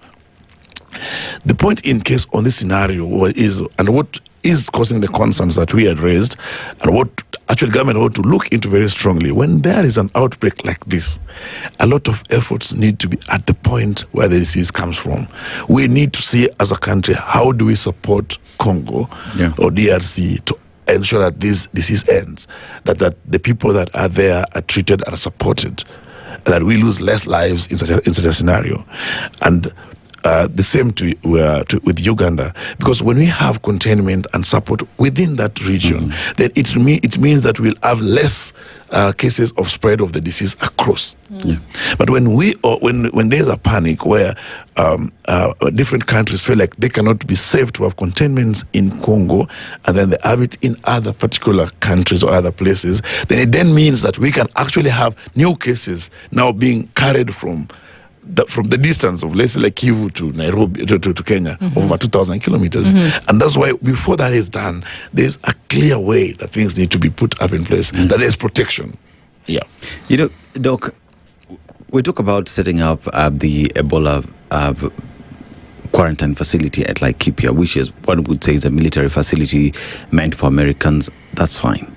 F: The point in case on this scenario is, and what is causing the concerns that we had raised, and what actually government ought to look into very strongly, when there is an outbreak like this, a lot of efforts need to be at the point where the disease comes from. We need to see as a country, how do we support Congo or DRC to ensure that this disease ends, that the people that are there are treated and are supported, that we lose less lives in such a scenario. And the same with Uganda, because when we have containment and support within that region, then it means that we'll have less cases of spread of the disease across. But when there's a panic where different countries feel like they cannot be safe to have containments in Congo, and then they have it in other particular countries or other places, then it then means that we can actually have new cases now being carried from the distance of, let's say, like Kivu to Nairobi to Kenya, over 2,000 kilometers. And that's why before that is done, there's a clear way that things need to be put up in place, that there's protection.
W: You know, Doc, we talk about setting up the Ebola quarantine facility at Laikipia, which is one would say is a military facility meant for Americans. That's fine.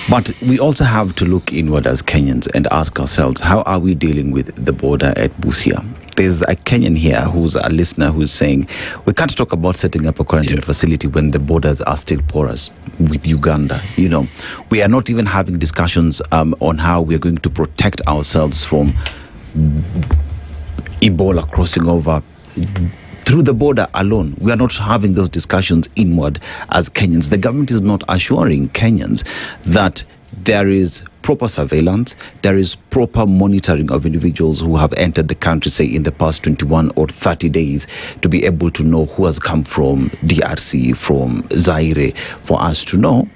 W: But we also have to look inward as Kenyans and ask ourselves, how are we dealing with the border at Busia? There's a Kenyan here who's a listener who's saying, we can't talk about setting up a quarantine facility when the borders are still porous with Uganda. You know, we are not even having discussions on how we're going to protect ourselves from Ebola crossing over through the border alone. We are not having those discussions inward as Kenyans. The government is not assuring Kenyans that there is proper surveillance, there is proper monitoring of individuals who have entered the country, say, in the past 21 or 30 days, to be able to know who has come from DRC, from Zaire, for us to know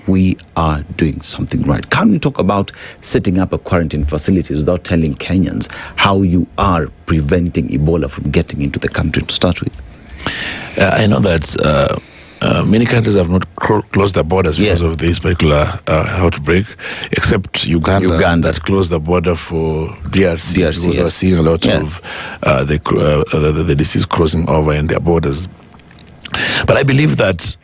W: we are doing something right. Can we talk about setting up a quarantine facility without telling Kenyans how you are preventing Ebola from getting into the country to start with?
F: I know that many countries have not closed their borders because of this particular outbreak, except Uganda that closed the border for DRC because we're seeing a lot of the disease crossing over in their borders. But I believe that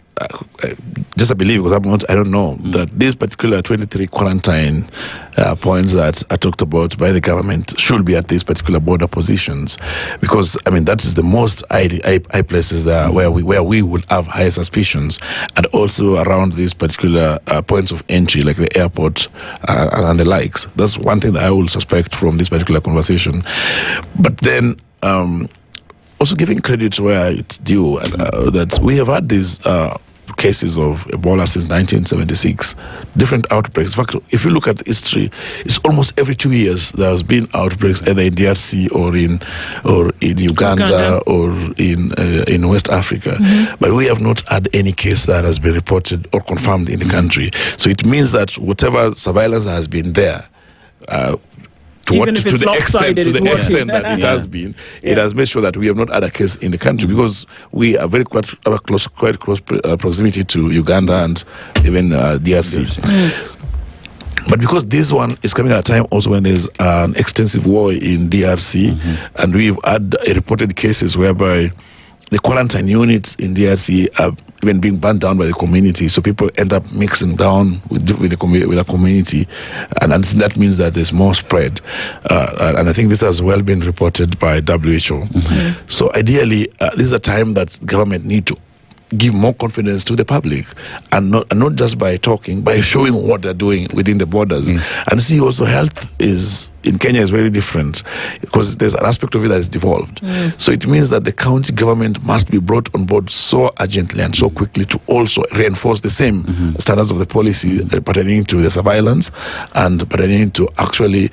F: just I believe, because I don't know, that these particular 23 quarantine points that are talked about by the government should be at these particular border positions, because I mean that is the most high places there where we would have high suspicions, and also around these particular points of entry like the airport and the likes. That's one thing that I will suspect from this particular conversation. But then also giving credit where it's due, that we have had these cases of Ebola since 1976, different outbreaks. In fact, if you look at history, it's almost every 2 years there has been outbreaks either in DRC or in Uganda or in West Africa. But we have not had any case that has been reported or confirmed in the country. So it means that whatever surveillance has been there, to the extent that it has been, it has made sure that we have not had a case in the country, because we are quite close proximity to Uganda and even DRC. But because this one is coming at a time also when there's an extensive war in DRC, and we've had reported cases whereby the quarantine units in DRC are even being burnt down by the community, so people end up mixing down with the community, and that means that there's more spread. And I think this has well been reported by WHO. So ideally, this is a time that government need to give more confidence to the public, and not just by talking, by showing what they're doing within the borders. And see also, health in Kenya is very different, because there's an aspect of it that is devolved. So it means that the county government must be brought on board so urgently and so quickly to also reinforce the same standards of the policy pertaining to the surveillance and pertaining to actually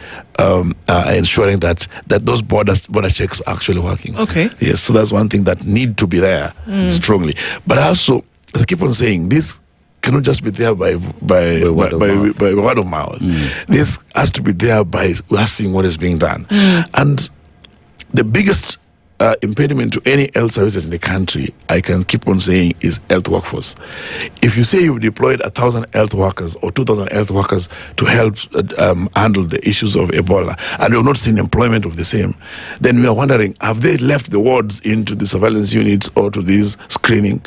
F: ensuring that those border checks are actually working. Yes, so that's one thing that need to be there strongly. But also, as I keep on saying, this cannot just be there by word of mouth. This has to be there by us seeing what is being done. And the biggest impediment to any health services in the country, I can keep on saying, is health workforce. If you say you've deployed 1,000 health workers or 2,000 health workers to help handle the issues of Ebola, and you've not seen employment of the same, then we are wondering, have they left the wards into the surveillance units or to this screening?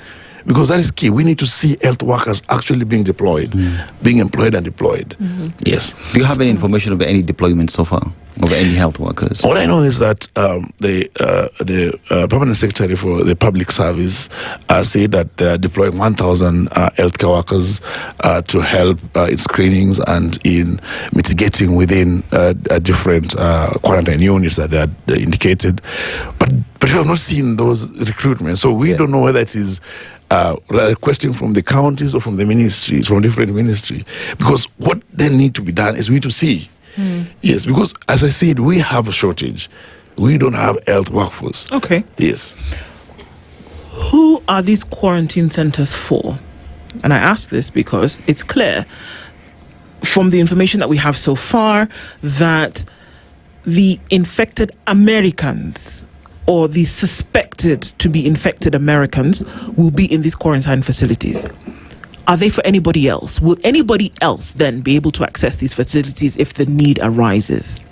F: Because that is key. We need to see health workers actually being deployed, being employed and deployed. Yes.
W: Do you have any information of any deployment so far of any health workers?
F: All I know is that the permanent secretary for the public service said that they are deploying 1,000 healthcare workers to help in screenings and in mitigating within different quarantine units that they are indicated. But we have not seen those recruitments, so we don't know whether it is requesting from the counties or from the ministries, from different ministries. Because what then need to be done is we need to see. Yes, because as I said, we have a shortage. We don't have health workforce. Yes.
H: Who are these quarantine centers for? And I ask this because it's clear from the information that we have so far that the infected Americans or the suspected to be infected Americans will be in these quarantine facilities. Are they for anybody else? Will anybody else then be able to access these facilities if the need arises?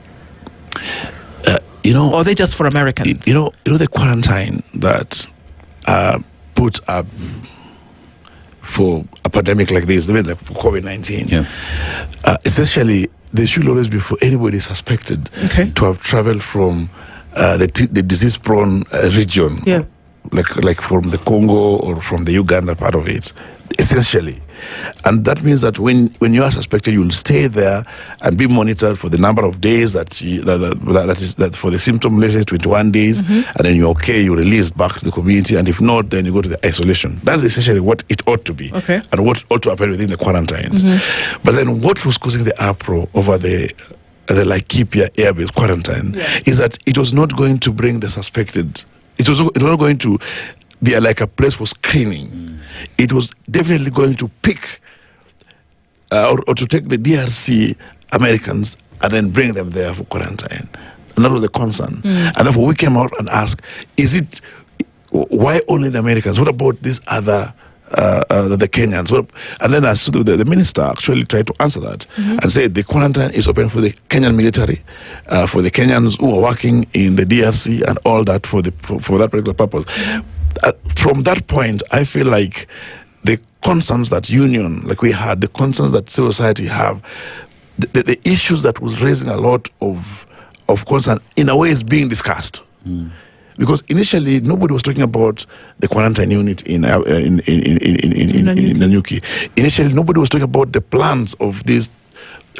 H: Or are they just for Americans?
F: You know the quarantine that put up for a pandemic like this, like COVID-19. Essentially, they should always be for anybody suspected to have traveled from the disease-prone region, like from the Congo or from the Uganda part of it, essentially. And that means that when you are suspected, you will stay there and be monitored for the number of days that for the symptom less 21 days, and then you're okay, you're released back to the community, and if not, then you go to the isolation. That's essentially what it ought to be, and what ought to happen within the quarantines. But then what was causing the uproar over the Laikipia air-based quarantine is that it was not going to bring the suspected. It was not going to be like a place for screening. It was definitely going to pick or to take the DRC Americans and then bring them there for quarantine. And that was the concern. And therefore we came out and asked, why only the Americans? What about these other the Kenyans? And then the minister actually tried to answer that and said the quarantine is open for the Kenyan military, for the Kenyans who are working in the DRC and all that for that particular purpose. From that point, I feel like the concerns that union, like we had, the concerns that civil society have, the issues that was raising a lot of concern, in a way, is being discussed. Because initially, nobody was talking about the quarantine unit in Nanyuki. Initially, nobody was talking about the plans of these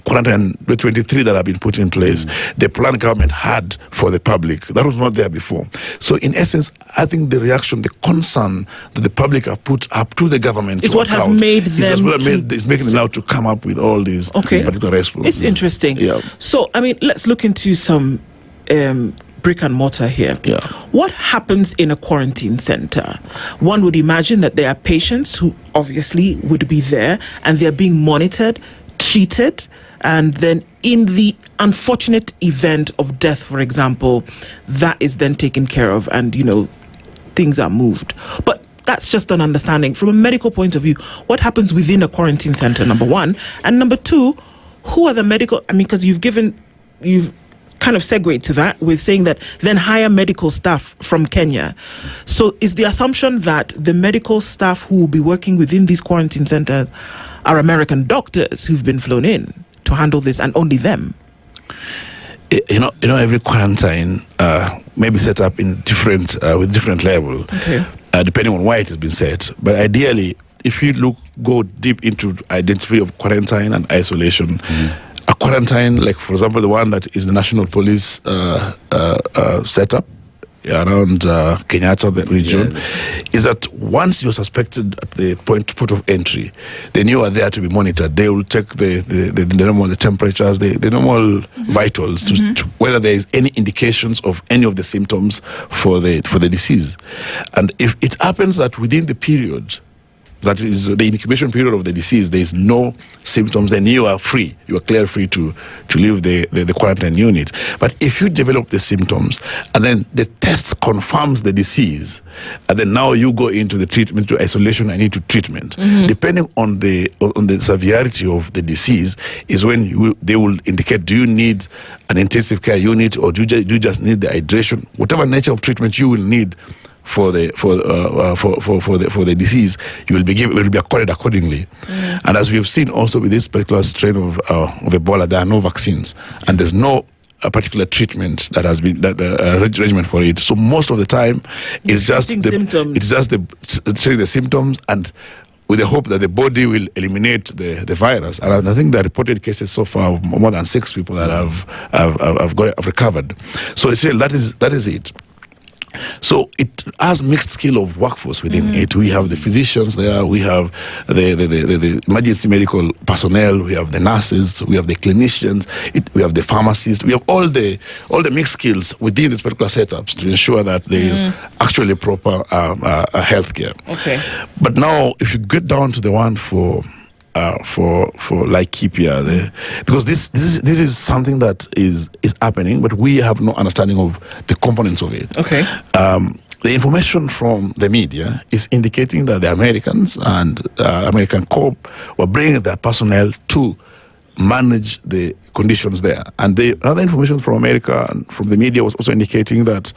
F: quarantine, the 23 that have been put in place, the plan government had for the public. That was not there before. So in essence, I think the reaction, the concern that the public have put up to the government
H: is what has made them
F: making them now to come up with all these particular responses.
H: It's interesting.
F: Yeah.
H: So, I mean, let's look into some brick and mortar here.
F: Yeah.
H: What happens in a quarantine center? One would imagine that there are patients who obviously would be there and they're being monitored, treated, and then in the unfortunate event of death, for example, that is then taken care of and, things are moved. But that's just an understanding. From a medical point of view, what happens within a quarantine center, number one? And number two, who are the medical... I mean, because you've kind of segued to that with saying that then hire medical staff from Kenya. So is the assumption that the medical staff who will be working within these quarantine centers are American doctors who've been flown in to handle this and only them?
F: Every quarantine may be set up in different with different level, depending on why it has been set. But ideally, if you go deep into identity of quarantine and isolation, a quarantine, like for example, the one that is the National Police setup around Kenyatta, the region, is that once you're suspected at the port of entry, then you are there to be monitored. They will check the normal temperatures, the normal vitals, to whether there is any indications of any of the symptoms for the disease. And if it happens that within the period, that is the incubation period of the disease, there is no symptoms, then you are free. You are clear free to leave the quarantine unit. But if you develop the symptoms and then the test confirms the disease, and then now you go into the treatment, to isolation and into treatment, depending on the severity of the disease, is when they will indicate, do you need an intensive care unit or do you just need the hydration? Whatever nature of treatment you will need for the disease, will be accorded accordingly. And as we have seen also with this particular strain of Ebola, there are no vaccines and there's no particular treatment that has been regimen for it. So most of the time, it's just treating the symptoms and with the hope that the body will eliminate the virus. And I think the reported cases so far of more than 6 people that have recovered. So that is it. So it has mixed skill of workforce within it. We have the physicians there, we have the emergency medical personnel, we have the nurses, we have the clinicians, we have the pharmacists, we have all the mixed skills within these particular setups to ensure that there is actually proper healthcare. Okay. But now, if you get down to the one for Laikipia, because this is something that is happening, but we have no understanding of the components of it.
H: Okay.
F: The information from the media is indicating that the Americans and American Corps were bringing their personnel to manage the conditions there. And the other information from America and from the media was also indicating that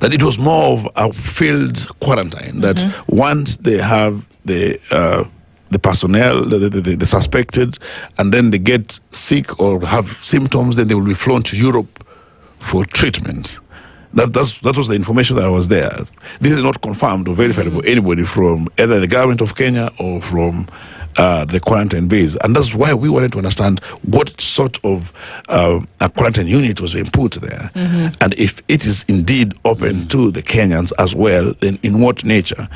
F: it was more of a field quarantine, that once they have the personnel, the suspected, and then they get sick or have symptoms, then they will be flown to Europe for treatment. That was the information that was there. This is not confirmed or verified by anybody from either the government of Kenya or from the quarantine base. And that's why we wanted to understand what sort of a quarantine unit was being put there. And if it is indeed open to the Kenyans as well, then in what nature?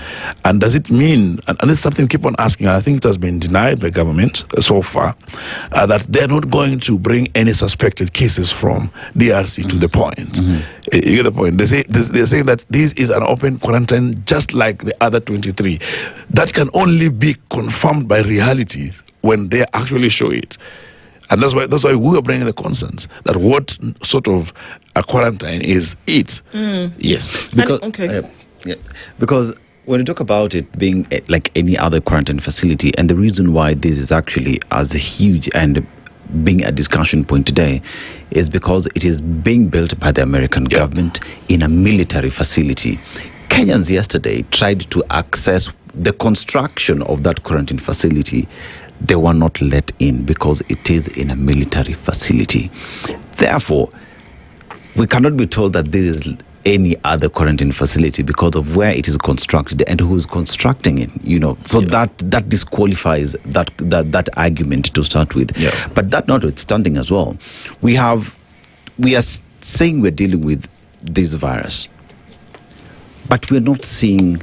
F: And does it mean, and this is something we keep on asking, and I think it has been denied by government so far, that they're not going to bring any suspected cases from DRC to the point. You get the point? They're saying that this is an open quarantine just like the other 23. That can only be confirmed by reality when they actually show it. And that's why we are bringing the concerns that what sort of a quarantine is it.
W: Yes. Because, because when you talk about it being like any other quarantine facility, and the reason why this is actually as huge and being a discussion point today is because it is being built by the American government in a military facility. Kenyans yesterday tried to access the construction of that quarantine facility. They were not let in because it is in a military facility. Therefore, we cannot be told that this is any other quarantine facility because of where it is constructed and who is constructing it, so that disqualifies that argument to start with. But that notwithstanding as well, we are saying we're dealing with this virus, but we're not seeing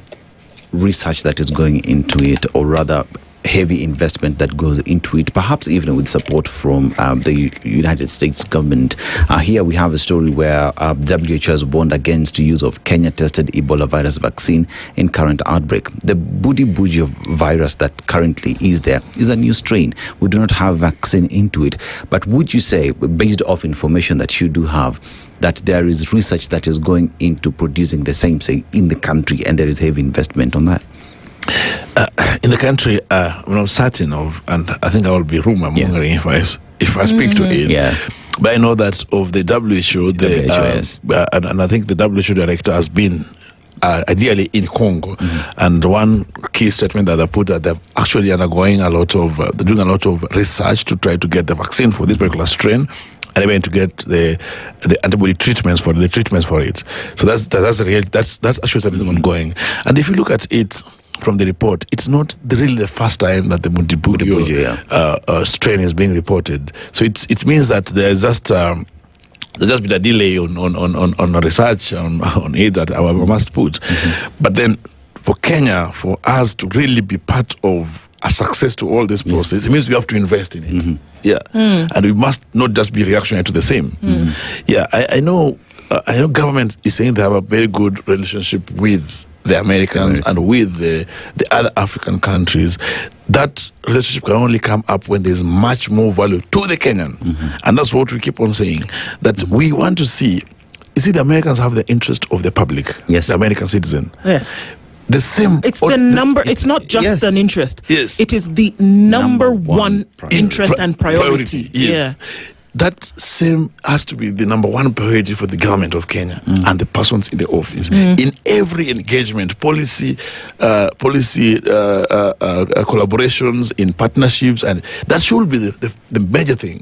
W: research that is going into it, or rather heavy investment that goes into it, perhaps even with support from the United States government. Here we have a story where WHO has warned against the use of Kenya-tested Ebola virus vaccine in current outbreak. The Budi-Buji virus that currently is there is a new strain. We do not have vaccine into it. But would you say, based off information that you do have, that there is research that is going into producing the same, say, in the country, and there is heavy investment on that?
F: In the country, I'm not certain of, and I think I will be rumor mongering if I speak to it. But I know that of the WHO, and I think the WHO director has been ideally in Congo, and one key statement that I put that they're actually undergoing they're doing a lot of research to try to get the vaccine for this particular strain, and even to get the antibody treatments for it. So that's actually something ongoing. And if you look at it from the report, it's not really the first time that the Budi-Buji strain is being reported. So it means that there's just been a delay on research on it that I must put. But then for Kenya, for us to really be part of a success to all this process, it means we have to invest in it. And we must not just be reactionary to the same. I know government is saying they have a very good relationship with the Americans and with the other African countries. That relationship can only come up when there's much more value to the Kenyan. And that's what we keep on saying, that we want to see. You see, the Americans have the interest of the public, the American citizen. The same.
H: It's the number. It's not just an interest. It is the number one interest and priority.
F: That same has to be the number one priority for the government of Kenya and the persons in the office. In every engagement, policy collaborations, in partnerships, and that should be the major thing.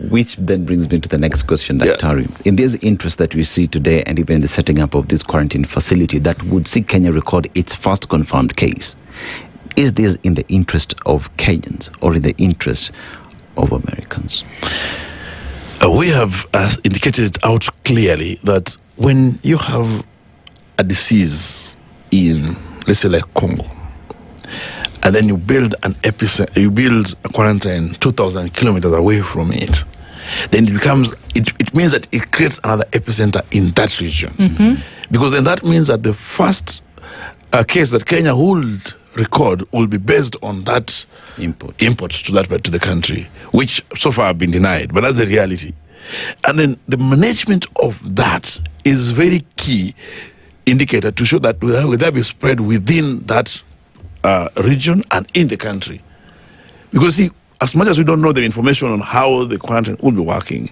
W: Which then brings me to the next question, Daktari. In this interest that we see today, and even the setting up of this quarantine facility that would see Kenya record its first confirmed case, is this in the interest of Kenyans or in the interest of Americans?
F: We have indicated it out clearly that when you have a disease in, let's say, like Congo, and then you build a quarantine 2,000 kilometers away from it, then it means that it creates another epicenter in that region. Because then that means that the first case that Kenya would record will be based on that import to the country, which so far have been denied, but that's the reality. And then the management of that is very key indicator to show that will that be spread within that region and in the country. Because see, as much as we don't know the information on how the quarantine will be working,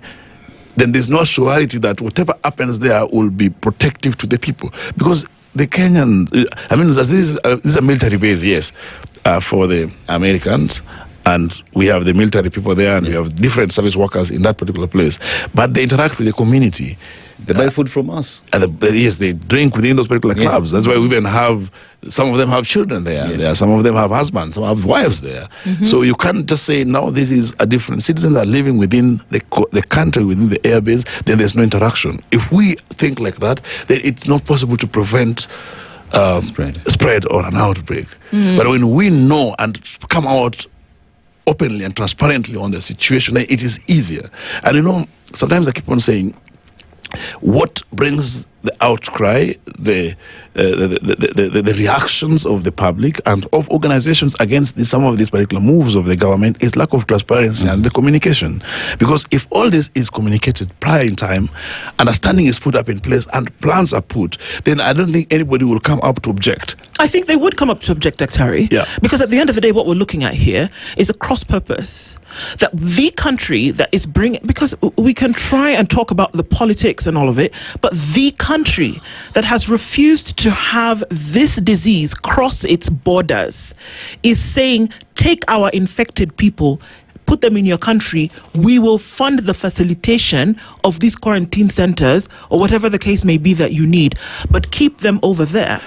F: then there's no surety that whatever happens there will be protective to the people. Because the Kenyan, this is a military base, yes, for the Americans, and we have the military people there, and we have different service workers in that particular place. But they interact with the community.
W: They buy food from us.
F: And they drink within those particular clubs. That's why we even have, some of them have children there. Some of them have husbands, some have wives there. So you can't just say, no, this is a different. Citizens are living within the country, within the airbase, then there's no interaction. If we think like that, then it's not possible to prevent spread or an outbreak. But when we know and come out openly and transparently on the situation, then it is easier. And sometimes I keep on saying, what brings the outcry, the reactions of the public and of organizations against some of these particular moves of the government is lack of transparency and the communication. Because if all this is communicated prior in time, understanding is put up in place and plans are put, then I don't think anybody will come up to object.
H: I think they would come up to object, Daktari. Because at the end of the day, what we're looking at here is a cross purpose. That the country that is bringing, because we can try and talk about the politics and all of it, but the country that has refused to have this disease cross its borders is saying, take our infected people, put them in your country, we will fund the facilitation of these quarantine centers or whatever the case may be that you need, but keep them over there.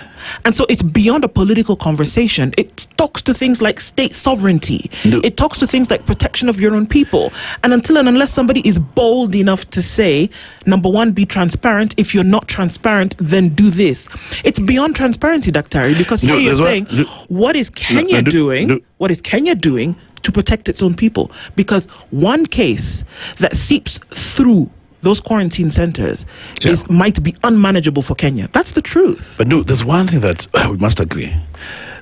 H: And so it's beyond a political conversation. It talks to things like state sovereignty. It talks to things like protection of your own people. And until and unless somebody is bold enough to say, number one, be transparent. If you're not transparent, then do this. It's beyond transparency, Dr. Because here you're saying, what is Kenya doing? What is Kenya doing to protect its own people? Because one case that seeps through those quarantine centers might be unmanageable for Kenya. That's the truth.
F: But no, there's one thing that we must agree,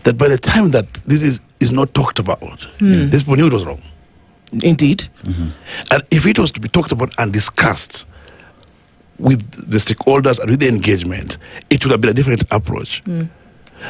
F: that by the time that this is not talked about, this people knew it was wrong.
H: Indeed.
F: And if it was to be talked about and discussed with the stakeholders and with the engagement, it would have been a different approach. And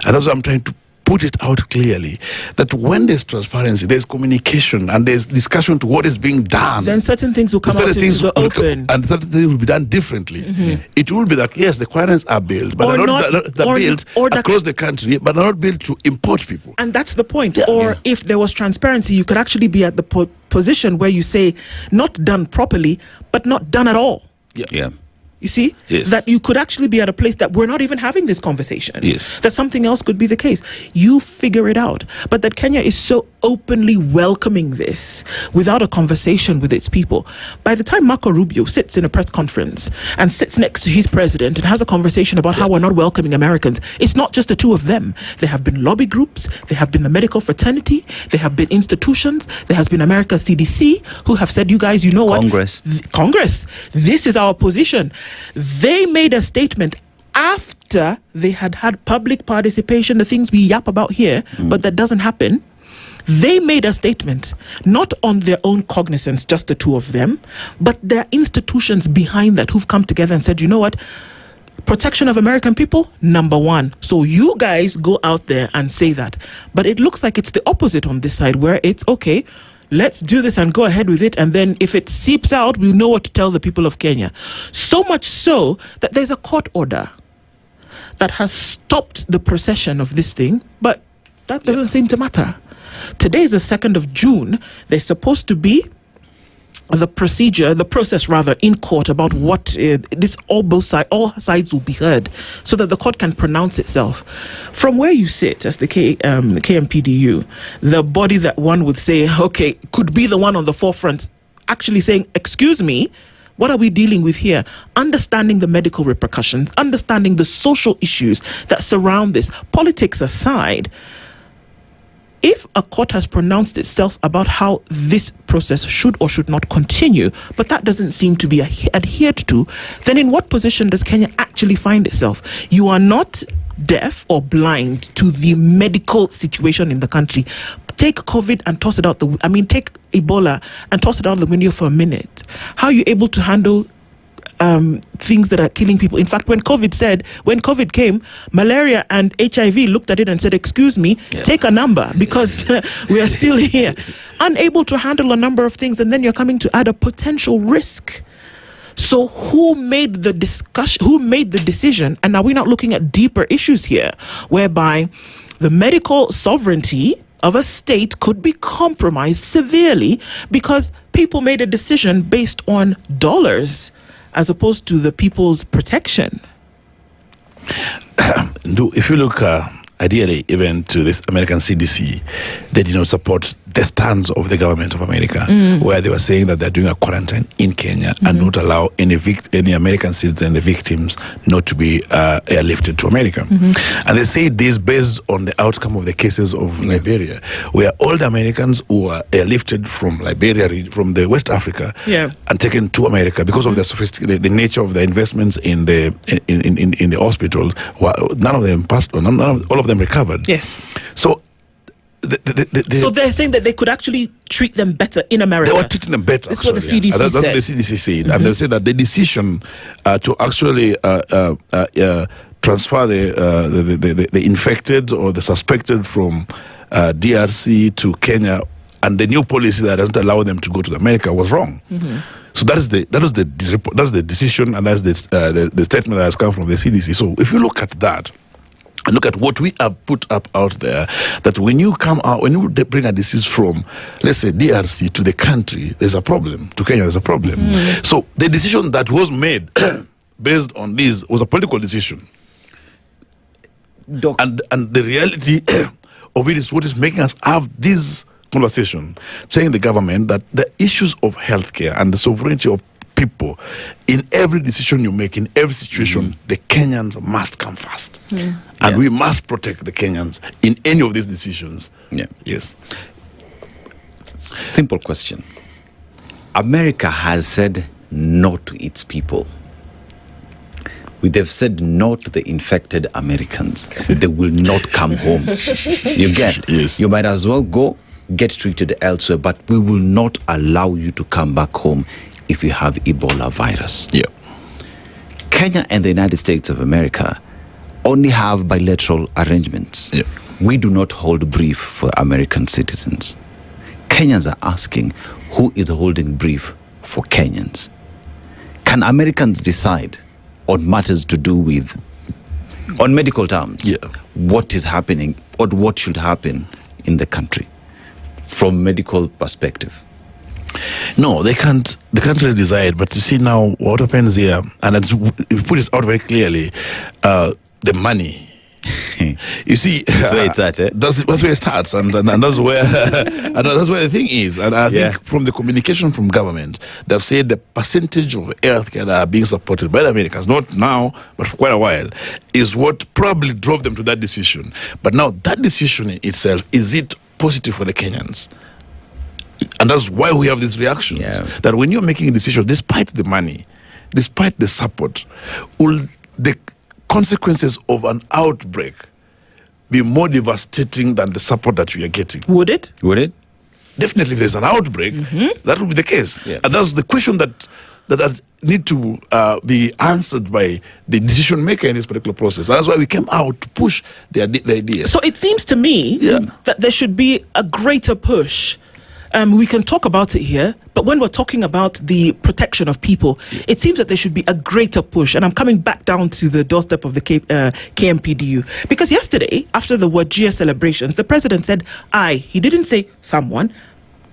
F: that's what I'm trying to put it out clearly, that when there's transparency, there's communication and there's discussion to what is being done,
H: then certain things will come out into the open,
F: and certain things will be done differently. It will be that yes, the quarantines are built, but they're built across the country, but they're not built to import people.
H: And that's the point. Or if there was transparency, you could actually be at the position where you say not done properly, but not done at all. You see? That you could actually be at a place that we're not even having this conversation. That something else could be the case. You figure it out. But that Kenya is so openly welcoming this without a conversation with its people. By the time Marco Rubio sits in a press conference and sits next to his president and has a conversation about how we're not welcoming Americans, it's not just the two of them. There have been lobby groups, there have been the medical fraternity, there have been institutions, there has been America CDC who have said, you guys, you know what? Congress, this is our position. They made a statement after they had public participation, the things we yap about here, but that doesn't happen. They made a statement, not on their own cognizance, just the two of them, but there are institutions behind that who've come together and said, you know what? Protection of American people, number one. So you guys go out there and say that. But it looks like it's the opposite on this side, where it's okay, let's do this and go ahead with it. And then if it seeps out, we'll know what to tell the people of Kenya. So much so that there's a court order that has stopped the procession of this thing, but that doesn't seem to matter. Today is the 2nd of June. There's supposed to be the process in court about what all sides will be heard, so that the court can pronounce itself. From where you sit as the KMPDU, the body that one would say, okay, could be the one on the forefront, actually saying, excuse me, what are we dealing with here? Understanding the medical repercussions, understanding the social issues that surround this, politics aside. If a court has pronounced itself about how this process should or should not continue, but that doesn't seem to be adhered to, then in what position does Kenya actually find itself? You are not deaf or blind to the medical situation in the country. Take COVID and toss it out take Ebola and toss it out the window for a minute. How are you able to handle things that are killing people? In fact, when COVID came, malaria and HIV looked at it and said, excuse me, take a number, because we are still here. Unable to handle a number of things, and then you're coming to add a potential risk. So who made the decision? And are we not looking at deeper issues here, whereby the medical sovereignty of a state could be compromised severely because people made a decision based on dollars as opposed to the people's protection?
F: If you look ideally even to this American CDC, they did not support the stance of the government of America, where they were saying that they're doing a quarantine in Kenya and not allow any American citizens, the victims, not to be airlifted to America. And they say this based on the outcome of the cases of Liberia, where all the Americans who were airlifted from Liberia, from the West Africa, and taken to America because of the nature of the investments in the hospital, none of them passed, all of them recovered. So
H: so they're saying that they could actually treat them better in America.
F: They were treating them better.
H: This is what the CDC said.
F: That's what the CDC said. And they said that the decision to actually transfer the infected or the suspected from DRC to Kenya, and the new policy that doesn't allow them to go to America, was wrong. So that is the decision, and that's the statement that has come from the CDC. So if you look at that, and look at what we have put up out there, that when you come out, when you bring a disease from, let's say, DRC to the country, there's a problem. To Kenya, there's a problem. So the decision that was made based on this was a political decision. And the reality of it is what is making us have this conversation, saying the government that the issues of healthcare and the sovereignty of people, in every decision you make, in every situation, the Kenyans must come first. And we must protect the Kenyans in any of these decisions. Yes.
W: Simple question. America has said no to its people. They've said no to the infected Americans. They will not come home. You get?
F: Yes.
W: You might as well go get treated elsewhere, but we will not allow you to come back home if you have Ebola virus. Kenya and the United States of America only have bilateral arrangements. We do not hold brief for American citizens. Kenyans are asking, who is holding brief for Kenyans? Can Americans decide on matters to do with, on medical terms, what is happening or what should happen in the country from medical perspective?
F: No, they can't really decide. But you see now what happens here, and if you put this out very clearly, the money. You see,
W: that's where it's at.
F: That's where it starts, and that's where and that's where the thing is. And I think from the communication from government, they've said the percentage of healthcare that are being supported by the Americans, not now but for quite a while, is what probably drove them to that decision. But now that decision in itself, is it positive for the Kenyans? And that's why we have these reactions. That when you're making a decision, despite the money, despite the support, will the consequences of an outbreak be more devastating than the support that we are getting?
H: Would it?
W: Would it?
F: Definitely, if there's an outbreak, that will be the case. And that's the question that need to be answered by the decision maker in this particular process. And that's why we came out to push the idea.
H: So it seems to me that there should be a greater push. We can talk about it here, but when we're talking about the protection of people, it seems that there should be a greater push. And I'm coming back down to the doorstep of the KMPDU. Because yesterday, after the Wajir celebrations, the president said, he didn't say someone,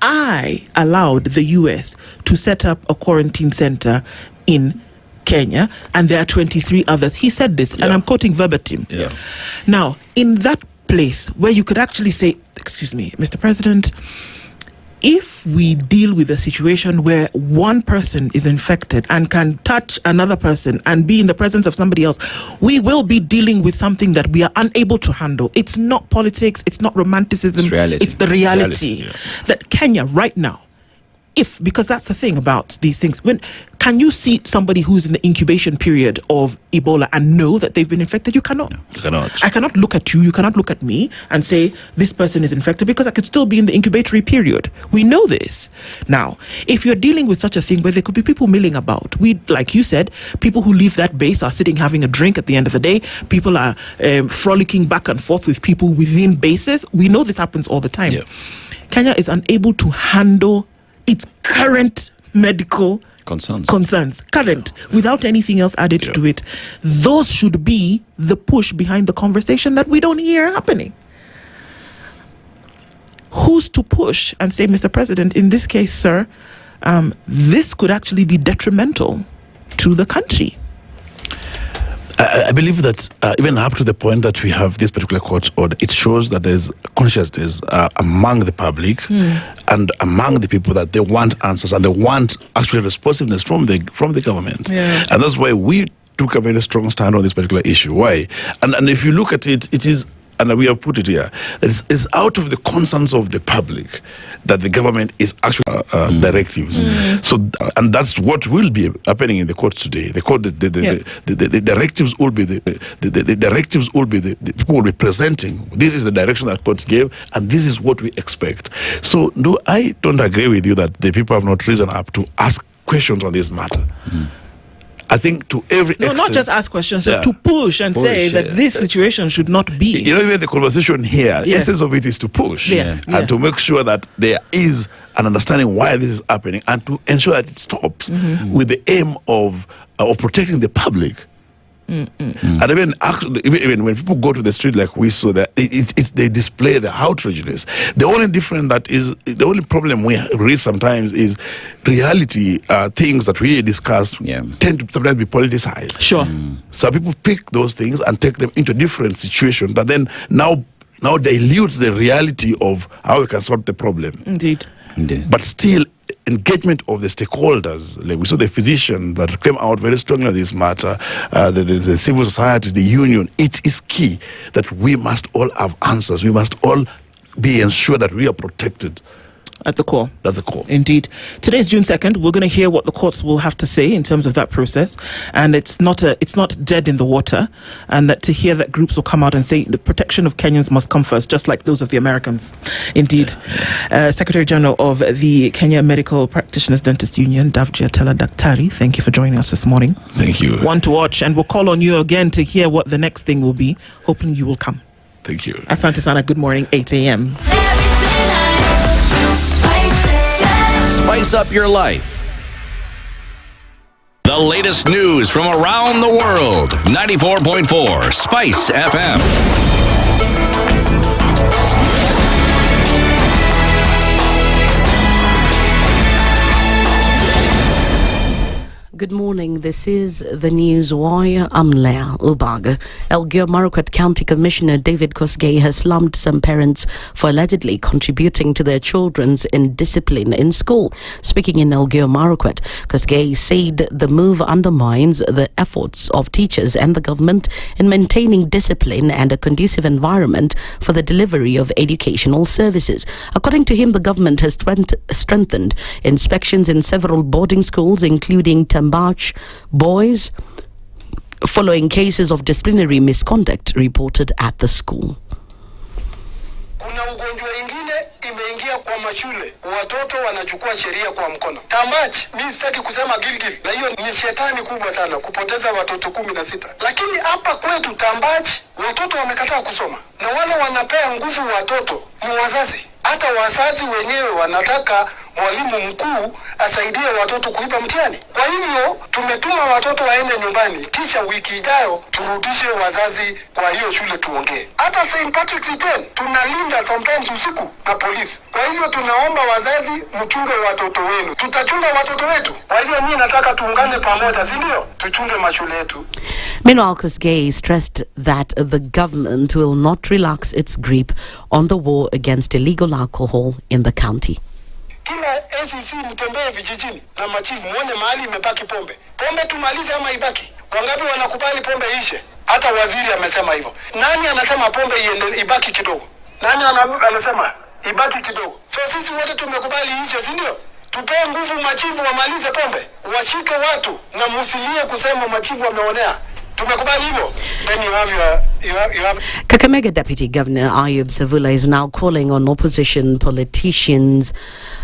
H: I allowed the US to set up a quarantine center in Kenya, and there are 23 others. He said this, and I'm quoting verbatim. Now, in that place where you could actually say, excuse me, Mr. President, if we deal with a situation where one person is infected and can touch another person and be in the presence of somebody else, we will be dealing with something that we are unable to handle. It's not politics, it's not romanticism, it's the reality that Kenya right now, because that's the thing about these things. Can you see somebody who's in the incubation period of Ebola and know that they've been infected? You cannot. I cannot look at you, you cannot look at me and say this person is infected, because I could still be in the incubatory period. We know this. Now, if you're dealing with such a thing where there could be people milling about, like you said, people who leave that base are sitting having a drink at the end of the day. People are frolicking back and forth with people within bases. We know this happens all the time. Kenya is unable to handle its current medical concerns, without anything else added to it. Those should be the push behind the conversation that we don't hear happening. Who's to push and say, Mr. President, in this case, sir, this could actually be detrimental to the country?
F: I believe that even up to the point that we have this particular court order, it shows that there's consciousness among the public and among the people that they want answers and they want actually responsiveness from the government. And that's why we took a very strong stand on this particular issue. Why? And if you look at it, it is, and we have put it here, that it's out of the concerns of the public that the government is actually directives. So, and that's what will be happening in the courts today. The court, the directives will be the directives will be the people will be presenting. This is the direction that courts gave, and this is what we expect. So, no, I don't agree with you that the people have not risen up to ask questions on this matter. I think to every extent,
H: not just ask questions, to push and say that this situation should not be.
F: You know, even the conversation here, the essence of it is to push and to make sure that there is an understanding why this is happening and to ensure that it stops with the aim of protecting the public And even when people go to the street like we saw that, they display the outrageous. The only problem we raise sometimes is reality. Things that we discuss tend to sometimes be politicized.
H: Sure.
F: So people pick those things and take them into different situations that then now dilutes the reality of how we can solve the problem.
H: Indeed.
F: But still, engagement of the stakeholders, like we saw the physicians that came out very strongly on this matter, the civil societies, the union, it is key that we must all have answers. We must all be ensured that we are protected.
H: At the core.
F: That's the core.
H: Indeed. Today is June 2nd. We're going to hear what the courts will have to say in terms of that process. And it's not dead in the water. And that to hear that groups will come out and say the protection of Kenyans must come first, just like those of the Americans. Indeed. Secretary General of the Kenya Medical Practitioners Dentist Union, Davji Atela Daktari, thank you for joining us this morning.
F: Thank you.
H: One to watch. And we'll call on you again to hear what the next thing will be. Hoping you will come.
F: Thank you.
H: Asante Sana, good morning, 8 a.m.
C: Spice up your life. The latest news from around the world. 94.4 Spice FM.
E: Good morning. This is the News Wire. I'm Leah Ubaga. Elgeyo Marakwet County Commissioner David Kosgei has slammed some parents for allegedly contributing to their children's indiscipline in school. Speaking in Elgeyo Marakwet, Kosgei said the move undermines the efforts of teachers and the government in maintaining discipline and a conducive environment for the delivery of educational services. According to him, the government has strengthened inspections in several boarding schools, including Tambach boys, following cases of disciplinary misconduct reported at the school.
I: Kuna ugonjwa ingine imeingia kwa mashule, watoto wanachukua sheria kwa mkono. Tambach, mimi sitaki kusema Gilgil, na hiyo ni shetani kubwa sana kupoteza watoto 16. Lakini hapa kwetu Tambach watoto wamekataa kusoma, na wale wanapea nguvu watoto ni wazazi. Hata wazazi wenyewe wanataka mwalimu mkuu asaidie watoto kuiba mtihani. Kwa hivyo tumetuma watoto waende nyumbani, kisha wiki ijayo turudishe wazazi kwa hiyo shule tuongee. Hata St. Patrick's Day tunalinda sometimes usiku na polisi. Kwa hivyo tunaomba wazazi mchunge watoto wenu. Tutachunga watoto wetu. Kwa hivyo mimi nataka tuungane pamoja, si ndio? Tuchunge mashule yetu.
E: Meanwhile, Kosgei stressed that the government will not relax its grip on the war against illegal alcohol in the county.
I: Kila ACC mtembee vijijini na machifu muone mahali imebaki pombe. Pombe tumalize ama ibaki? Wangapi wanakubali pombe ishe? Hata waziri amesema hivyo. Nani anasema pombe ibaki kidogo? Nani anasema ibaki kidogo? So sisi wote tumekubali ishe, si ndio? Tupee nguvu machifu wamalize pombe. Washike watu na musilie kusema machifu wameonea. Then you have
E: Kakamega Deputy Governor Ayub Savula is now calling on opposition politicians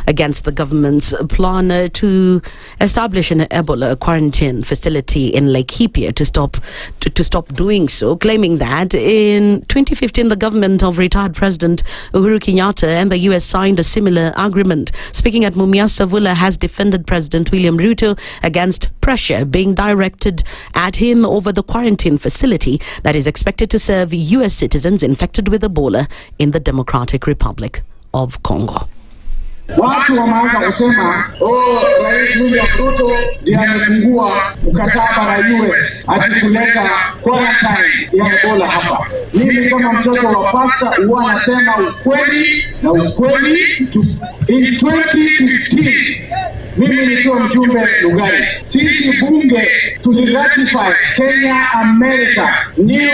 E: against the government's plan to establish an Ebola quarantine facility in Laikipia to stop doing so, claiming that in 2015 the government of retired President Uhuru Kenyatta and the US signed a similar agreement. Speaking at Mumias, Savula has defended President William Ruto against pressure being directed at him over the quarantine facility that is expected to serve US citizens infected with Ebola in the Democratic Republic of Congo.
J: Watu wameanza kusema Rais William Ruto ndiye amefungua mkataba na US akikuleta quarantine ya Ebola hapa. Mimi kama mtoto wa pasta huwa nasema ukweli na ukweli. In 2015 mimi nikiwa mjumbe Mungai, sisi bunge tuliratify Kenya America New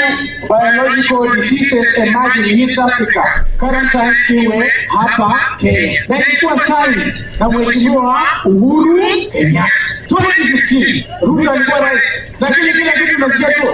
J: Biological Diseases Emerging in East Africa quarantine iwe hapa Kenya. Na ilikuwa signed na Mheshimiwa Uhuru Kenyatta 2015. Ruto alikuwa rais, lakini kila kitu tunasikia tu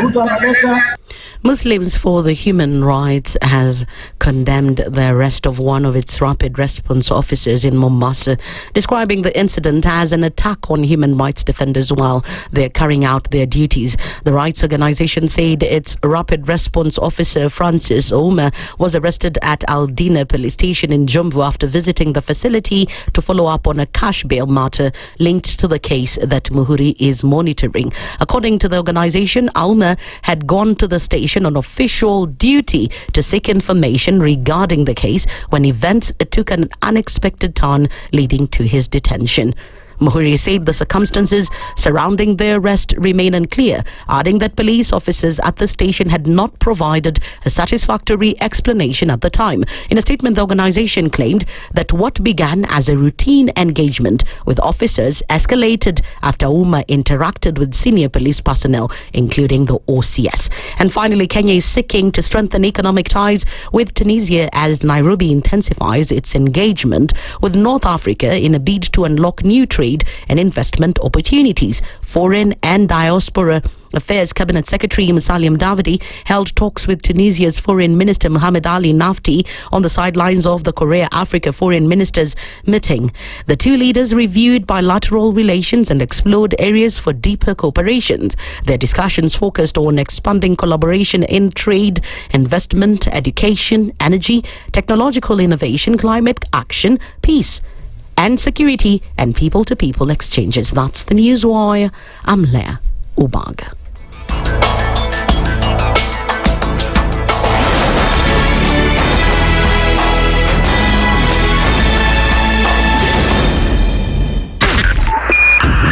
J: Ruto ameleta.
E: Muslims for the Human Rights has condemned the arrest of one of its rapid response officers in Mombasa, describing the incident as an attack on human rights defenders while they're carrying out their duties. The rights organization said its rapid response officer Francis Ouma was arrested at Aldina police station in Jumbo after visiting the facility to follow up on a cash bail matter linked to the case that Muhuri is monitoring. According to the organization, Ouma had gone to the station on official duty to seek information regarding the case when events took an unexpected turn leading to his detention. Muhuri said the circumstances surrounding the arrest remain unclear, adding that police officers at the station had not provided a satisfactory explanation at the time. In a statement, the organization claimed that what began as a routine engagement with officers escalated after Ouma interacted with senior police personnel, including the OCS. And finally, Kenya is seeking to strengthen economic ties with Tunisia as Nairobi intensifies its engagement with North Africa in a bid to unlock new trade and investment opportunities. Foreign and Diaspora Affairs Cabinet Secretary Musalia Mudavadi held talks with Tunisia's Foreign Minister Mohamed Ali Nafti on the sidelines of the Korea-Africa Foreign Ministers meeting. The two leaders reviewed bilateral relations and explored areas for deeper cooperation. Their discussions focused on expanding collaboration in trade, investment, education, energy, technological innovation, climate action, peace and security, and people-to-people exchanges. That's the Newswire. I'm Leah Ubag.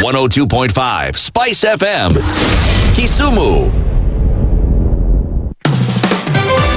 C: .5 Spice FM, Kisumu.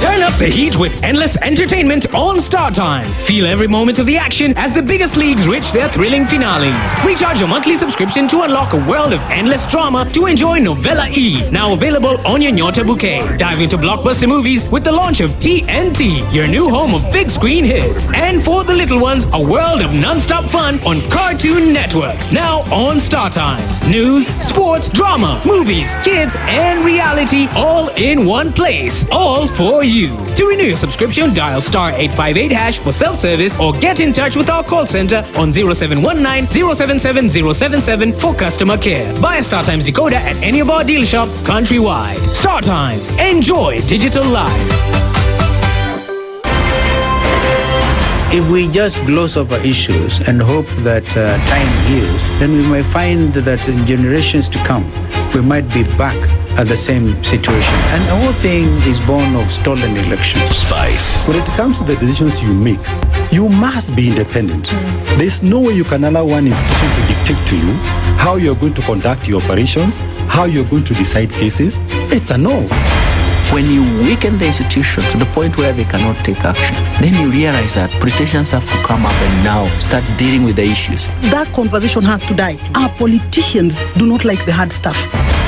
A: Turn up the heat with endless entertainment on Star Times. Feel every moment of the action as the biggest leagues reach their thrilling finales. Recharge your monthly subscription to unlock a world of endless drama to enjoy Novella E, now available on your Nyota bouquet. Dive into blockbuster movies with the launch of TNT, your new home of big screen hits. And for the little ones, a world of non-stop fun on Cartoon Network, now on Star Times. News, sports, drama, movies, kids, and reality all in one place. All for you. To renew your subscription, dial *858# for self-service or get in touch with our call center on 0719 077 077 for customer care. Buy a Star Times decoder at any of our deal shops countrywide. Star Times. Enjoy digital life.
B: If we just gloss over issues and hope that time heals, then we might find that in generations to come, we might be back at the same situation. And the whole thing is born of stolen elections.
C: Spice.
M: When it comes to the decisions you make, you must be independent. There's no way you can allow one institution to dictate to you how you're going to conduct your operations, how you're going to decide cases. It's a no.
G: When you weaken the institution to the point where they cannot take action, then you realize that politicians have to come up and now start dealing with the issues.
P: That conversation has to die. Our politicians do not like the hard stuff.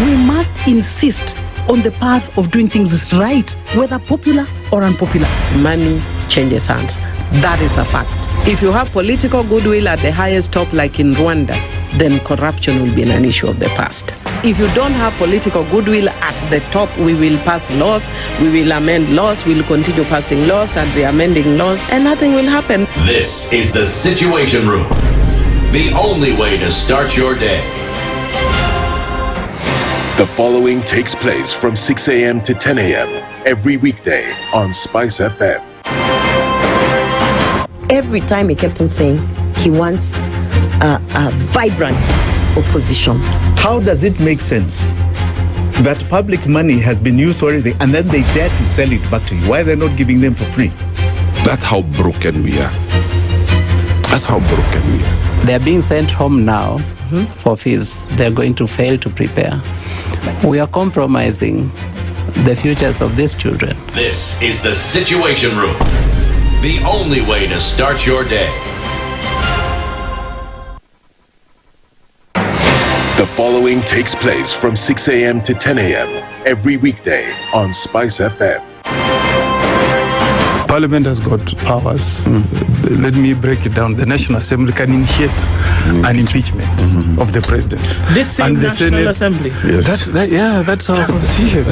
P: We must insist on the path of doing things right, whether popular or unpopular.
R: Money changes hands. That is a fact. If you have political goodwill at the highest top, like in Rwanda, then corruption will be an issue of the past. If you don't have political goodwill at the top, we will pass laws, we will amend laws, we will continue passing laws and re-amending laws, and nothing will happen.
C: This is the Situation Room, the only way to start your day.
D: The following takes place from 6 a.m. to 10 a.m. every weekday on Spice FM.
S: Every time he kept on saying he wants a vibrant opposition.
O: How does it make sense that public money has been used for everything and then they dare to sell it back to you? Why are they not giving them for free?
V: That's how broken we are. That's how broken we are.
B: They're being sent home now for fees. They're going to fail to prepare. We are compromising the futures of these children.
C: This is the Situation Room, the only way to start your day.
D: The following takes place from 6 a.m. to 10 a.m. every weekday on Spice FM.
Z: Parliament has got powers. Let me break it down. The National Assembly can initiate an impeachment of the president.
H: This same National Assembly.
Z: Yes. That's our constitution.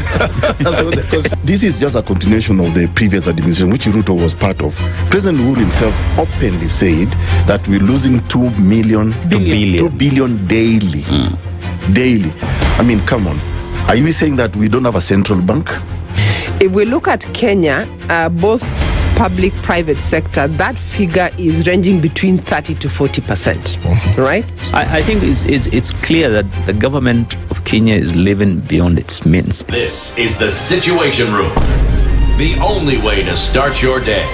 T: This is just a continuation of the previous administration, which Ruto was part of. President Ruto himself openly said that we're losing 2 billion daily. Daily. I mean, come on. Are you saying that we don't have a central bank?
R: If we look at Kenya, both public-private sector, that figure is ranging between 30 to 40%, right?
G: I think it's clear that the government of Kenya is living beyond its means.
C: This is the Situation Room, the only way to start your day.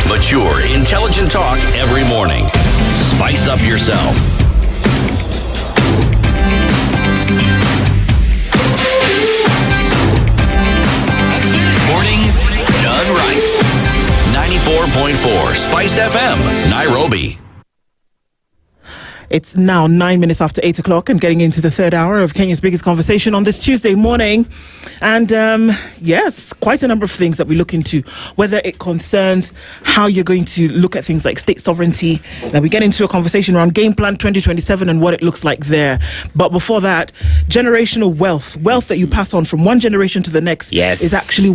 C: Mature, intelligent talk every morning. Spice up yourself. Mornings done right. 94.4 Spice FM, Nairobi.
H: It's now 9 minutes after 8 o'clock and getting into the third hour of Kenya's biggest conversation on this Tuesday morning. And yes, quite a number of things that we look into, whether it concerns how you're going to look at things like state sovereignty. Then we get into a conversation around Game Plan 2027 and what it looks like there. But before that, generational wealth that you pass on from one generation to the next is actually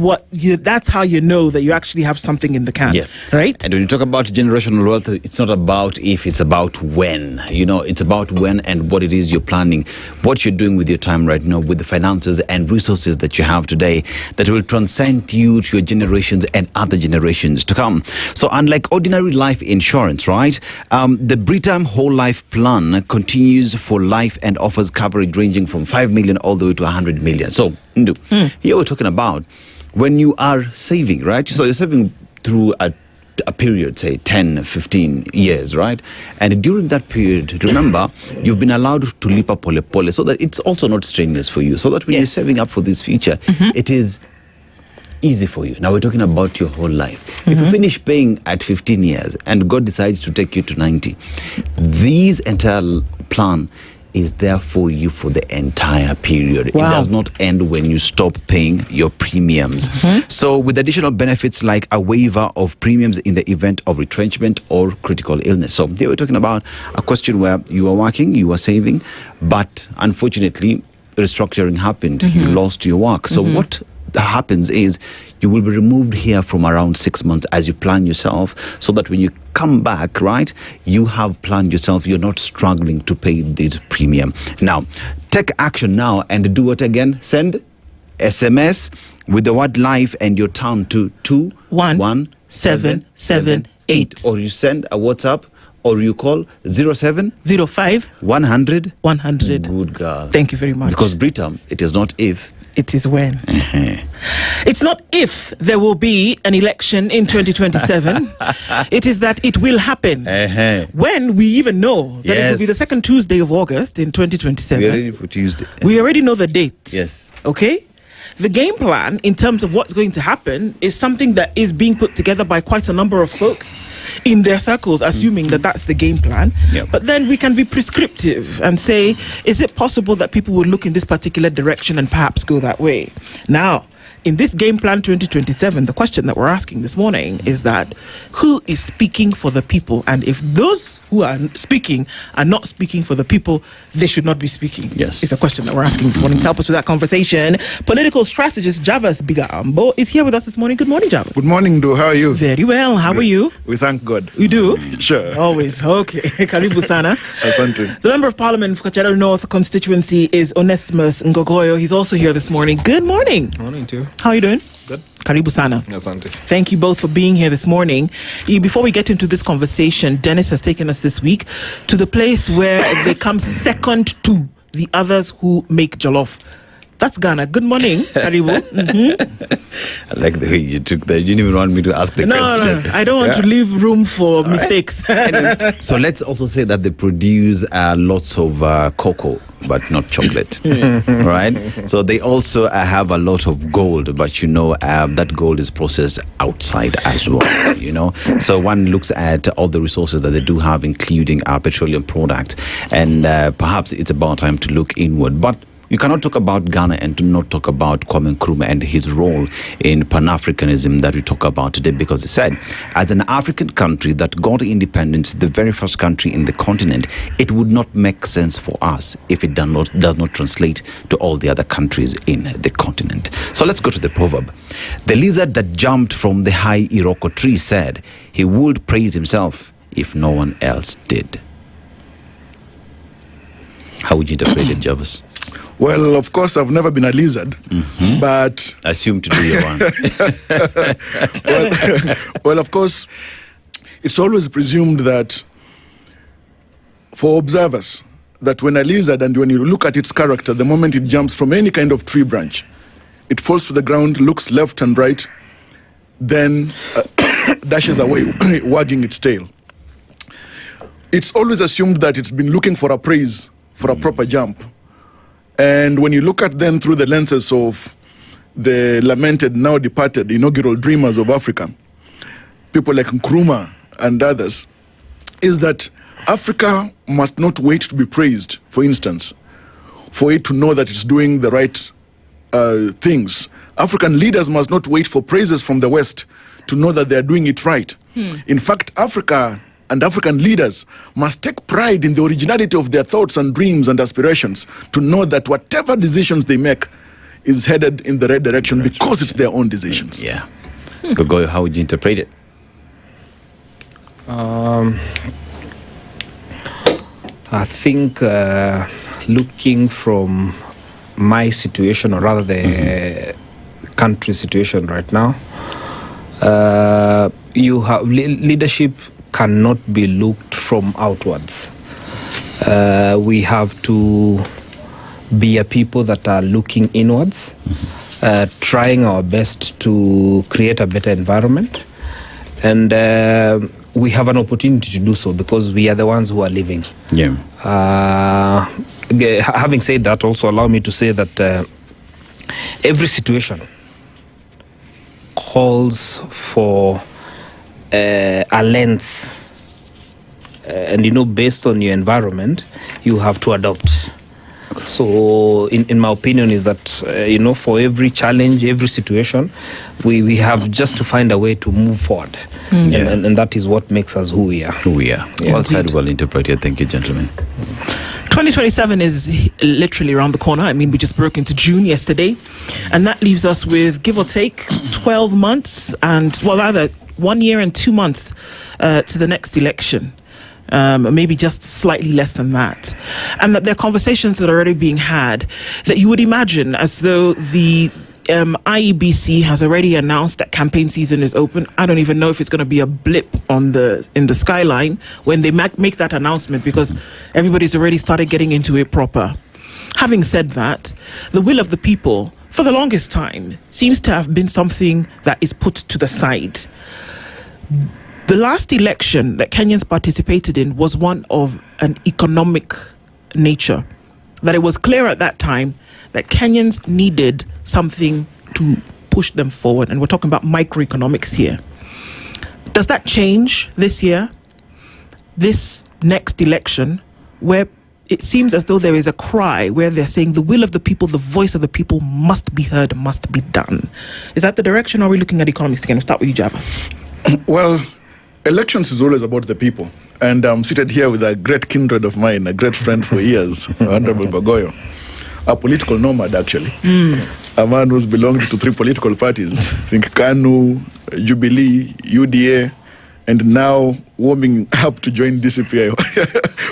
H: that's how you know that you actually have something in the can.
W: Yes.
H: Right?
W: And when you talk about generational wealth, it's not about if, it's about when. You know, it's about when and what it is you're planning, what you're doing with your time right now, with the finances and resources that you have today that will transcend you to your generations and other generations to come. So unlike ordinary life insurance, right, the Britam Whole Life Plan continues for life and offers coverage ranging from 5 million all the way to 100 million. So, Nduh, here we're talking about when you are saving, right? So you're saving through a period, say 10, 15 years, right? And during that period, remember, you've been allowed to lipa pole pole so that it's also not strenuous for you. So that when you're saving up for this future, it is easy for you. Now we're talking about your whole life. If you finish paying at 15 years and God decides to take you to 90, this entire plan is there for you for the entire period. Wow. It does not end when you stop paying your premiums. So with additional benefits like a waiver of premiums in the event of retrenchment or critical illness. So here we're talking about a question where you are working, you are saving, but unfortunately restructuring happened. You lost your work. So what happens is you will be removed here from around 6 months as you plan yourself, so that when you come back, right, you have planned yourself. You're not struggling to pay this premium. Now, take action now and do it again. Send SMS with the word life and your town to 21778, or you send a WhatsApp, or you call 0705 100 100. Good girl.
H: Thank you very much.
W: Because Britam, it is not if,
H: it is when. It's not if there will be an election in 2027. It is that it will happen. When we even know that it will be the second Tuesday of August in 2027.
W: We're ready for Tuesday.
H: We already know the date.
W: Yes.
H: Okay? The game plan in terms of what's going to happen is something that is being put together by quite a number of folks in their circles, assuming that that's the game plan. But then we can be prescriptive and say, is it possible that people will look in this particular direction and perhaps go that way? Now, in this game plan 2027, the question that we're asking this morning is that who is speaking for the people? And if those who are speaking are not speaking for the people, they should not be speaking.
W: Yes.
H: It's a question that we're asking this morning. To help us with that conversation, political strategist Javas Bigambo is here with us this morning. Good morning, Javas.
F: Good morning, Nduh. How are you?
H: Very well. How are you?
F: We thank God.
H: You do?
F: Sure.
H: Always. Okay. Karibu sana.
F: Asante.
H: The Member of Parliament for Kajiado North constituency is Onesimus Ngogoyo. He's also here this morning. Good morning.
K: Morning too.
H: How are you doing?
K: Good.
H: Karibu sana.
K: Asante.
H: Thank you both for being here this morning. Before we get into this conversation, Dennis has taken us this week to the place where they come second to the others who make jollof. That's Ghana. Good morning, Karibu.
W: I like the way you took that. You didn't even want me to ask the question.
H: No. I don't want to leave room for mistakes.
W: Anyway, so let's also say that they produce lots of cocoa, but not chocolate. Right? So they also have a lot of gold, but that gold is processed outside as well. So one looks at all the resources that they do have, including our petroleum product, and perhaps it's about time to look inward. But You cannot talk about Ghana and not talk about Kwame Nkrumah and his role in Pan-Africanism that we talk about today, because he said, as an African country that got independence, the very first country in the continent, it would not make sense for us if it does not translate to all the other countries in the continent. So let's go to the proverb. The lizard that jumped from the high Iroko tree said he would praise himself if no one else did. How would you interpret it, Jarvis?
F: Well, of course, I've never been a lizard, but...
W: Assume to do your one.
F: well, of course, it's always presumed that for observers, that when a lizard, and when you look at its character, the moment it jumps from any kind of tree branch, it falls to the ground, looks left and right, then dashes away, wagging its tail. It's always assumed that it's been looking for a praise, for a proper jump. And when you look at them through the lenses of the lamented, now departed, inaugural dreamers of Africa, people like Nkrumah and others, is that Africa must not wait to be praised, for instance, for it to know that it's doing the right things. African leaders must not wait for praises from the West to know that they are doing it right. In fact, Africa and African leaders must take pride in the originality of their thoughts and dreams and aspirations to know that whatever decisions they make is headed in the right direction because it's their own decisions.
W: Yeah. Gogoyo, how would you interpret it?
K: I think looking from my situation, or rather the country situation right now, you have leadership cannot be looked from outwards. We have to be a people that are looking inwards, trying our best to create a better environment. And we have an opportunity to do so because we are the ones who are living.
W: Yeah.
K: Having said that, also allow me to say that every situation calls for a lens, and based on your environment, you have to adopt. So in my opinion is that for every challenge, every situation, we have just to find a way to move forward. And that is what makes us who we are.
W: Yeah, well said, well interpreted. Thank you, gentlemen.
H: 2027 is literally around the corner. I mean, we just broke into June yesterday, and that leaves us with, give or take, 12 months and, well, rather 1 year and 2 months to the next election. Maybe just slightly less than that. And that there are conversations that are already being had that you would imagine as though the IEBC has already announced that campaign season is open. I don't even know if it's going to be a blip in the skyline when they make that announcement, because everybody's already started getting into it proper. Having said that, the will of the people, for the longest time, seems to have been something that is put to the side. The last election that Kenyans participated in was one of an economic nature. That it was clear at that time that Kenyans needed something to push them forward. And we're talking about microeconomics here. Does that change this year? This next election, where it seems as though there is a cry where they're saying the will of the people, the voice of the people must be heard, must be done. Is that the direction, or are we looking at economics again? We'll start with you, Jarvis.
F: Well, elections is always about the people. And I'm seated here with a great kindred of mine, a great friend for years, Honorable Gogoyo, a political nomad, actually. A man who's belonged to 3 political parties, think KANU, Jubilee, UDA, and now warming up to join DCPI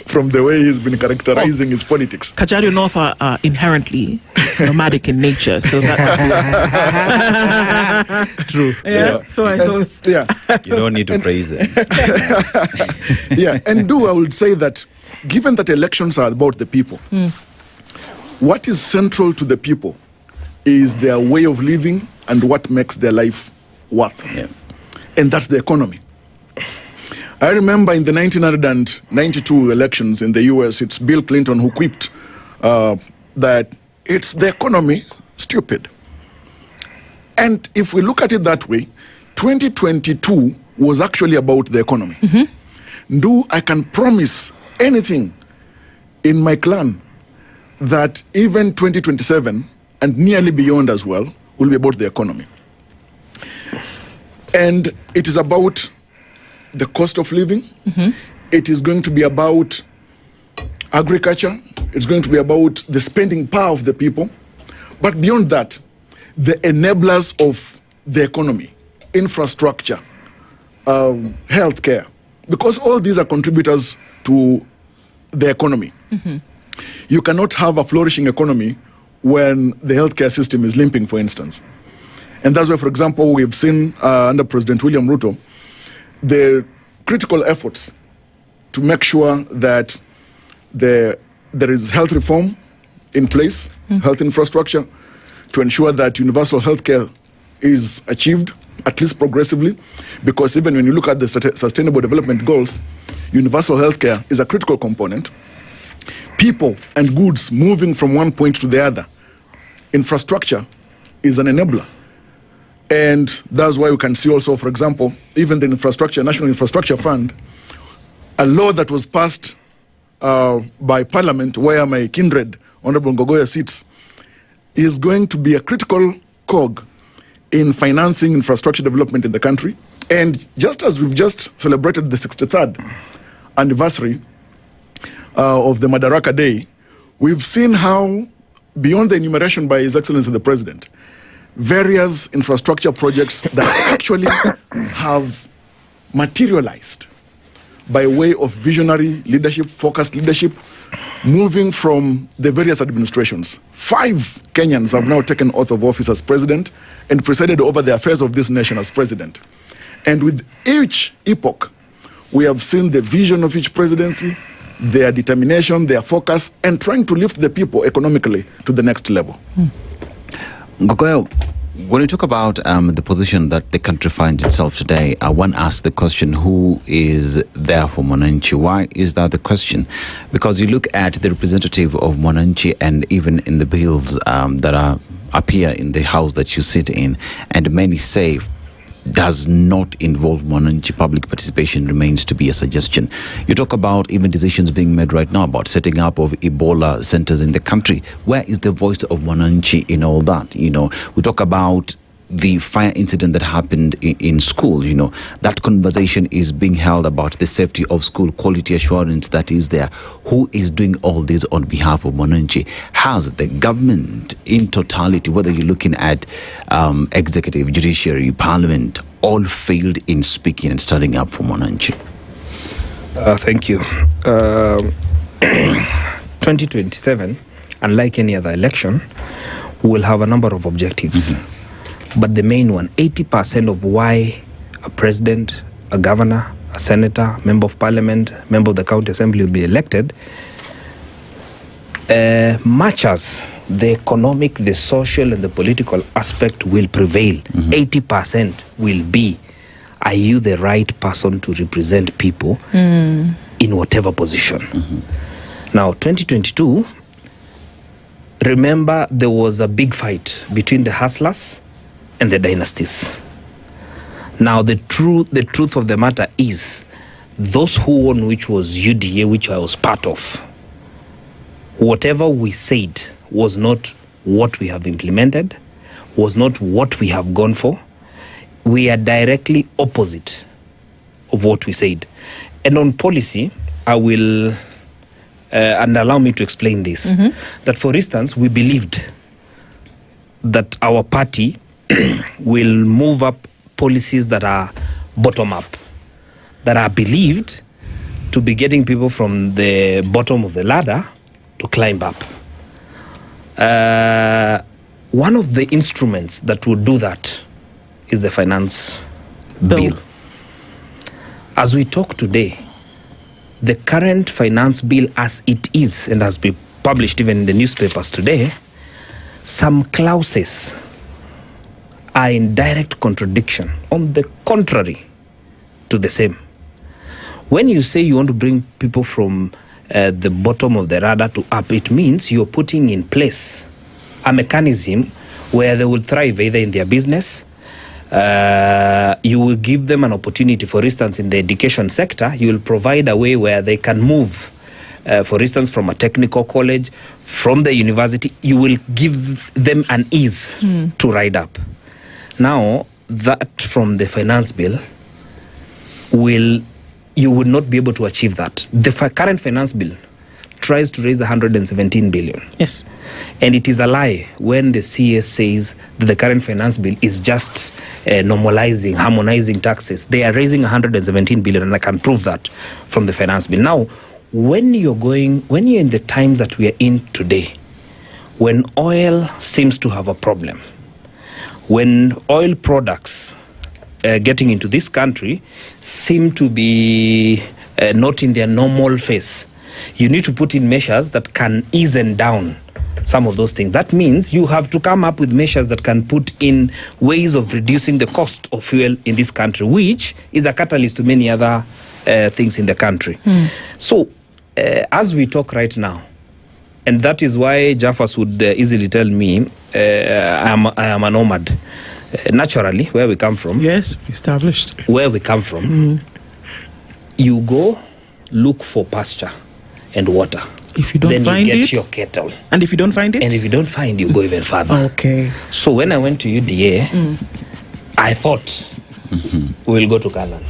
F: from the way he's been characterizing his politics.
H: Kajiado North are inherently nomadic in nature, so that's
W: true.
H: Yeah. So I thought,
W: you don't need to praise them.
F: Yeah, and I would say that given that elections are about the people, what is central to the people is their way of living and what makes their life worth.
W: Yeah.
F: And that's the economy. I remember in the 1992 elections in the US, it's Bill Clinton who quipped that it's the economy, stupid. And if we look at it that way, 2022 was actually about the economy. Nduh, I can promise anything in my clan
L: that even 2027 and nearly beyond as well will be about the economy. And it is about the cost of living. It is going to be about agriculture. It's going to be about the spending power of the people. But beyond that, the enablers of the economy, infrastructure, healthcare, because all these are contributors to the economy. You cannot have a flourishing economy when the healthcare system is limping, for instance. And that's why, for example, we've seen under President William Ruto, the critical efforts to make sure that there is health reform in place, health infrastructure, to ensure that universal healthcare is achieved, at least progressively, because even when you look at the Sustainable Development Goals, universal healthcare is a critical component. People and goods moving from one point to the other, infrastructure is an enabler. And that's why we can see also, for example, even the National Infrastructure Fund, a law that was passed by Parliament, where my kindred, Honorable Ngogoya, sits, is going to be a critical cog in financing infrastructure development in the country. And just as we've just celebrated the 63rd anniversary of the Madaraka Day, we've seen how, beyond the enumeration by His Excellency the President, various infrastructure projects that actually have materialized by way of visionary leadership, focused leadership, moving from the various administrations. 5 Kenyans have now taken oath of office as president and presided over the affairs of this nation as president. And with each epoch, we have seen the vision of each presidency, their determination, their focus, and trying to lift the people economically to the next level.
W: Ngogoya, when you talk about the position that the country finds itself today, one asks the question, who is there for Mwananchi? Why is that the question? Because you look at the representative of Mwananchi and even in the bills that appear in the house that you sit in, and many say does not involve Mwananchi, public participation remains to be a suggestion. You talk about even decisions being made right now about setting up of Ebola centers in the country. Where is the voice of Mwananchi in all that? You know, we talk about the fire incident that happened in school. You know, that conversation is being held about the safety of school, quality assurance that is there. Who is doing all this on behalf of Mwananchi? Has the government in totality, whether you're looking at executive, judiciary, parliament, all failed in speaking and standing up for Mwananchi?
K: Thank you. 2027, unlike any other election, we will have a number of objectives. But the main one, 80% of why a president, a governor, a senator, member of parliament, member of the county assembly will be elected, matches the economic, the social, and the political aspect will prevail. 80% will be, are you the right person to represent people in whatever position? Now, 2022, remember there was a big fight between the hustlers and the dynasties. Now the truth of the matter is, those who won, which was UDA, which I was part of, whatever we said was not what we have implemented, was not what we have gone for. We are directly opposite of what we said. And on policy, I will, and allow me to explain this, that for instance, we believed that our party will move up policies that are bottom up, that are believed to be getting people from the bottom of the ladder to climb up. One of the instruments that would do that is the finance bill. As we talk today, the current finance bill as it is, and has been published even in the newspapers today, some clauses are in direct contradiction, on the contrary to the same. When you say you want to bring people from the bottom of the radar to up, it means you're putting in place a mechanism where they will thrive either in their business. You will give them an opportunity. For instance, in the education sector, you will provide a way where they can move for instance, from a technical college, from the university, you will give them an ease to ride up. Now, that from the finance bill, you would not be able to achieve that. The current finance bill tries to raise 117 billion.
H: Yes.
K: And it is a lie when the CS says that the current finance bill is just normalizing, harmonizing taxes. They are raising 117 billion, and I can prove that from the finance bill. Now, when you're in the times that we are in today, when oil seems to have a problem, when oil products getting into this country seem to be not in their normal phase, you need to put in measures that can ease down some of those things. That means you have to come up with measures that can put in ways of reducing the cost of fuel in this country, which is a catalyst to many other things in the country. So, as we talk right now, and that is why Jaffas would easily tell me, I am a nomad. Naturally, where we come from.
H: Yes, established.
K: Where we come from, you go look for pasture and water.
H: If you don't
K: then
H: find
K: you get
H: it,
K: your kettle.
H: And if you don't find it?
K: And if you don't find, you go even further.
H: Okay.
K: So when I went to UDA, I thought we'll go to Canaan.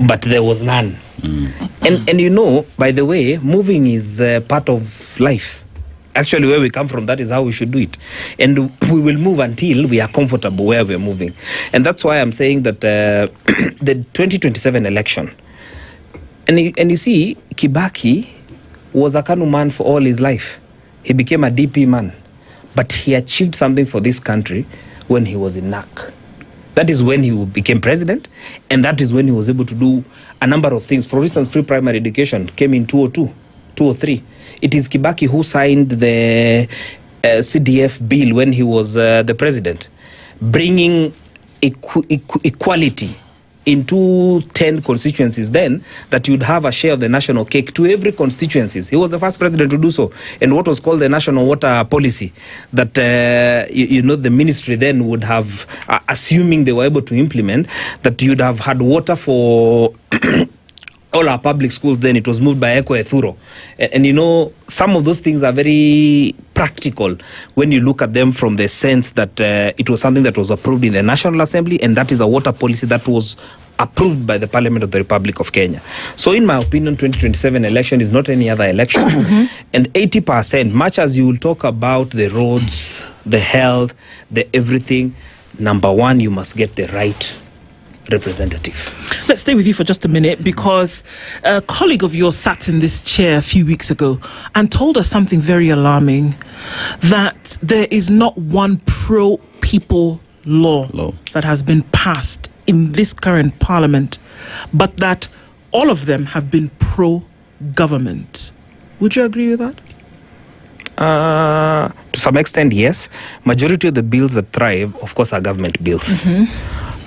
K: But there was none. And you know, by the way, moving is part of life. Actually, where we come from, that is how we should do it. And we will move until we are comfortable where we're moving. And that's why I'm saying that the 2027 election, and you see, Kibaki was a KANU man for all his life. He became a DP man. But he achieved something for this country when he was in NAC. That is when he became president, and that is when he was able to do a number of things. For instance, free primary education came in 2002, 2003. It is Kibaki who signed the CDF bill when he was the president, bringing equality into 10 constituencies then, that you'd have a share of the national cake to every constituencies. He was the first president to do so. And what was called the national water policy, that the ministry then would have, assuming they were able to implement, that you'd have had water for all our public schools. Then it was moved by Okoh Ethuro. And you know, some of those things are very practical when you look at them from the sense that it was something that was approved in the National Assembly, and that is a water policy that was approved by the Parliament of the Republic of Kenya. So in my opinion, 2027 election is not any other election. And 80%, much as you will talk about the roads, the health, the everything, number one, you must get the right representative.
H: Let's stay with you for just a minute, because a colleague of yours sat in this chair a few weeks ago and told us something very alarming, that there is not one pro-people law that has been passed in this current parliament, but that all of them have been pro-government. Would you agree with that?
K: To some extent, yes. Majority of the bills that thrive, of course, are government bills. There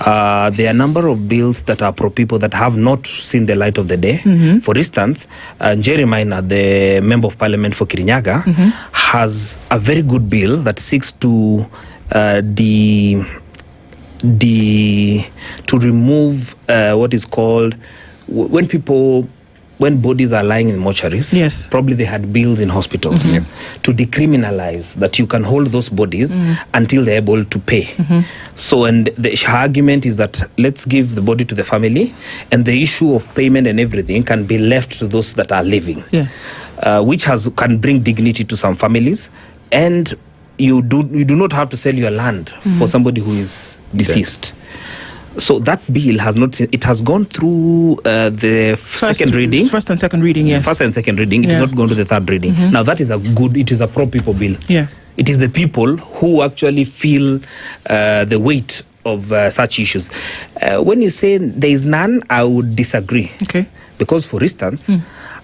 K: are a number of bills that are pro-people that have not seen the light of the day. For instance, Njeri, the Member of Parliament for Kirinyaga, has a very good bill that seeks to remove what is called, when bodies are lying in mortuaries,
H: yes,
K: probably they had bills in hospitals, to decriminalize that you can hold those bodies until they're able to pay. So, and the argument is that let's give the body to the family, and the issue of payment and everything can be left to those that are living, which can bring dignity to some families, and you do not have to sell your land for somebody who is deceased. So that bill has gone through the second reading.
H: First and second reading, yes.
K: First and second reading. It has not gone to the third reading. Now that is it is a pro-people bill.
H: Yeah.
K: It is the people who actually feel the weight of such issues. When you say there is none, I would disagree.
H: Okay.
K: Because, for instance,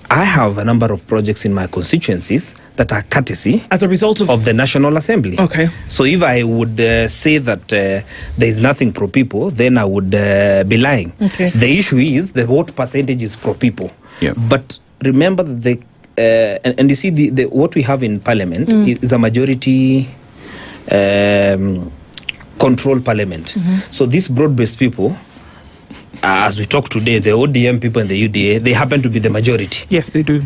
K: I have a number of projects in my constituencies that are courtesy
H: as a result of
K: the National Assembly.
H: Okay.
K: So if I would say that there is nothing pro-people, then I would be lying.
H: Okay.
K: The issue is what percentage is pro-people.
W: Yeah.
K: But remember that and you see what we have in Parliament is a majority control Parliament. So these broad-based people, as we talk today, the ODM people and the UDA, they happen to be the majority.
H: Yes, they do.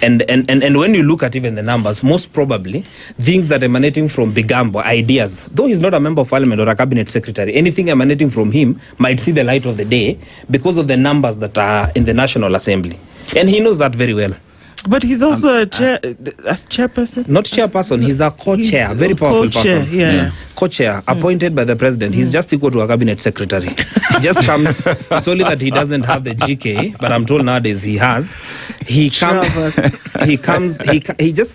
K: And when you look at even the numbers, most probably things that emanating from Bigambo, ideas, though he's not a member of parliament or a cabinet secretary, anything emanating from him might see the light of the day because of the numbers that are in the National Assembly. And he knows that very well.
H: But he's also a chairperson?
K: Not chairperson, he's a co-chair, very powerful
H: co-chair,
K: person.
H: yeah.
K: Co-chair, appointed by the president. He's just equal to a cabinet secretary. He just comes, it's only that he doesn't have the GK, but I'm told nowadays he has. He just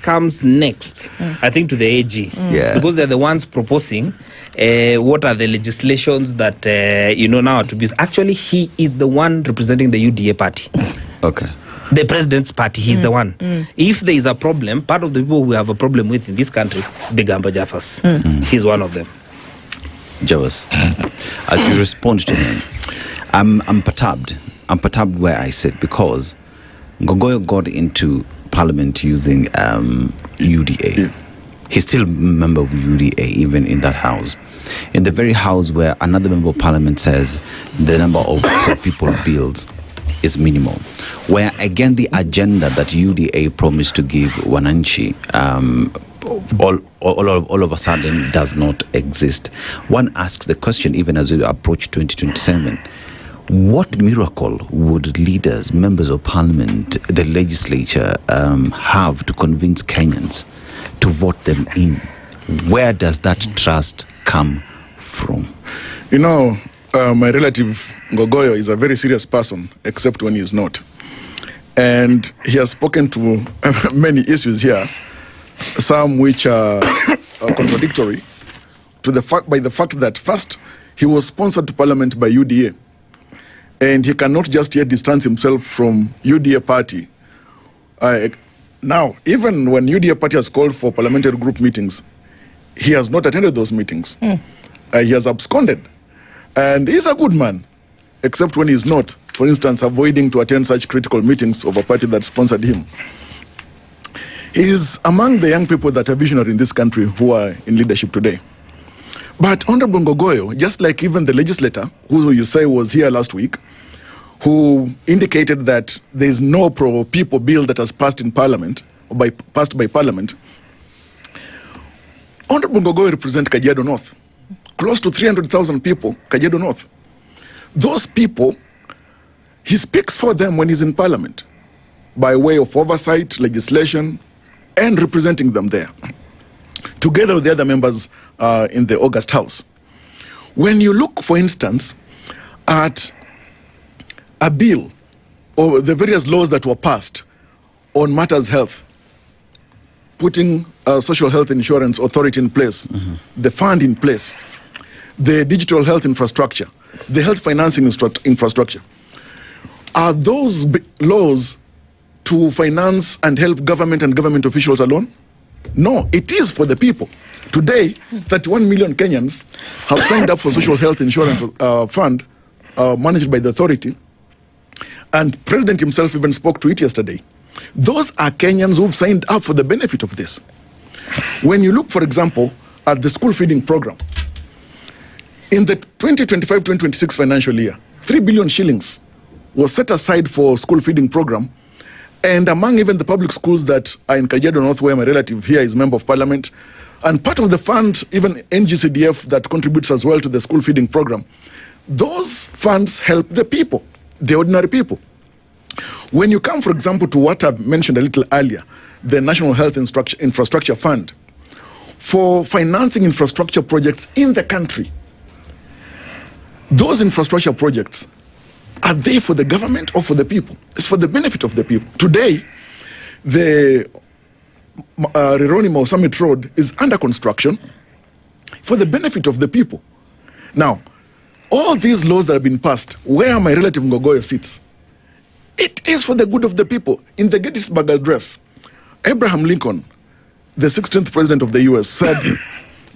K: comes next, I think, to the AG.
W: Yeah.
K: Because they're the ones proposing what are the legislations that, now are to be. Actually, he is the one representing the UDA party.
W: Okay.
K: The president's party, he's the one. If there is a problem, part of the people we have a problem with in this country, Bigambo Jaffas. He's one of them.
W: Javas, as you respond to him, I'm perturbed. I'm perturbed where I sit because Ngogoyo got into parliament using UDA. Yeah. He's still a member of UDA, even in that house. In the very house where another member of parliament says the number of people bills is minimal, where again the agenda that UDA promised to give Wananchi all of a sudden does not exist. One asks the question, even as we approach 2027, what miracle would leaders, members of parliament, the legislature have to convince Kenyans to vote them in? Where does that trust come from?
L: My relative Ngogoyo is a very serious person, except when he is not. And he has spoken to many issues here, some which are contradictory by the fact that first, he was sponsored to parliament by UDA. And he cannot just yet distance himself from UDA party. Now, even when UDA party has called for parliamentary group meetings, he has not attended those meetings. He has absconded. And he's a good man, except when he's not, for instance, avoiding to attend such critical meetings of a party that sponsored him. He's among the young people that are visionary in this country who are in leadership today. But Honorable Ngogoyo, just like even the legislator, who you say was here last week, who indicated that there is no pro-people bill that has passed in Parliament, or passed by Parliament, Honorable Ngogoyo represents Kajiado North. Close to 300,000 people, Kajiado North. Those people, he speaks for them when he's in Parliament, by way of oversight, legislation, and representing them there, together with the other members in the August House. When you look, for instance, at a bill or the various laws that were passed on matters health, putting a social health insurance authority in place, the fund in place, the digital health infrastructure, the health financing infrastructure. Are those laws to finance and help government and government officials alone? No, it is for the people. Today, 31 million Kenyans have signed up for social health insurance fund managed by the authority. And President himself even spoke to it yesterday. Those are Kenyans who've signed up for the benefit of this. When you look, for example, at the school feeding program, in the 2025-2026 financial year, 3 billion shillings was set aside for school feeding program. And among even the public schools that are in Kajiado North, where my relative here is member of parliament, and part of the fund, even NGCDF, that contributes as well to the school feeding program, those funds help the people, the ordinary people. When you come, for example, to what I've mentioned a little earlier, the National Health Infrastructure Fund, for financing infrastructure projects in the country, those infrastructure projects, are they for the government or for the people? It's for the benefit of the people. Today, the Rironi Summit Road is under construction for the benefit of the people. Now, all these laws that have been passed, where my relative Ngogoyo sits, it is for the good of the people. In the Gettysburg Address, Abraham Lincoln, the 16th president of the US, said,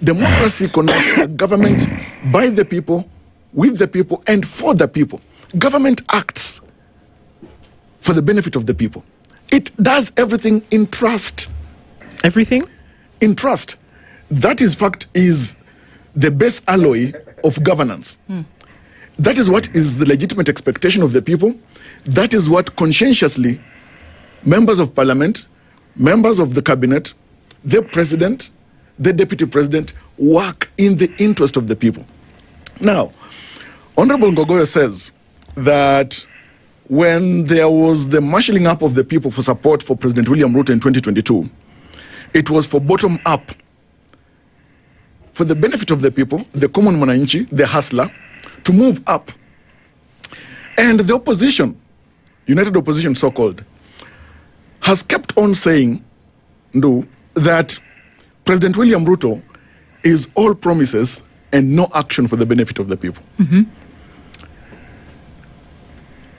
L: democracy conducts a government by the people, with the people, and for the people. Government acts for the benefit of the people. It does everything in trust.
H: Everything?
L: In trust. That is the best alloy of governance. That is what is the legitimate expectation of the people. That is what conscientiously members of parliament, members of the cabinet, the president, the deputy president work in the interest of the people. Now, Honorable Ngogoyo says that when there was the marshalling up of the people for support for President William Ruto in 2022, it was for bottom up, for the benefit of the people, the common mwananchi, the hustler, to move up. And the opposition, united opposition so-called, has kept on saying, Nduh, that President William Ruto is all promises and no action for the benefit of the people.
H: Mm-hmm.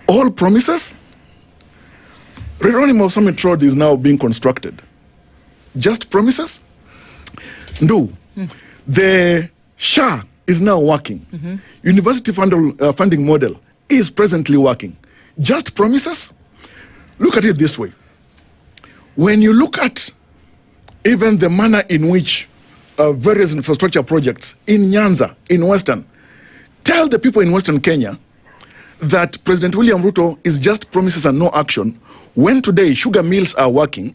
L: All promises? Reronimo Summit Road is now being constructed. Just promises? Nduh, the SHA is now working.
H: Mm-hmm.
L: University funding model is presently working. Just promises? Look at it this way. When you look at even the manner in which various infrastructure projects in Nyanza, in Western, tell the people in Western Kenya that President William Ruto is just promises and no action, when today sugar mills are working,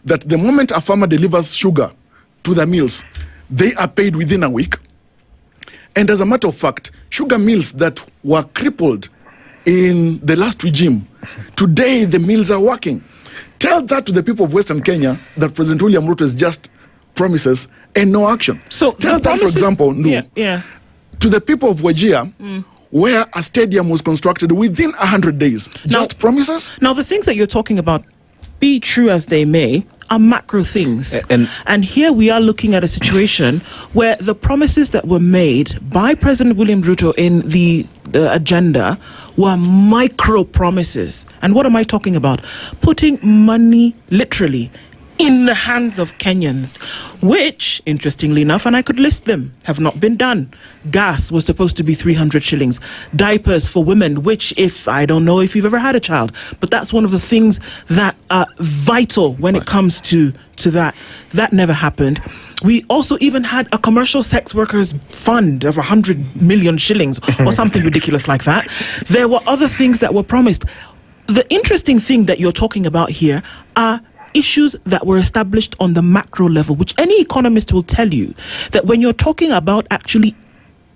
L: that the moment a farmer delivers sugar to the mills, they are paid within a week. And as a matter of fact, sugar mills that were crippled in the last regime, today the mills are working. Tell that to the people of Western Kenya that President William Ruto is just promises and no action.
H: So
L: tell that, for example, to the people of Wajir, where a stadium was constructed within 100 days. Just promises?
H: Now, the things that you're talking about, be true as they may, are macro things. And here we are looking at a situation where the promises that were made by President William Ruto in the agenda were micro promises. And what am I talking about? Putting money, literally, in the hands of Kenyans, which, interestingly enough, and I could list them, have not been done. Gas was supposed to be 300 shillings. Diapers for women, which, I don't know if you've ever had a child, but that's one of the things that are vital when it comes to that. That never happened. We also even had a commercial sex workers fund of 100 million shillings or something ridiculous like that. There were other things that were promised. The interesting thing that you're talking about here are issues that were established on the macro level, which any economist will tell you that when you're talking about actually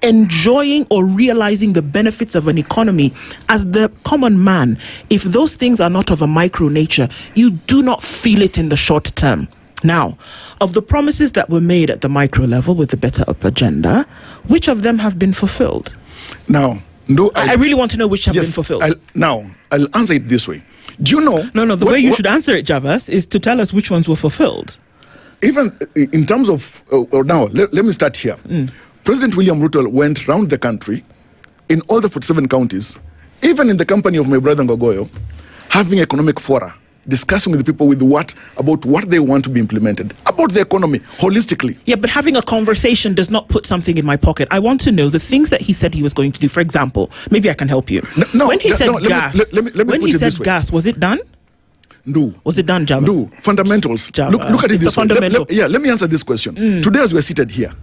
H: enjoying or realizing the benefits of an economy as the common man, if those things are not of a micro nature, you do not feel it in the short term. Now, of the promises that were made at the micro level with the Better Up agenda, which of them have been fulfilled?
L: Now,
H: I really want to know which have been fulfilled.
L: I'll answer it this way. Do you know?
H: No, the way you should answer it, Javas, is to tell us which ones were fulfilled.
L: Even in terms of, let me start here. President William Ruto went round the country in all the 47 counties, even in the company of my brother Ngogoyo, having economic fora, discussing with the people about what they want to be implemented, about the economy, holistically.
H: Yeah, but having a conversation does not put something in my pocket. I want to know the things that he said he was going to do. For example, maybe I can help you. When he said gas, was it done?
L: No.
H: Was it done, Javas?
L: No. Fundamentals. Look at it this way. Let me answer this question. Today, as we're seated here,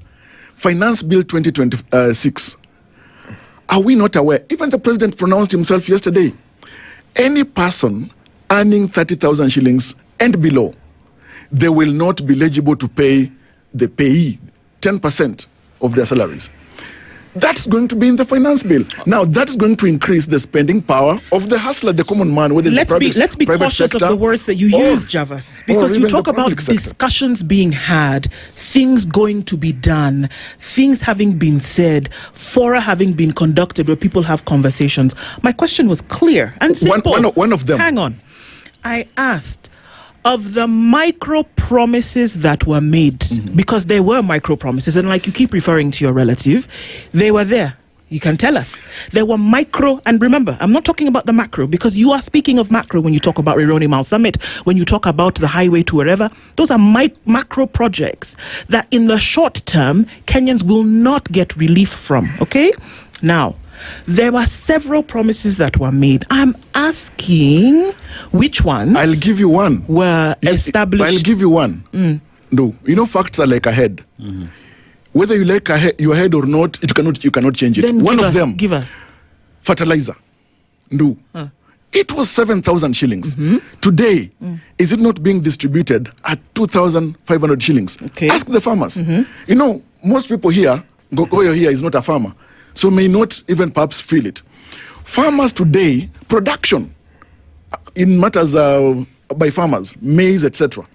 L: Finance Bill 2026, are we not aware? Even the president pronounced himself yesterday. Any person earning 30,000 shillings and below, they will not be eligible to pay the payee 10% of their salaries. That's going to be in the finance bill. Now, that's going to increase the spending power of the hustler, the common man, whether
H: let's be cautious
L: sector,
H: of the words that you use, Javas, because you talk about discussions being had, things going to be done, things having been said, fora having been conducted where people have conversations. My question was clear and simple.
L: One of them.
H: Hang on. I asked, of the micro promises that were made, because there were micro promises, and like you keep referring to your relative, they were there. You can tell us. There were micro, and remember, I'm not talking about the macro, because you are speaking of macro when you talk about Rironi Mount Summit, when you talk about the highway to wherever. Those are macro projects that in the short term, Kenyans will not get relief from, okay? Now, there were several promises that were made. I'm asking which ones.
L: I'll give you one.
H: Were established.
L: I'll give you one. No, facts are like a head. Whether you like your head or not, you cannot change it.
H: Then
L: one of them.
H: Give us.
L: Fertilizer. No. It was 7,000 shillings. Today, is it not being distributed at 2,500 shillings? Ask the farmers. You know, most people here, Gogoyo here is not a farmer, so may not even perhaps feel it. Farmers today, production in matters by farmers, maize, etc.,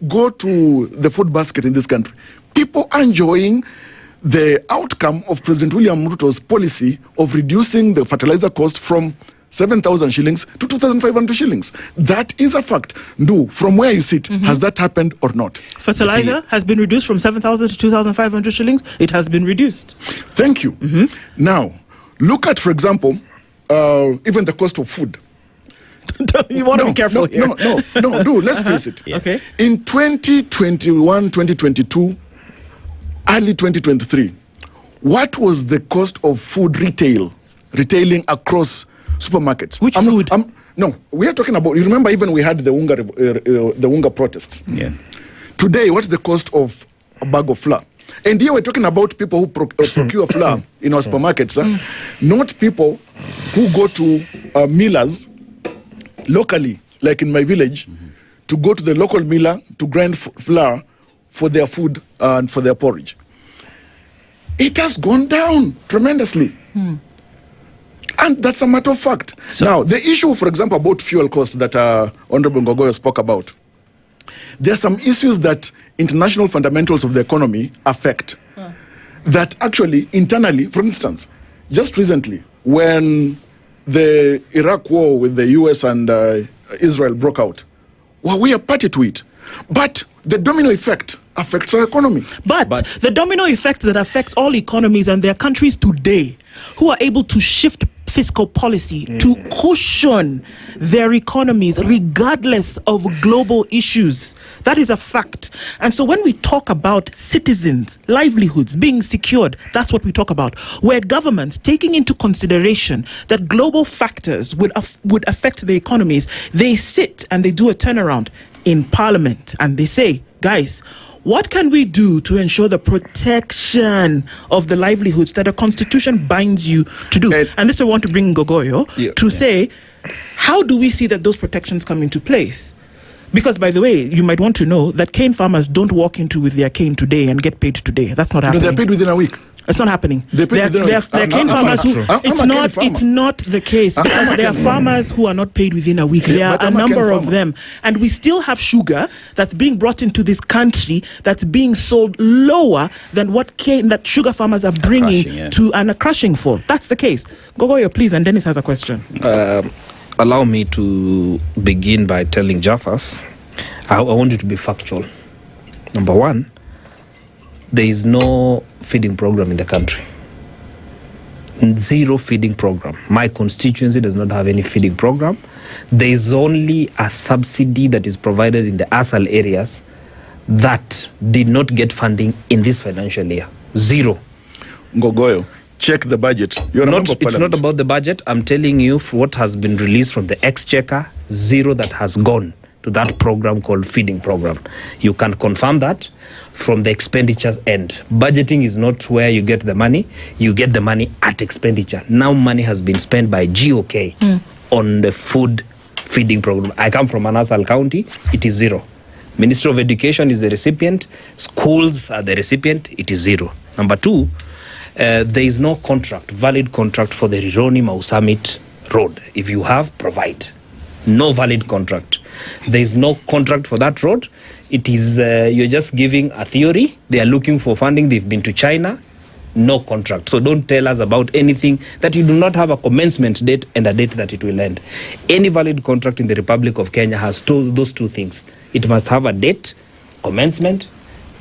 L: go to the food basket in this country. People are enjoying the outcome of President William Ruto's policy of reducing the fertilizer cost from 7,000 shillings to 2,500 shillings. That is a fact. Nduh, from where you sit, has that happened or not?
H: Fertilizer has been reduced from 7,000 to 2,500 shillings. It has been reduced.
L: Thank you. Now, look at, for example, even the cost of food.
H: You want to be careful here.
L: No, Nduh, let's face it.
H: Okay.
L: In 2021, 2022, early 2023, what was the cost of food retailing across supermarkets?
H: Which food?
L: No, we are talking about, you remember even we had the Unga protests.
G: Yeah.
L: Today, what's the cost of a bag of flour? And here we're talking about people who procure flour in our supermarkets, not people who go to millers locally, like in my village, to go to the local miller to grind flour for their food and for their porridge. It has gone down tremendously. And that's a matter of fact. Now, the issue, for example, about fuel cost that Honorable Ngogoyo spoke about, there are some issues that international fundamentals of the economy affect that actually internally, for instance, just recently, when the Iraq war with the US and Israel broke out, well, we are party to it. But the domino effect affects our economy.
H: But the domino effect that affects all economies, and there are countries today who are able to shift fiscal policy to cushion their economies regardless of global issues. That is a fact. And so when we talk about citizens' livelihoods being secured, that's what we talk about. Where governments taking into consideration that global factors would affect the economies, they sit and they do a turnaround in Parliament and they say, guys, what can we do to ensure the protection of the livelihoods that a constitution binds you to do? And this I want to bring Ngogoyo to say, how do we see that those protections come into place? Because, by the way, you might want to know that cane farmers don't walk into with their cane today and get paid today. That's not happening.
L: They're paid within a week.
H: It's not happening.
L: They're
H: cane farmers who, it's not the case, because there are farmers who are not paid within a week. There are a number of them. And we still have sugar that's being brought into this country that's being sold lower than what cane that sugar farmers are bringing to and are crushing for. That's the case. Ngogoyo, please, and Dennis has a question.
K: Allow me to begin by telling Jaffas, I want you to be factual. Number one, there is no feeding program in the country. Zero feeding program. My constituency does not have any feeding program. There is only a subsidy that is provided in the ASAL areas that did not get funding in this financial year. Zero.
L: Ngogoyo, check the budget.
K: It's not about the budget. I'm telling you what has been released from the exchequer, zero that has gone to that program called feeding program. You can confirm that from the expenditures end. Budgeting is not where you get the money. You get the money at expenditure. Now money has been spent by GOK on the food feeding program. I come from Anasal County. It is zero. Ministry of Education is the recipient. Schools are the recipient. It is zero. Number two, there is no contract, valid contract for the Rironi Mau Summit road. If you have, provide. No valid contract. There is no contract for that road. It is, you're just giving a theory. They are looking for funding. They've been to China. No contract. So don't tell us about anything that you do not have a commencement date and a date that it will end. Any valid contract in the Republic of Kenya has those two things. It must have a date, commencement,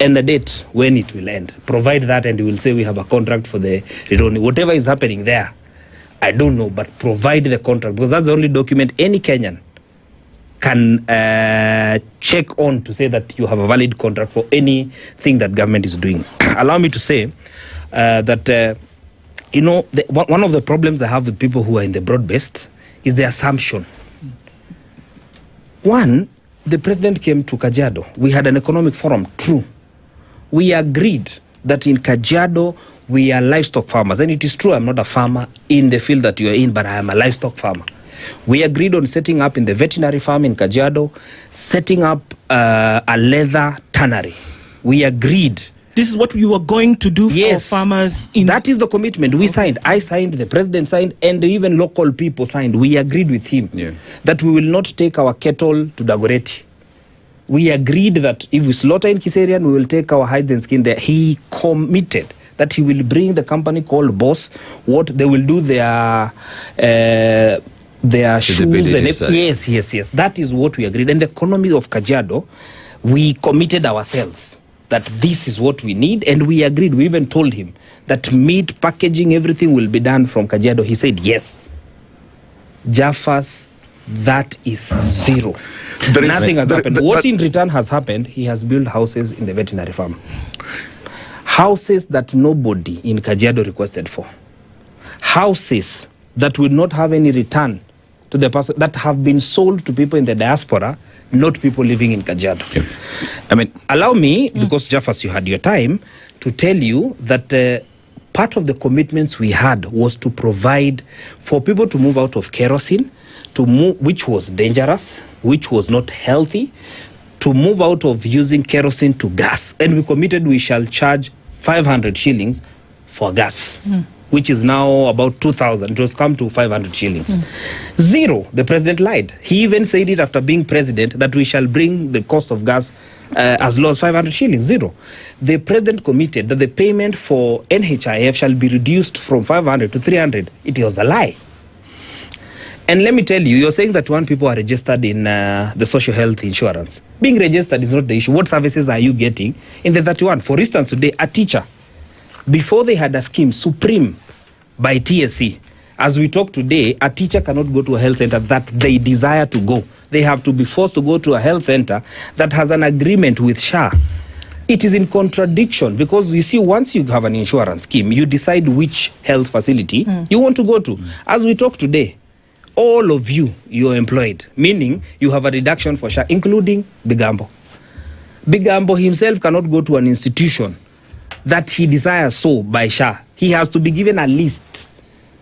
K: and a date when it will end. Provide that and you will say we have a contract for the Rironi. Whatever is happening there, I don't know, but provide the contract, because that's the only document any Kenyan can check on to say that you have a valid contract for anything that government is doing. Allow me to say that, one of the problems I have with people who are in the broad-based is the assumption. One, the president came to Kajiado. We had an economic forum, true. We agreed that in Kajiado, we are livestock farmers. And it is true, I'm not a farmer in the field that you are in, but I am a livestock farmer. We agreed on setting up in the veterinary farm in Kajiado, setting up a leather tannery. We agreed.
H: This is what we were going to do for farmers.
K: That is the commitment we signed. I signed, the president signed, and even local people signed. We agreed with him that we will not take our cattle to Dagoretti. We agreed that if we slaughter in Kiserian, we will take our hides and skin there. He committed that he will bring the company called Boss. What they will do their shoes and yes. That is what we agreed. And the economy of Kajiado, we committed ourselves that this is what we need, and we agreed. We even told him that meat, packaging, everything will be done from Kajiado. He said yes. Jaffas, that is zero. Nothing has happened. What in return has happened, he has built houses in the veterinary farm. Houses that nobody in Kajiado requested for. Houses that will not have any return to the person, that have been sold to people in the diaspora, not people living in Kajiado. I mean, allow me, because Jaffas, you had your time, to tell you that part of the commitments we had was to provide for people to move out of kerosene, to move, which was dangerous, which was not healthy, to move out of using kerosene to gas. And we committed we shall charge 500 shillings for gas, which is now about 2,000. It was come to 500 shillings. Zero. The president lied. He even said it after being president that we shall bring the cost of gas as low as 500 shillings. Zero. The president committed that the payment for NHIF shall be reduced from 500 to 300. It was a lie. And let me tell you, you're saying that one people are registered in the social health insurance. Being registered is not the issue. What services are you getting in the 31? For instance, today, a teacher, before they had a scheme, Supreme, by TSC, as we talk today, a teacher cannot go to a health center that they desire to go. They have to be forced to go to a health center that has an agreement with SHA. It is in contradiction because you see, once you have an insurance scheme, you decide which health facility you want to go to. As we talk today, all of you are employed, meaning you have a reduction for SHA, including Bigambo. Bigambo himself cannot go to an institution that he desires so by SHA. He has to be given a list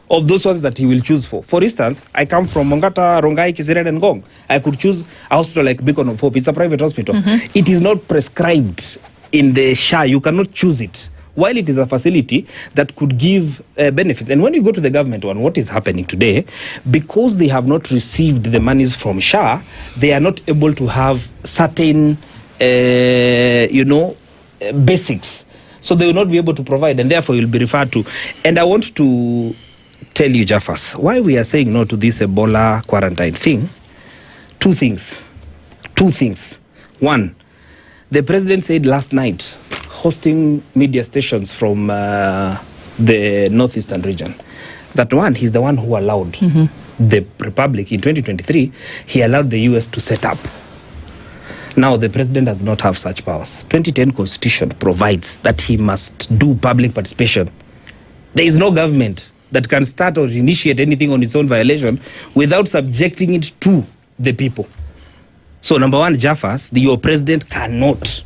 K: of those ones that he will choose for. For instance, I come from Mongata, Rongai, Kiserian, and Ngong. I could choose a hospital like Beacon of Hope. It's a private hospital. It is not prescribed in the SHA. You cannot choose it, while it is a facility that could give benefits. And when you go to the government one, what is happening today, because they have not received the monies from SHA, they are not able to have certain, basics. So they will not be able to provide, and therefore you'll be referred to. And I want to tell you, Jaffas, why we are saying no to this Ebola quarantine thing. Two things. One, the president said last night, hosting media stations from the northeastern region, that one, he's the one who allowed the Republic in 2023, he allowed the US to set up. Now, the president does not have such powers. 2010 Constitution provides that he must do public participation. There is no government that can start or initiate anything on its own violation without subjecting it to the people. So, number one, Jaffas, your president cannot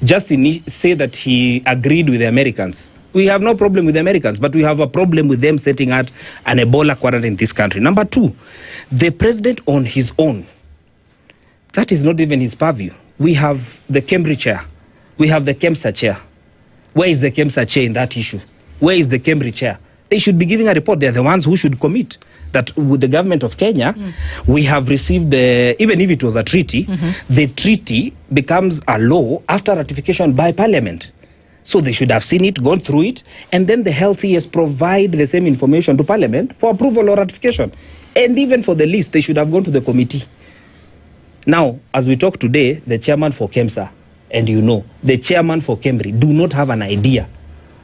K: just say that he agreed with the Americans. We have no problem with the Americans, but we have a problem with them setting out an Ebola quarantine in this country. Number two, the president on his own, that is not even his purview. We have the Cambridge chair. We have the KEMSA chair. Where is the KEMSA chair in that issue? Where is the Cambridge chair? They should be giving a report. They're the ones who should commit that with the government of Kenya, we have received, even if it was a treaty, the treaty becomes a law after ratification by Parliament. So they should have seen it, gone through it, and then the health CS provide the same information to Parliament for approval or ratification. And even for the list, they should have gone to the committee. Now, as we talk today, the chairman for KEMSA, and the chairman for Cambridge do not have an idea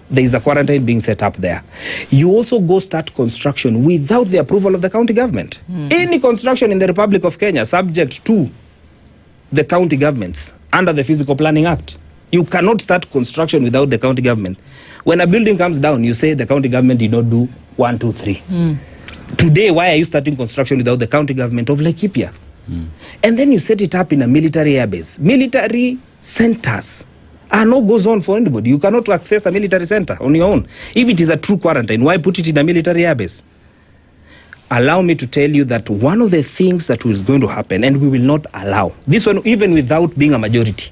K: there is a quarantine being set up there. You also go start construction without the approval of the county government. Any construction in the Republic of Kenya subject to the county governments under the Physical Planning Act. You cannot start construction without the county government. When a building comes down, you say the county government did not do 1, 2, 3. Today, why are you starting construction without the county government of Laikipia? And then you set it up in a military airbase. Military centers are no goes on for anybody. You cannot access a military center on your own. If it is a true quarantine, why put it in a military airbase? allow me to tell you that one of the things that is going to happen, and we will not allow, this one even without being a majority,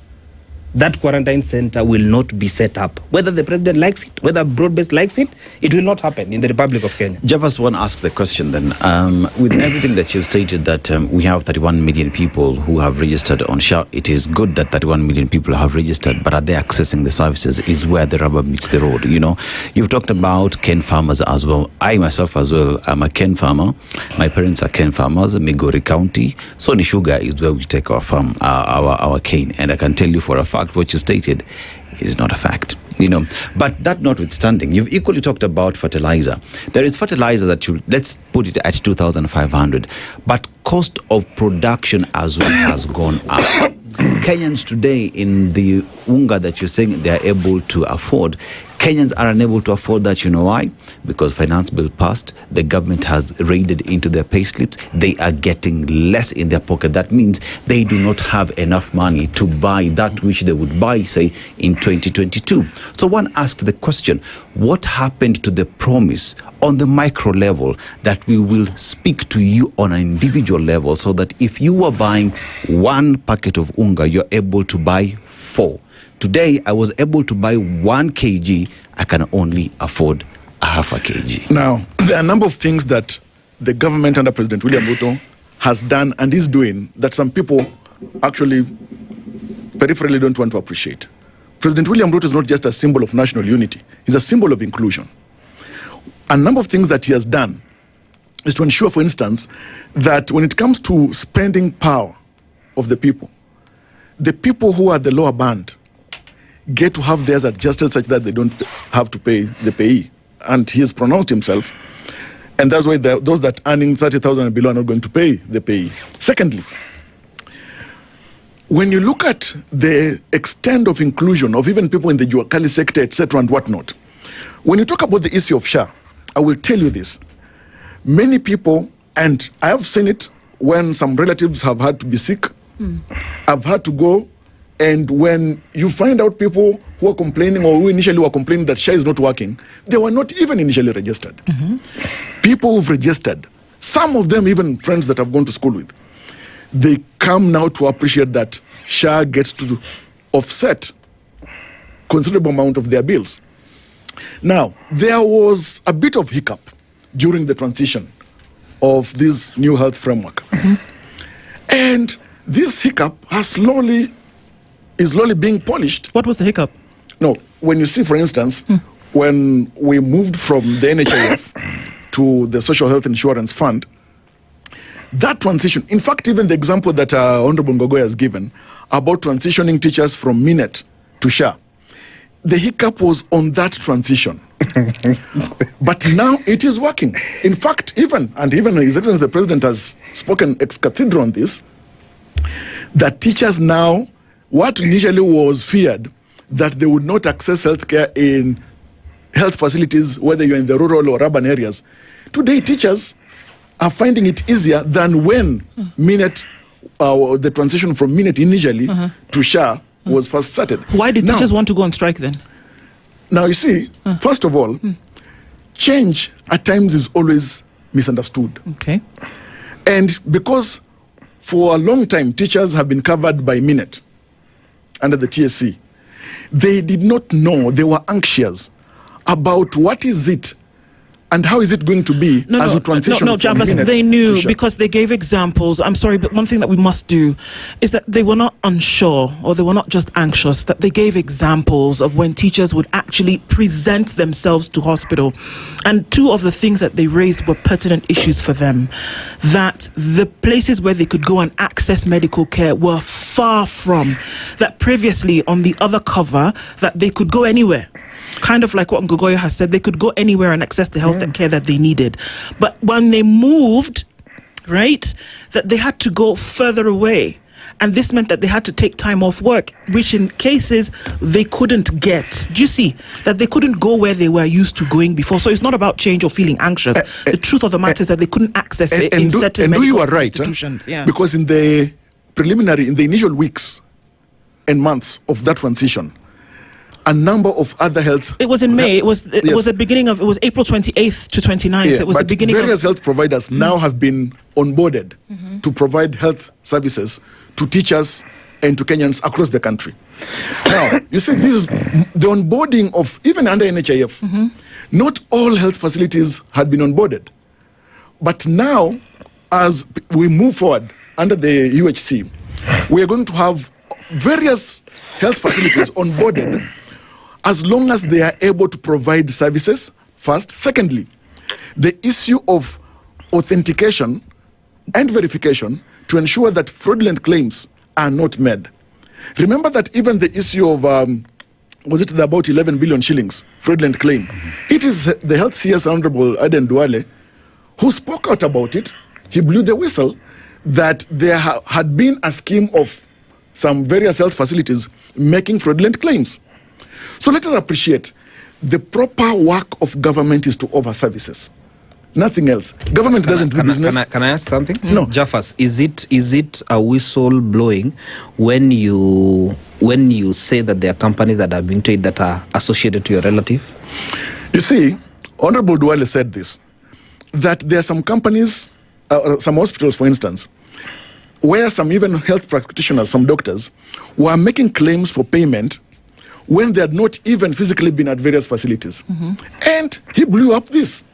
K: that quarantine center will not be set up. Whether the president likes it, whether Broad-Based likes it, it will not happen in the Republic of Kenya.
W: Javas, one asks the question then, with everything that you've stated that we have 31 million people who have registered on SHA, it is good that 31 million people have registered, but are they accessing the services is where the rubber meets the road, you know. You've talked about cane farmers as well. I myself as well, I'm a cane farmer. My parents are cane farmers, Migori County. Sony Sugar is where we take our farm, our cane. And I can tell you for a fact, what you stated is not a fact, you know. But that notwithstanding, you've equally talked about fertilizer. There is fertilizer that let's put it at 2,500, but cost of production as well has gone up. Kenyans today, in the unga that you're saying they are able to afford, Kenyans are unable to afford that. You know why? Because finance bill passed, the government has raided into their pay slips, they are getting less in their pocket. That means they do not have enough money to buy that which they would buy, say, in 2022. So one asked the question, what happened to the promise on the micro level that we will speak to you on an individual level, so that if you were buying one packet of unga, you're able to buy 4. Today, I was able to buy 1 kg. I can only afford a half a kg.
L: Now, there are a number of things that the government under President William Ruto has done and is doing that some people actually peripherally don't want to appreciate. President William Ruto is not just a symbol of national unity. He's a symbol of inclusion. A number of things that he has done is to ensure, for instance, that when it comes to spending power of the people who are the lower band get to have theirs adjusted such that they don't have to pay the payee. And he has pronounced himself, and that's why those that earning 30,000 and below are not going to pay the payee. Secondly, when you look at the extent of inclusion of even people in the Juakali sector, etc. and whatnot, when you talk about the issue of SHA, I will tell you this. Many people, and I have seen it when some relatives have had to be sick, I've had to go. And when you find out people who are complaining or who initially were complaining that SHA is not working, they were not even initially registered. People who've registered, some of them even friends that I've gone to school with, they come now to appreciate that SHA gets to offset considerable amount of their bills. Now, there was a bit of hiccup during the transition of this new health framework. And this hiccup is slowly being polished.
H: What was the hiccup?
L: No, when you see, for instance, when we moved from the NHIF to the Social Health Insurance Fund, that transition, in fact, even the example that Honorable Ngogoy has given about transitioning teachers from Minet to SHA, the hiccup was on that transition. But now it is working. In fact, even His Excellency the President has spoken ex cathedra on this, that teachers now, what initially was feared, that they would not access healthcare in health facilities, whether you're in the rural or urban areas. Today, teachers are finding it easier than when the transition from Minet initially to SHA was first started.
H: Why did teachers want to go on strike then?
L: Now, you see, first of all, change at times is always misunderstood.
H: Okay.
L: And because for a long time, teachers have been covered by Minet under the TSC, they did not know, they were anxious about what is it and how is it going to be as we transition from
H: Javas,
L: Minet
H: they knew
L: to SHA.
H: because they gave examples. I'm sorry, but one thing that we must do is that they were not unsure, or they were not just anxious, that they gave examples of when teachers would actually present themselves to hospital. And two of the things that they raised were pertinent issues for them, that the places where they could go and access medical care were far from, that previously on the other cover, that they could go anywhere. Kind of like what Ngogoy has said, they could go anywhere and access the health care that they needed. But when they moved, right, that they had to go further away. And this meant that they had to take time off work, which in cases they couldn't get. Do you see? That they couldn't go where they were used to going before. So it's not about change or feeling anxious. The truth of the matter is that they couldn't access it in certain medical institutions. Yeah.
L: Because in the initial weeks and months of that transition, a number of other health.
H: It was in May. It was the beginning of. It was April 28th to 29th.
L: Yeah,
H: it was
L: but
H: the beginning.
L: Various health providers now have been onboarded to provide health services to teachers and to Kenyans across the country. Now, you see, this is the onboarding of, even under NHIF, not all health facilities had been onboarded. But now, as we move forward under the UHC, we are going to have various health facilities onboarded as long as they are able to provide services, first. Secondly, the issue of authentication and verification to ensure that fraudulent claims are not made. Remember that even the issue of, was it about 11 billion shillings fraudulent claim? It is the health CS Honorable Nduh who spoke out about it. He blew the whistle that there had been a scheme of some various health facilities making fraudulent claims. So let us appreciate the proper work of government is to offer services. Nothing else. Government doesn't do business.
K: Can I ask something?
L: No.
K: Jaffas, is it a whistle blowing when you say that there are companies that are being trade that are associated to your relative?
L: You see, Honorable Nduh said this, that there are some companies, some hospitals, for instance, where some even health practitioners, some doctors, were making claims for payment when they had not even physically been at various facilities. And he blew up this.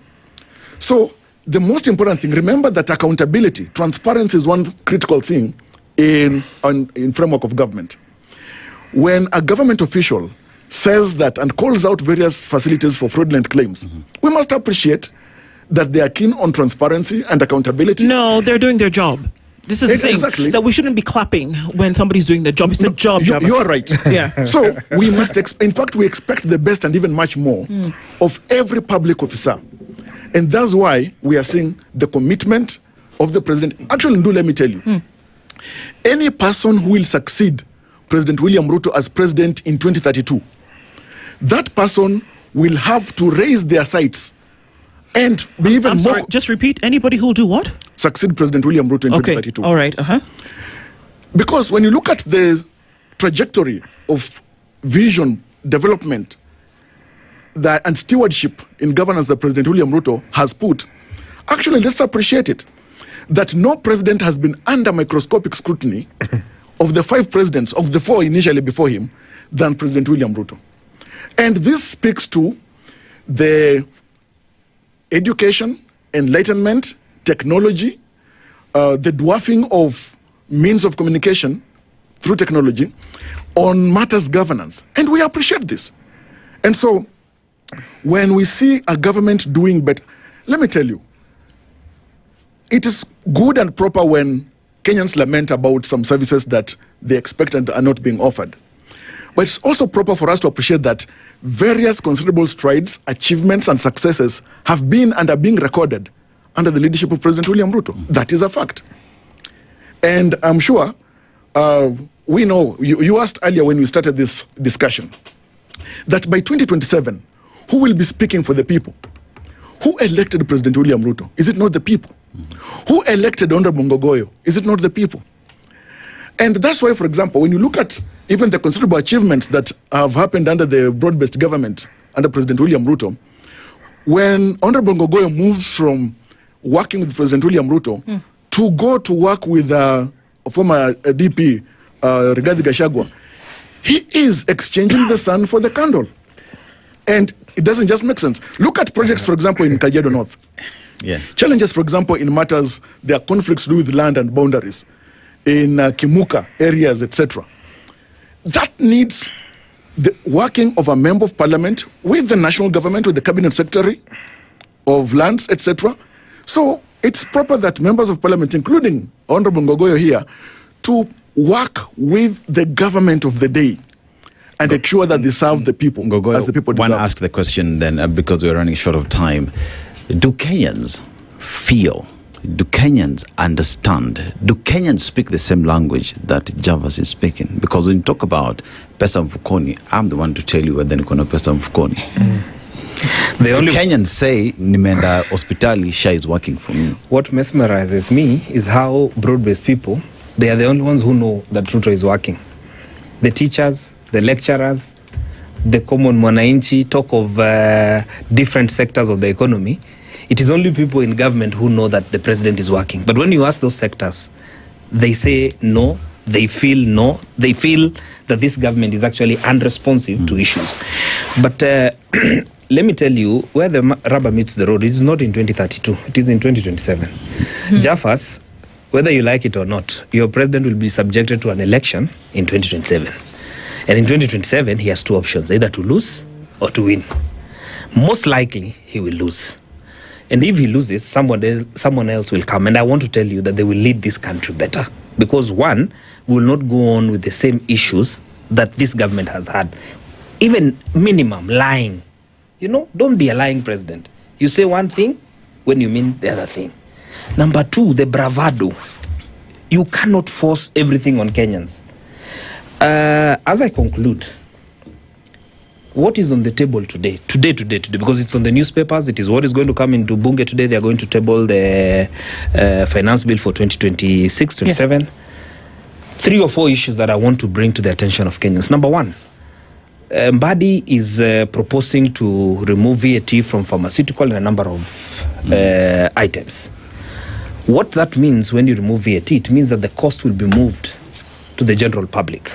L: So the most important thing, remember that accountability, transparency is one critical thing in framework of government. When a government official says that and calls out various facilities for fraudulent claims, we must appreciate that they are keen on transparency and accountability.
H: No, they're doing their job. This is the thing,
L: exactly.
H: that we shouldn't be clapping when somebody's doing their job. It's the job.
L: You are right.
H: Yeah.
L: So we must, in fact, we expect the best and even much more of every public officer. And that's why we are seeing the commitment of the president. Actually, Nduh, let me tell you, any person who will succeed President William Ruto as president in 2032, that person will have to raise their sights and be even
H: I'm
L: more.
H: sorry, just repeat. Anybody who will do what?
L: Succeed President William Ruto in 2032.
H: All right.
L: Because when you look at the trajectory of vision, development, and stewardship in governance that President William Ruto has put, actually, let's appreciate it, that no president has been under microscopic scrutiny of the 5 presidents, of the 4 initially before him, than President William Ruto. And this speaks to the education, enlightenment, technology, the dwarfing of means of communication through technology on matters governance. And we appreciate this. And so, when we see a government doing better, let me tell you, it is good and proper when Kenyans lament about some services that they expect and are not being offered. But it's also proper for us to appreciate that various considerable strides, achievements, and successes have been and are being recorded under the leadership of President William Ruto. That is a fact. And I'm sure we know, you asked earlier when we started this discussion, that by 2027, who will be speaking for the people? Who elected President William Ruto? Is it not the people? Who elected Honorable Okoh? Is it not the people? And that's why, for example, when you look at even the considerable achievements that have happened under the broad-based government under President William Ruto, when Honorable Okoh moves from working with President William Ruto to go to work with former DP Rigathi Gachagua, he is exchanging the sun for the candle. And it doesn't just make sense. Look at projects, for example, in Kajiado North. Challenges, for example, in matters, there are conflicts to do with land and boundaries, in Kimuka areas, etc. That needs the working of a member of parliament with the national government, with the cabinet secretary of lands, etc. So it's proper that members of parliament, including Honorable Okoh here, to work with the government of the day and ensure that they serve the people as the people deserve.
W: I want to ask the question then, because we're running short of time. Do Kenyans feel, do Kenyans understand, do Kenyans speak the same language that Javas is speaking? Because when you talk about Pesa Mfukoni, I'm the one to tell you whether Nikono Pesa Mfukoni. The only Kenyans say, Nimenda hospitali, Sha is working for me.
K: What mesmerizes me is how broad-based people, they are the only ones who know that Ruto is working. The teachers, the lecturers, the common mwananchi, talk of different sectors of the economy, it is only people in government who know that the president is working. But when you ask those sectors, they say no, they feel that this government is actually unresponsive to issues. But let me tell you, where the rubber meets the road, it is not in 2032, it is in 2027. Jaffas, whether you like it or not, your president will be subjected to an election in 2027. And in 2027, he has two options, either to lose or to win. Most likely, he will lose. And if he loses, someone else will come. And I want to tell you that they will lead this country better. Because one, will not go on with the same issues that this government has had. Even minimum, lying. You know, don't be a lying president. You say one thing when you mean the other thing. Number two, the bravado. You cannot force everything on Kenyans. As I conclude, what is on the table today, because it's on the newspapers, it is what is going to come into Bunge today. They are going to table the finance bill for 2026-27. Yes. 3 or 4 issues that I want to bring to the attention of Kenyans. Number one, Mbadi is proposing to remove VAT from pharmaceutical and a number of items. What that means when you remove VAT, it means that the cost will be moved to the general public.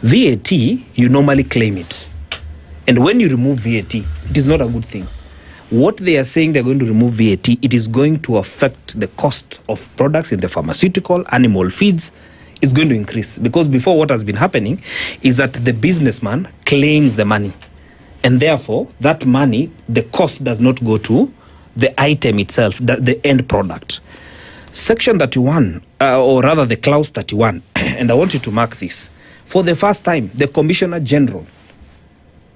K: VAT, you normally claim it. And when you remove VAT, it is not a good thing. What they are saying they're going to remove VAT, it is going to affect the cost of products in the pharmaceutical, animal feeds. It's going to increase. Because before, what has been happening is that the businessman claims the money. And therefore, that money, the cost does not go to the item itself, the end product. Section 31, or rather the clause 31, and I want you to mark this. For the first time, the Commissioner General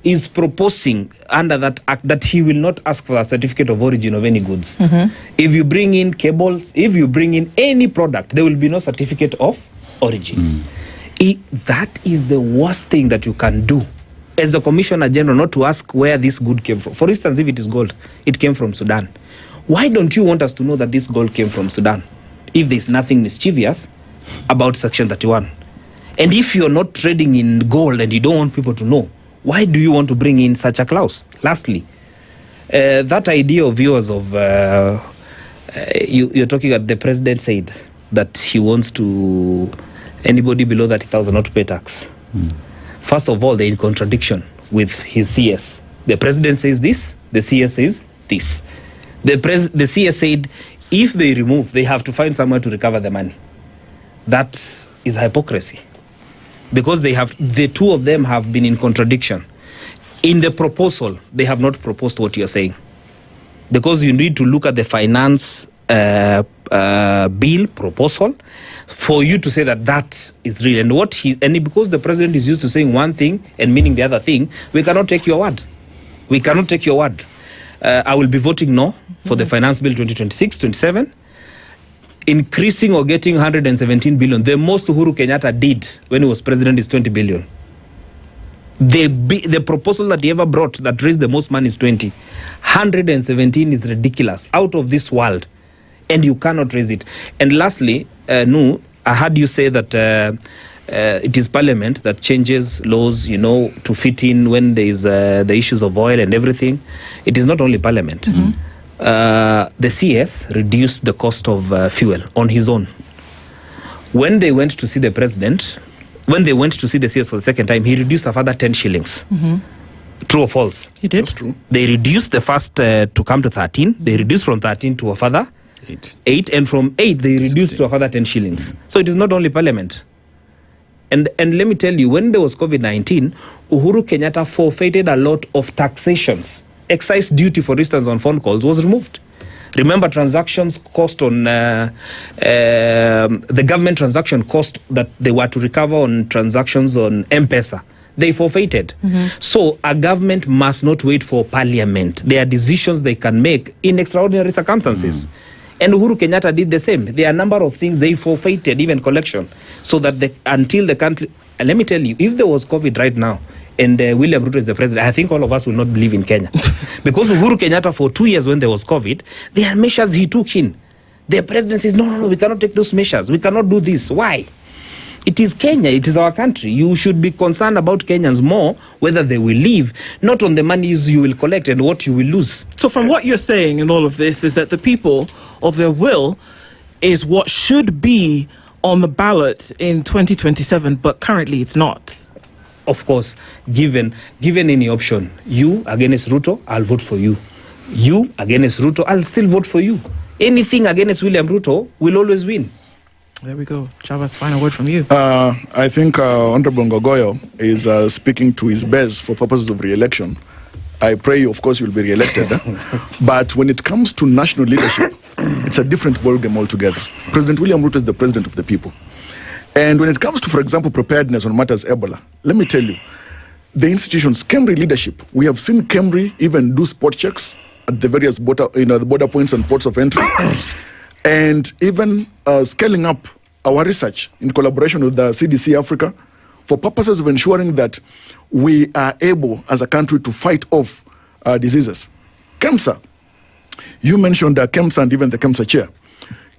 K: is proposing under that act that he will not ask for a certificate of origin of any goods. If you bring in cables, if you bring in any product, there will be no certificate of origin. That is the worst thing that you can do as the Commissioner General, not to ask where this good came from. For instance, if it is gold, it came from Sudan. Why don't you want us to know that this gold came from Sudan if there's nothing mischievous about Section 31? And if you're not trading in gold and you don't want people to know, why do you want to bring in such a clause? Lastly, that idea of yours of you're talking about the president said that he wants to anybody below 30,000 not to pay tax. First of all, they're in contradiction with his CS. The president says this, the CS says this. The CS said if they remove, they have to find somewhere to recover the money. That is hypocrisy. Because the two of them have been in contradiction. In the proposal, they have not proposed what you're saying. Because you need to look at the finance bill proposal for you to say that is real. And because the president is used to saying one thing and meaning the other thing, we cannot take your word. We cannot take your word. I will be voting no for the finance bill 2026-27. Increasing or getting 117 billion. The most Uhuru Kenyatta did when he was president is 20 billion. The proposal that he ever brought that raised the most money is 20. 117 is ridiculous, out of this world. And you cannot raise it. And lastly, Nduh, I heard you say that it is parliament that changes laws, to fit in when there is the issues of oil and everything. It is not only parliament. The CS reduced the cost of fuel on his own. When they went to see the president, when they went to see the CS for the second time, he reduced a further 10 shillings. True or false?
H: He did.
L: That's true.
K: They reduced the first to come to 13. They reduced from 13 to a further 8. And from 8, they reduced to a further 10 shillings. So it is not only parliament. And let me tell you, when there was COVID-19, Uhuru Kenyatta forfeited a lot of taxations. Excise duty, for instance, on phone calls was removed. Remember, transactions cost on the government transaction cost that they were to recover on transactions on M-Pesa. They forfeited. So a government must not wait for parliament. There are decisions they can make in extraordinary circumstances. And Uhuru Kenyatta did the same. There are a number of things they forfeited, even collection, so that until the country... let me tell you, if there was COVID right now, and William Ruto is the president, I think all of us will not believe in Kenya. Because Uhuru Kenyatta, for 2 years when there was COVID, there are measures he took in. The president says, no, we cannot take those measures. We cannot do this. Why? It is Kenya. It is our country. You should be concerned about Kenyans more, whether they will leave, not on the monies you will collect and what you will lose.
H: So from what you're saying in all of this is that the people of their will is what should be on the ballot in 2027, but currently it's not.
K: Of course, given any option, you against Ruto, I'll vote for you. You against Ruto, I'll still vote for you. Anything against William Ruto will always win.
H: There we go. Java's final word from you.
L: I think Honorable Ngogoyo is speaking to his base for purposes of re-election. I pray, of course, you'll be re-elected. But when it comes to national leadership, it's a different ballgame altogether. President William Ruto is the president of the people. And when it comes to, for example, preparedness on matters Ebola, let me tell you, the institutions, Kemri leadership, we have seen Kemri even do spot checks at the various border, the border points and ports of entry, and even scaling up our research in collaboration with the CDC Africa for purposes of ensuring that we are able, as a country, to fight off diseases. KEMSA, you mentioned KEMSA and even the KEMSA chair.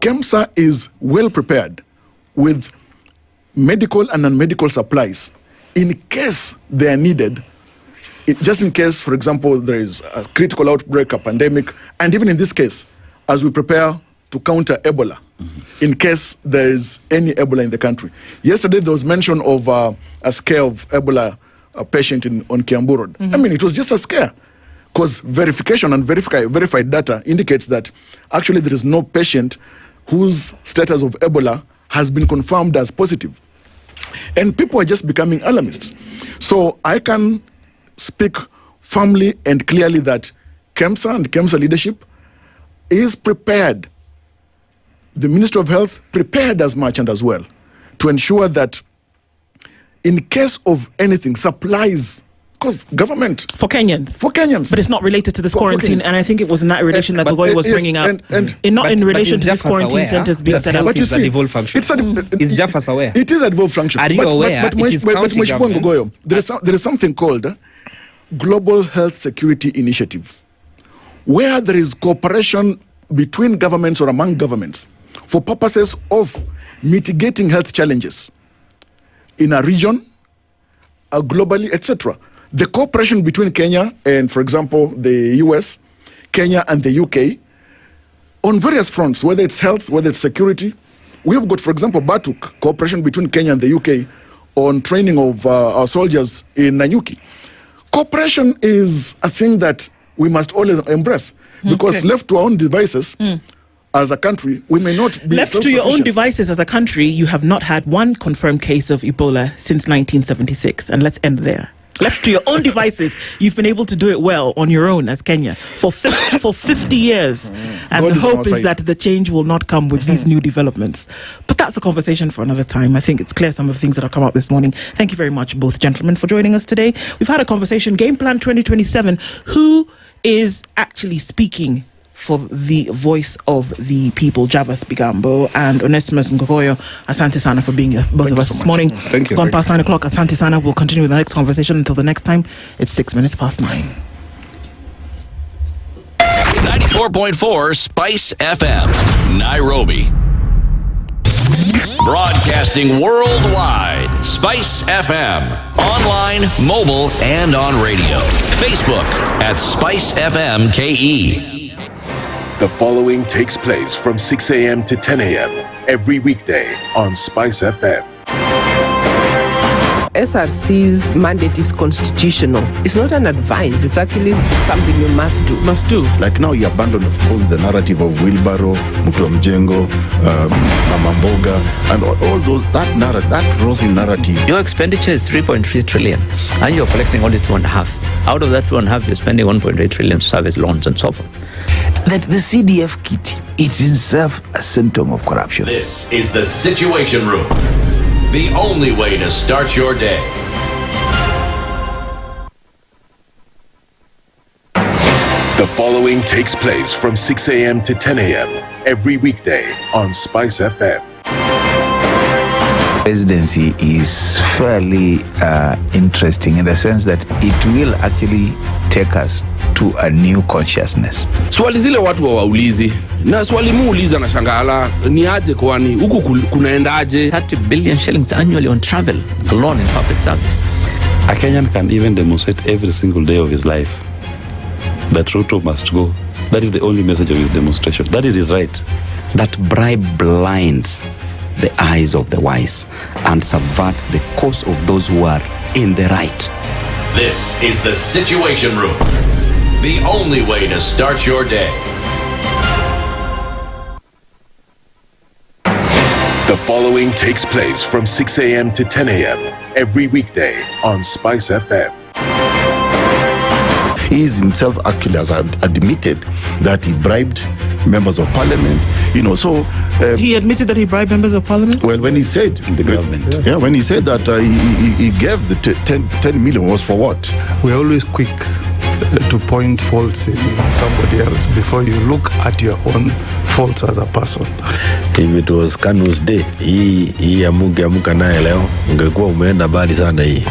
L: KEMSA is well prepared with medical and non-medical supplies in case they are needed, just in case, for example, there is a critical outbreak, a pandemic, and even in this case, as we prepare to counter Ebola, in case there is any Ebola in the country. Yesterday, there was mention of a scare of Ebola patient on Kiambu Road. I mean, it was just a scare, because verification and verified data indicates that actually there is no patient whose status of Ebola has been confirmed as positive. And people are just becoming alarmists. So I can speak firmly and clearly that KEMSA and KEMSA leadership is prepared. The Ministry of Health prepared as much and as well to ensure that in case of anything, supplies, because government...
H: For Kenyans.
L: But
H: it's not related to this quarantine, and I think it was in that relation that Ngogoyo was bringing up. Not in relation to this quarantine centers being set up.
K: But you see, is Jaffa's aware?
L: It is a devolved function.
K: Are you aware? It is county governments.
L: There is something called Global Health Security Initiative, where there is cooperation between governments or among governments for purposes of mitigating health challenges in a region, globally, etc. The cooperation between Kenya and, for example, the US, Kenya and the UK, on various fronts, whether it's health, whether it's security. We have got, for example, Batuk, cooperation between Kenya and the UK on training of our soldiers in Nanyuki. Cooperation is a thing that we must always embrace, because left to our own devices, as a country, we may not be
H: left to your own devices as a country. You have not had one confirmed case of Ebola since 1976, and let's end there. Left to your own devices, you've been able to do it well on your own as Kenya for 50 years. And the hope is that the change will not come with these new developments. But that's a conversation for another time. I think it's clear some of the things that have come out this morning. Thank you very much, both gentlemen, for joining us today. We've had a conversation, Game Plan 2027. Who is actually speaking for the voice of the people? Javas Bigambo and Onesimus Ngogoyo. Asante sana for being here, both of us this morning.
V: Thank you.
H: Gone past 9 o'clock. Asante sana. We'll continue with the next conversation. Until the next time, it's 6 minutes past 9.
C: 94.4 Spice FM, Nairobi. Broadcasting worldwide, Spice FM. Online, mobile, and on radio. Facebook at Spice FM KE.
D: The following takes place from 6 a.m. to 10 a.m. every weekday on Spice FM.
R: SRC's mandate is constitutional. It's not an advice. It's actually something you must do.
H: Must do.
T: Like now you abandon, of course, the narrative of Wheelbarrow, Mutomjengo, Mamamboga, and all those, that rosy narrative.
G: Your expenditure is 3.3 trillion, and you're collecting only 2.5. Out of that 2.5, you're spending 1.8 trillion to service loans and so forth.
I: That the CDF kit, it's in itself a symptom of corruption.
C: This is the Situation Room. The only way to start your day.
D: The following takes place from 6 a.m. to 10 a.m. every weekday on Spice FM.
I: Presidency is fairly interesting in the sense that it will actually take us to a new consciousness.
V: Swali zile watu hawaulizi, na swali muuliza na shangala ni aje, kwani huku kunaendaje?
G: 30 billion shillings annually on travel alone in public service.
M: A Kenyan can even demonstrate every single day of his life that Ruto must go. That is the only message of his demonstration. That is his right.
G: That bribe blinds the eyes of the wise and subverts the cause of those who are in the right.
C: This is the Situation Room, the only way to start your day.
D: The following takes place from 6 a.m. to 10 a.m. every weekday on SpiceFM.
T: He himself actually has admitted that he bribed members of parliament, so...
H: he admitted that he bribed members of parliament?
T: Well, when he said...
M: The government.
T: Yeah, when he said that he gave the 10 million was for what?
Z: We're always quick to point faults in somebody else before you look at your own faults as a person.
J: If it was Kanu's day, hii amuka naye leo, ungekuwa umeenda bali sana hii.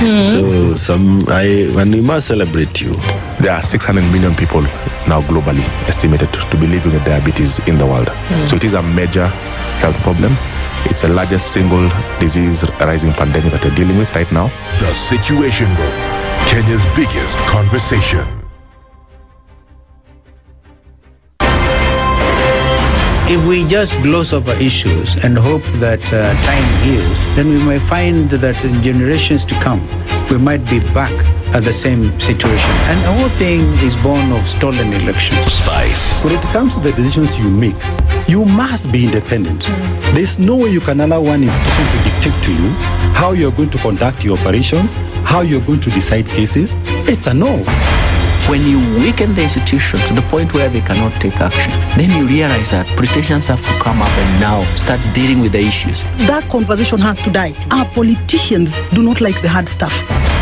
J: So we must celebrate you.
V: There are 600 million people now globally estimated to be living with diabetes in the world. So it is a major health problem. It's the largest single disease rising pandemic that we're dealing with right now.
D: The Situation Room, Kenya's biggest conversation.
B: If we just gloss over issues and hope that time heals, then we may find that in generations to come, we might be back at the same situation. And the whole thing is born of stolen elections.
W: Spice.
M: When it comes to the decisions you make, you must be independent. There's no way you can allow one institution to dictate to you how you're going to conduct your operations, how you're going to decide cases. It's a no.
G: When you weaken the institution to the point where they cannot take action, then you realize that politicians have to come up and now start dealing with the issues.
P: That conversation has to die. Our politicians do not like the hard stuff.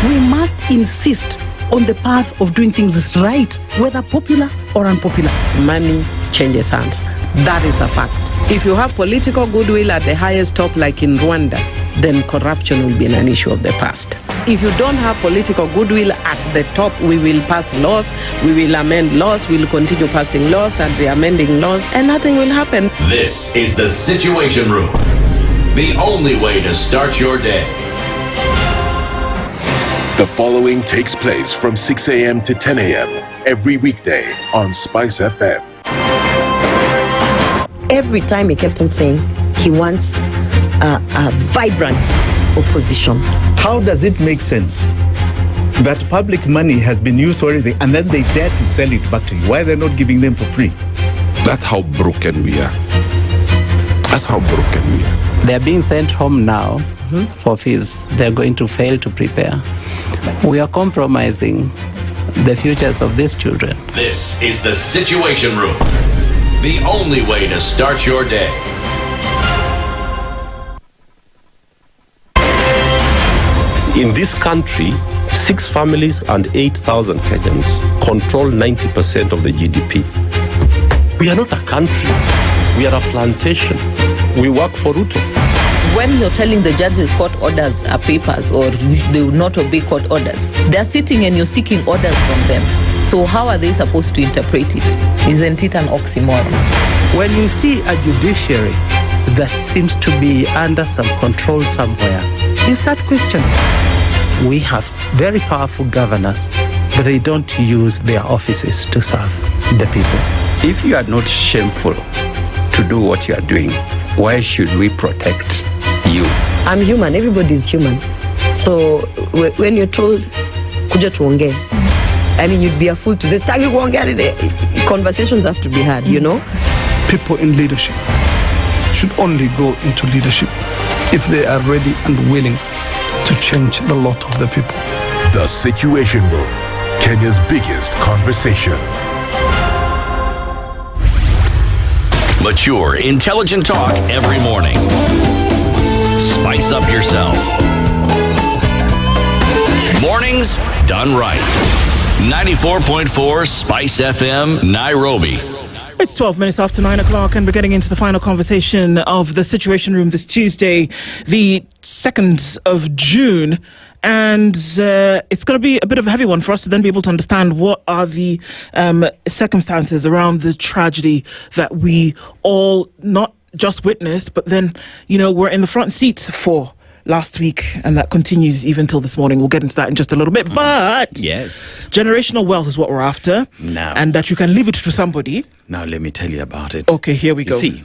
P: We must insist on the path of doing things right, whether popular or unpopular.
R: Money changes hands. That is a fact. If you have political goodwill at the highest top, like in Rwanda, then corruption will be an issue of the past. If you don't have political goodwill at the top, we will pass laws, we will amend laws, we will continue passing laws and re-amending laws, and nothing will happen.
C: This is the Situation Room, the only way to start your day.
D: The following takes place from 6 a.m. to 10 a.m. every weekday on SpiceFM.
S: Every time he kept on saying he wants a vibrant opposition.
O: How does it make sense that public money has been used already and then they dare to sell it back to you? Why are they not giving them for free?
V: That's how broken we are. That's how broken we are.
N: They're being sent home now for fees. They're going to fail to prepare. We are compromising the futures of these children.
C: This is the Situation Room, the only way to start your day.
Q: In this country, 6 families and 8,000 Kenyans control 90% of the GDP. We are not a country. We are a plantation. We work for Ruto.
U: When you're telling the judges court orders are papers or they will not obey court orders, they're sitting and you're seeking orders from them. So how are they supposed to interpret it? Isn't it an oxymoron?
N: When you see a judiciary that seems to be under some control somewhere, you start questioning. We have very powerful governors, but they don't use their offices to serve the people.
G: If you are not shameful to do what you are doing, why should we protect you?
S: I'm human. Everybody's human. So when you're told, kuja tuongee, I mean, you'd be a fool to say, staki kuongea today. Conversations have to be had, you know?
F: People in leadership should only go into leadership if they are ready and willing to change the lot of the people.
D: The Situation Room, Kenya's biggest conversation.
C: Mature, intelligent talk every morning. Spice up yourself. Mornings done right. 94.4 Spice FM, Nairobi.
H: It's 12 minutes after 9 o'clock, and we're getting into the final conversation of the Situation Room this Tuesday, the 2nd of June. And it's going to be a bit of a heavy one for us to then be able to understand what are the circumstances around the tragedy that we all not just witnessed, but then, we're in the front seats for last week, and that continues even till this morning. We'll get into that in just a little bit. But
W: yes,
H: generational wealth is what we're after.
W: Now,
H: and that you can leave it to somebody.
W: Now, let me tell you about it.
H: Okay, here we go.
W: You see,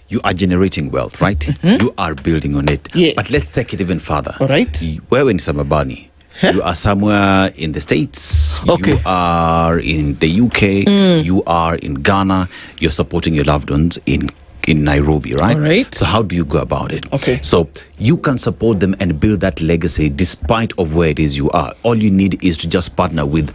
W: you are generating wealth, right? You are building on it.
H: Yes.
W: But let's take it even further.
H: All right.
W: We're in Samabani. You are somewhere in the States.
H: Okay.
W: You are in the UK. You are in Ghana. You're supporting your loved ones in Nairobi, right?
H: All right.
W: So how do you go about it?
H: Okay.
W: So you can support them and build that legacy despite of where it is you are. All you need is to just partner with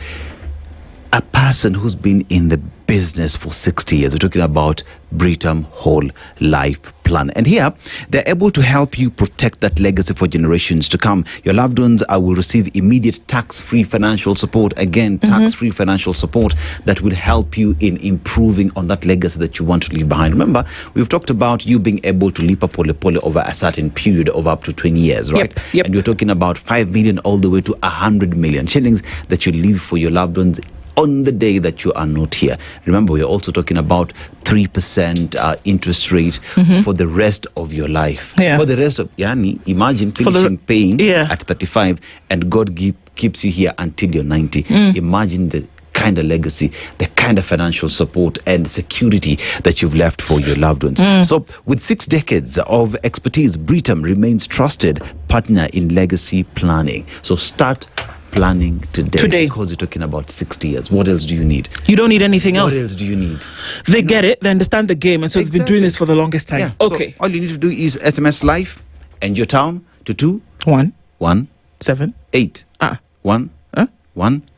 W: a person who's been in the business for 60 years. We're talking about Britam Whole Life Plan. And here, they're able to help you protect that legacy for generations to come. Your loved ones will receive immediate tax-free financial support. Again, tax-free financial support that will help you in improving on that legacy that you want to leave behind. Remember, we've talked about you being able to leap a pole over a certain period of up to 20 years, right?
H: Yep.
W: And we're talking about 5 million all the way to 100 million shillings that you leave for your loved ones on the day that you are not here. Remember, we're also talking about 3% interest rate for the rest of your life.
H: Yeah.
W: For the rest of, imagine finishing paying at 35 and God keeps you here until you're 90. Imagine the kind of legacy, the kind of financial support and security that you've left for your loved ones. So with 6 decades of expertise, Britam remains trusted partner in legacy planning. So start planning today because you're talking about 60 years. What else do you need?
H: You don't need anything else.
W: What else do you need?
H: They get it, they understand the game, and so they've been doing this for the longest time.
W: Yeah.
H: Okay.
W: So all you need to do is SMS live and your town to
H: 21778.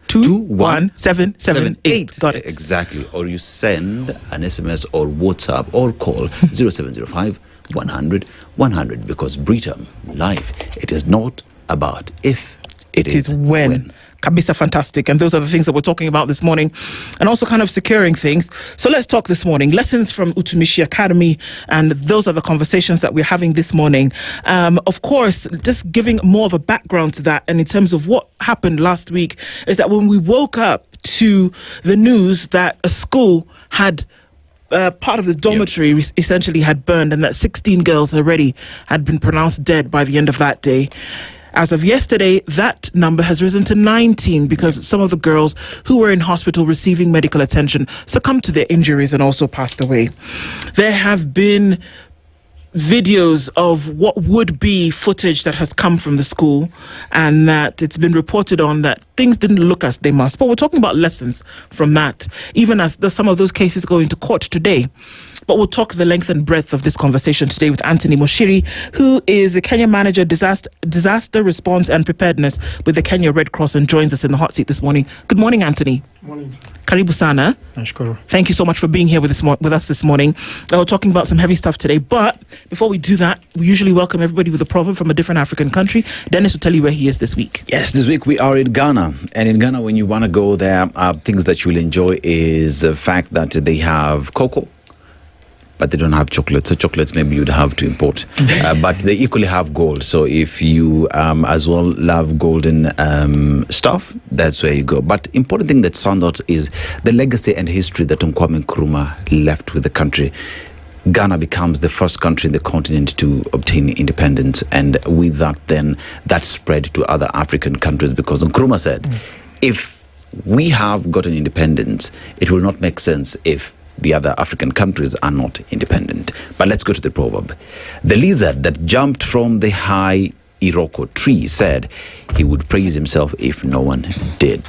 H: 21778. Got it.
W: Exactly. Or you send an SMS or WhatsApp or call 0705 100 100 because Britam Life, it is not about if, it is when.
H: Kabisa, fantastic. And those are the things that we're talking about this morning, and also kind of securing things. So let's talk this morning. Lessons from Utumishi Academy, and those are the conversations that we're having this morning. Of course, just giving more of a background to that, and in terms of what happened last week, is that when we woke up to the news that a school had part of the dormitory essentially had burned, and that 16 girls already had been pronounced dead by the end of that day. As of yesterday, that number has risen to 19 because some of the girls who were in hospital receiving medical attention succumbed to their injuries and also passed away. There have been videos of what would be footage that has come from the school, and that it's been reported on that things didn't look as they must. But we're talking about lessons from that, even as some of those cases go into court today. But we'll talk the length and breadth of this conversation today with Anthony Moshiri, who is the Kenya Manager, Disaster Response and Preparedness with the Kenya Red Cross, and joins us in the hot seat this morning. Good morning, Anthony.
A: Morning.
H: Karibu sana.
A: Nashukuru.
H: Thank you so much for being here with us this morning. We're talking about some heavy stuff today, but before we do that, we usually welcome everybody with a proverb from a different African country. Dennis will tell you where he is this week.
W: Yes, this week we are in Ghana. And in Ghana, when you want to go there, things that you will enjoy is the fact that they have cocoa, but they don't have chocolate. So chocolates maybe you'd have to import. But they equally have gold. So if you as well love golden stuff, that's where you go. But important thing that stands out is the legacy and history that Kwame Nkrumah left with the country. Ghana becomes the first country in the continent to obtain independence. And with that, then, that spread to other African countries because Nkrumah said, if we have gotten independence, it will not make sense if the other African countries are not independent. But let's go to the proverb. The lizard that jumped from the high Iroko tree said he would praise himself if no one did.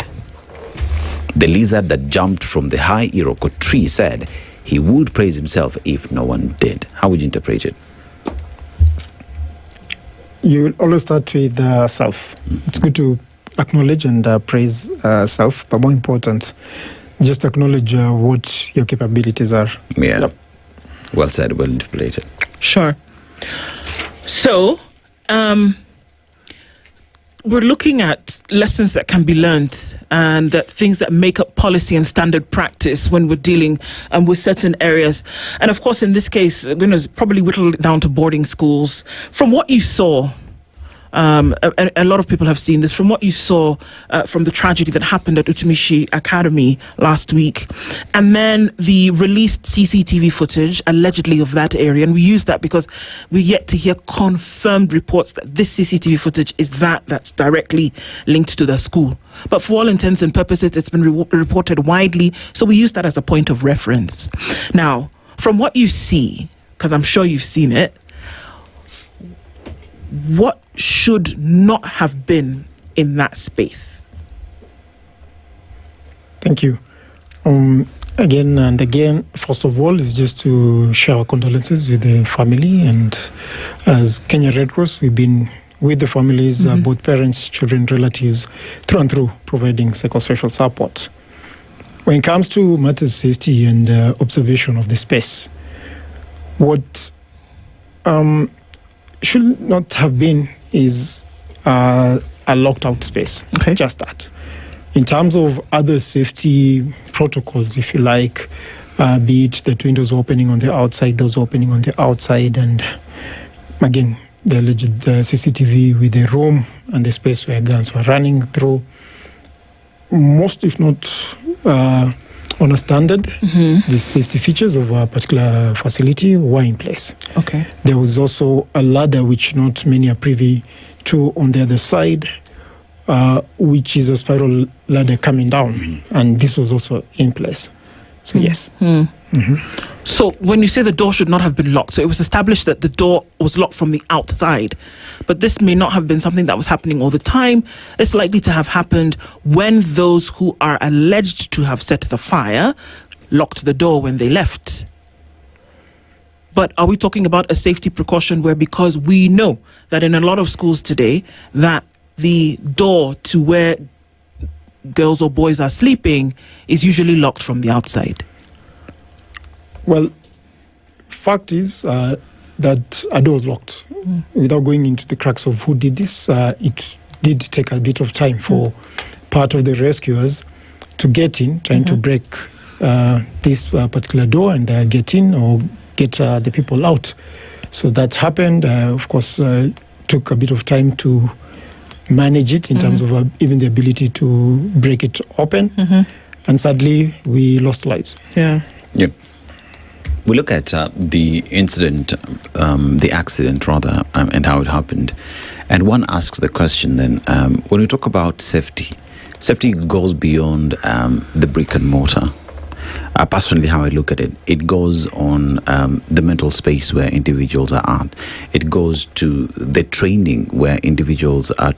W: The lizard that jumped from the high Iroko tree said he would praise himself if no one did. How would you interpret it?
A: You will always start with self. It's good to acknowledge and praise self, but more important, just acknowledge what your capabilities are.
W: Yeah. Yep. Well said, well interpreted.
H: Sure. So, we're looking at lessons that can be learned and things that make up policy and standard practice when we're dealing with certain areas. And of course, in this case, we're going to probably whittle it down to boarding schools. From what you saw a lot of people have seen this, from what you saw from the tragedy that happened at Utumishi Academy last week, and then the released CCTV footage allegedly of that area, and we use that because we're yet to hear confirmed reports that this CCTV footage is that's directly linked to the school. But for all intents and purposes, it's been reported widely, so we use that as a point of reference. Now, from what you see, because I'm sure you've seen it, what should not have been in that space?
A: Thank you. Again and again, first of all, is just to share our condolences with the family. And as Kenya Red Cross, we've been with the families, both parents, children, relatives, through and through, providing psychosocial support. When it comes to matters safety and observation of the space, what should not have been is a locked out space. Okay. Just that. In terms of other safety protocols, if you like, be it the windows opening on the outside, doors opening on the outside, and again, the alleged CCTV with the room and the space where guns were running through, most, if not on a standard, the safety features of a particular facility were in place.
H: Okay.
A: There was also a ladder which not many are privy to on the other side, which is a spiral ladder coming down, and this was also in place. So yes.
H: So when you say the door should not have been locked, so it was established that the door was locked from the outside, but this may not have been something that was happening all the time. It's likely to have happened when those who are alleged to have set the fire locked the door when they left. But are we talking about a safety precaution where, because we know that in a lot of schools today that the door to where girls or boys are sleeping is usually locked from the outside?
A: Well, fact is that a door was locked. Without going into the cracks of who did this, it did take a bit of time for part of the rescuers to get in, trying to break this particular door and get in or get the people out. So that happened. Of course, took a bit of time to manage it in terms of even the ability to break it open. And sadly, we lost lives.
H: Yeah.
W: Yep. We look at the incident, the accident rather, and how it happened. And one asks the question then, when we talk about safety, safety goes beyond the brick and mortar. Personally, how I look at it, it goes on the mental space where individuals are at. It goes to the training where individuals are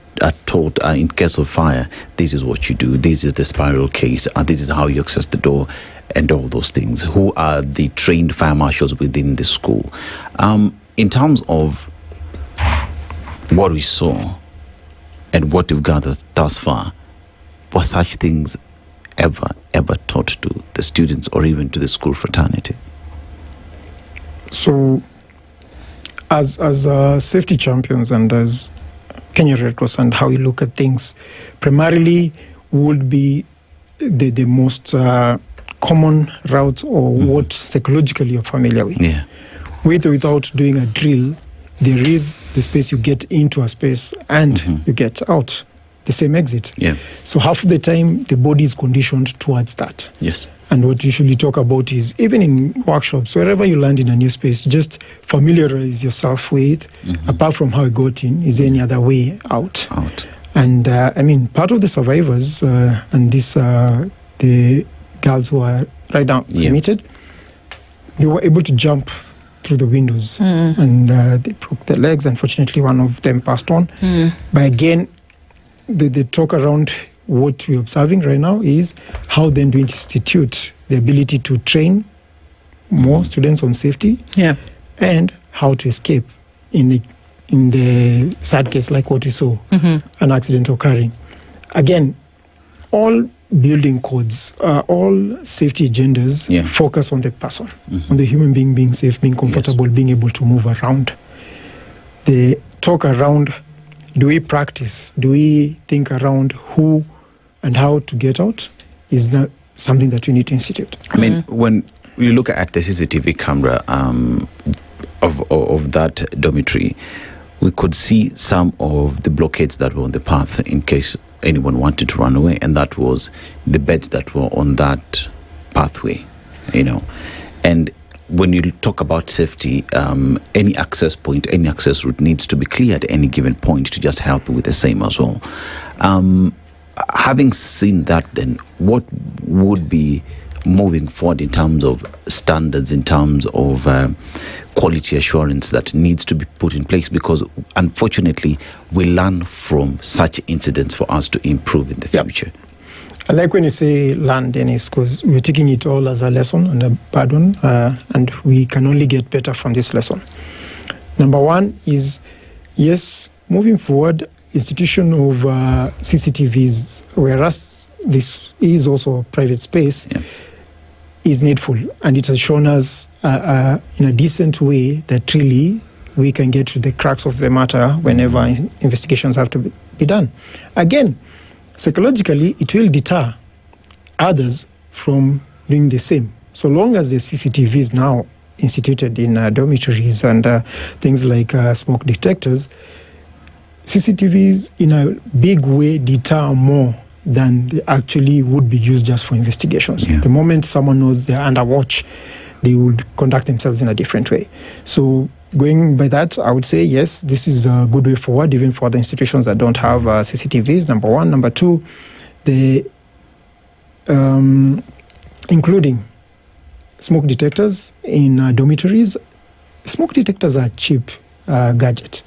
W: taught, in case of fire, this is what you do, this is the spiral case, this is how you access the door, and all those things. Who are the trained fire marshals within the school? In terms of what we saw and what we've gathered thus far, were such things ever taught to the students or even to the school fraternity?
A: So, as safety champions and as Kenya Red Cross and how we look at things, primarily would be the most common routes or what psychologically you're familiar with.
W: Yeah.
A: With or without doing a drill, there is the space you get into a space and you get out. The same exit.
W: Yeah.
A: So half of the time, the body is conditioned towards that.
W: Yes.
A: And what we usually talk about is, even in workshops, wherever you land in a new space, just familiarize yourself with, apart from how you got in, is there any other way out? And I mean, part of the survivors, and this, the girls who are right now admitted, they were able to jump through the windows and they broke their legs. Unfortunately, one of them passed on. But again, the talk around what we're observing right now is how then do we institute the ability to train more students on safety, and how to escape in the sad case like what we saw, an accident occurring. Again, all building codes, all safety agendas focus on the person, on the human being safe, being comfortable, being able to move around. The talk around, do we practice? Do we think around who and how to get out? Is not something that we need to institute.
W: I mean, when you look at the CCTV camera of that dormitory, we could see some of the blockades that were on the path in case anyone wanted to run away, and that was the beds that were on that pathway, And when you talk about safety, any access point, any access route needs to be clear at any given point to just help with the same as well. Having seen that, then what would be moving forward in terms of standards, in terms of quality assurance that needs to be put in place? Because unfortunately, we learn from such incidents for us to improve in the future.
A: I like when you say learn, Dennis, because we're taking it all as a lesson and a bad one, and we can only get better from this lesson. Number one is, yes, moving forward, institution of CCTVs, whereas this is also private space, is needful, and it has shown us in a decent way that really we can get to the crux of the matter whenever investigations have to be done. Again, psychologically, it will deter others from doing the same. So long as the CCTV is now instituted in dormitories and things like smoke detectors, CCTVs in a big way deter more than they actually would be used just for investigations. The moment someone knows they're under watch, they would conduct themselves in a different way. So going by that, I would say, yes, this is a good way forward, even for the institutions that don't have CCTVs, number one. Number two, including smoke detectors in dormitories. Smoke detectors are a cheap gadget.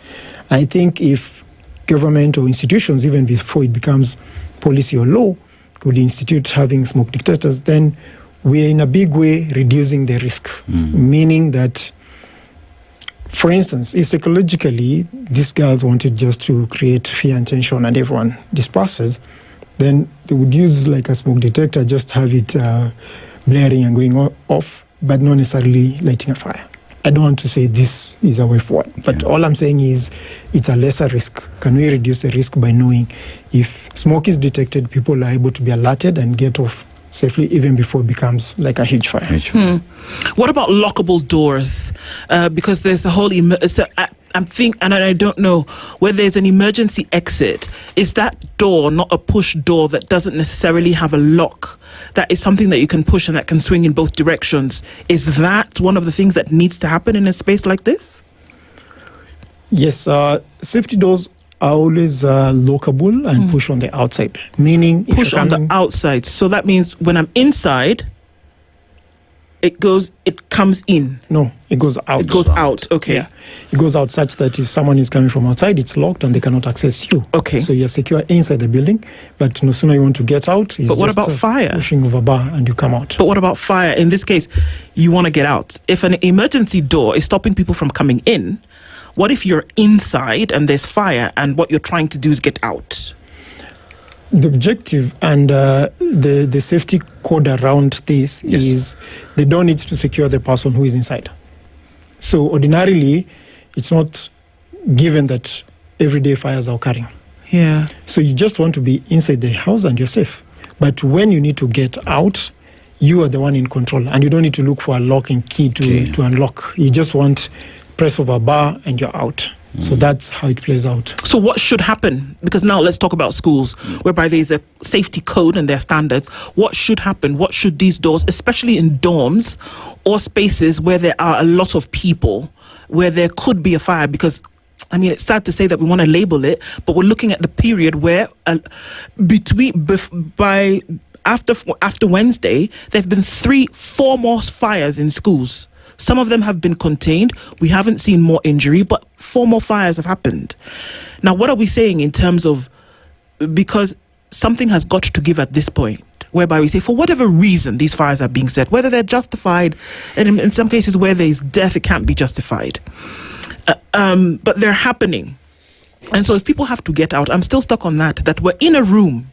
A: I think if government or institutions, even before it becomes policy or law, could institute having smoke detectors, then we are in a big way reducing the risk, meaning that, for instance, if psychologically these girls wanted just to create fear and tension and everyone disperses, then they would use like a smoke detector, just have it blaring and going off, but not necessarily lighting a fire. I don't want to say this is a way forward, but all I'm saying is it's a lesser risk. Can we reduce the risk by knowing if smoke is detected, people are able to be alerted and get off safely even before it becomes like a huge fire.
H: What about lockable doors? Because there's a whole... and I don't know, where there's an emergency exit, is that door not a push door that doesn't necessarily have a lock? That is something that you can push and that can swing in both directions. Is that one of the things that needs to happen in a space like this?
A: Yes, safety doors are always lockable and push on the outside, meaning...
H: Push on the outside. So that means when I'm inside, it comes in.
A: No, it goes out.
H: It goes out, okay.
A: Yeah. It goes out such that if someone is coming from outside, it's locked and they cannot access you.
H: Okay.
A: So you're secure inside the building, but no sooner you want to get out, it's
H: but what
A: just
H: about fire?
A: Pushing of a bar and you come out.
H: But what about fire? In this case, you want to get out. If an emergency door is stopping people from coming in, what if you're inside and there's fire and what you're trying to do is get out?
A: The objective and the safety code around this is the door needs to secure the person who is inside. So ordinarily, it's not given that everyday fires are occurring.
H: Yeah.
A: So you just want to be inside the house and you're safe. But when you need to get out, you are the one in control and you don't need to look for a locking key to unlock. You just want press of a bar and you're out. So that's how it plays out.
H: So what should happen? Because now let's talk about schools, whereby there's a safety code and their standards. What should happen? What should these doors, especially in dorms or spaces where there are a lot of people, where there could be a fire? Because, I mean, it's sad to say that we want to label it, but we're looking at the period where after Wednesday, there have been 3-4 more fires in schools. Some of them have been contained. We haven't seen more injury, but 4 more fires have happened. Now, what are we saying in terms of, because something has got to give at this point, whereby we say, for whatever reason, these fires are being set, whether they're justified, and in some cases where there's death, it can't be justified. But they're happening. And so if people have to get out, I'm still stuck on that we're in a room,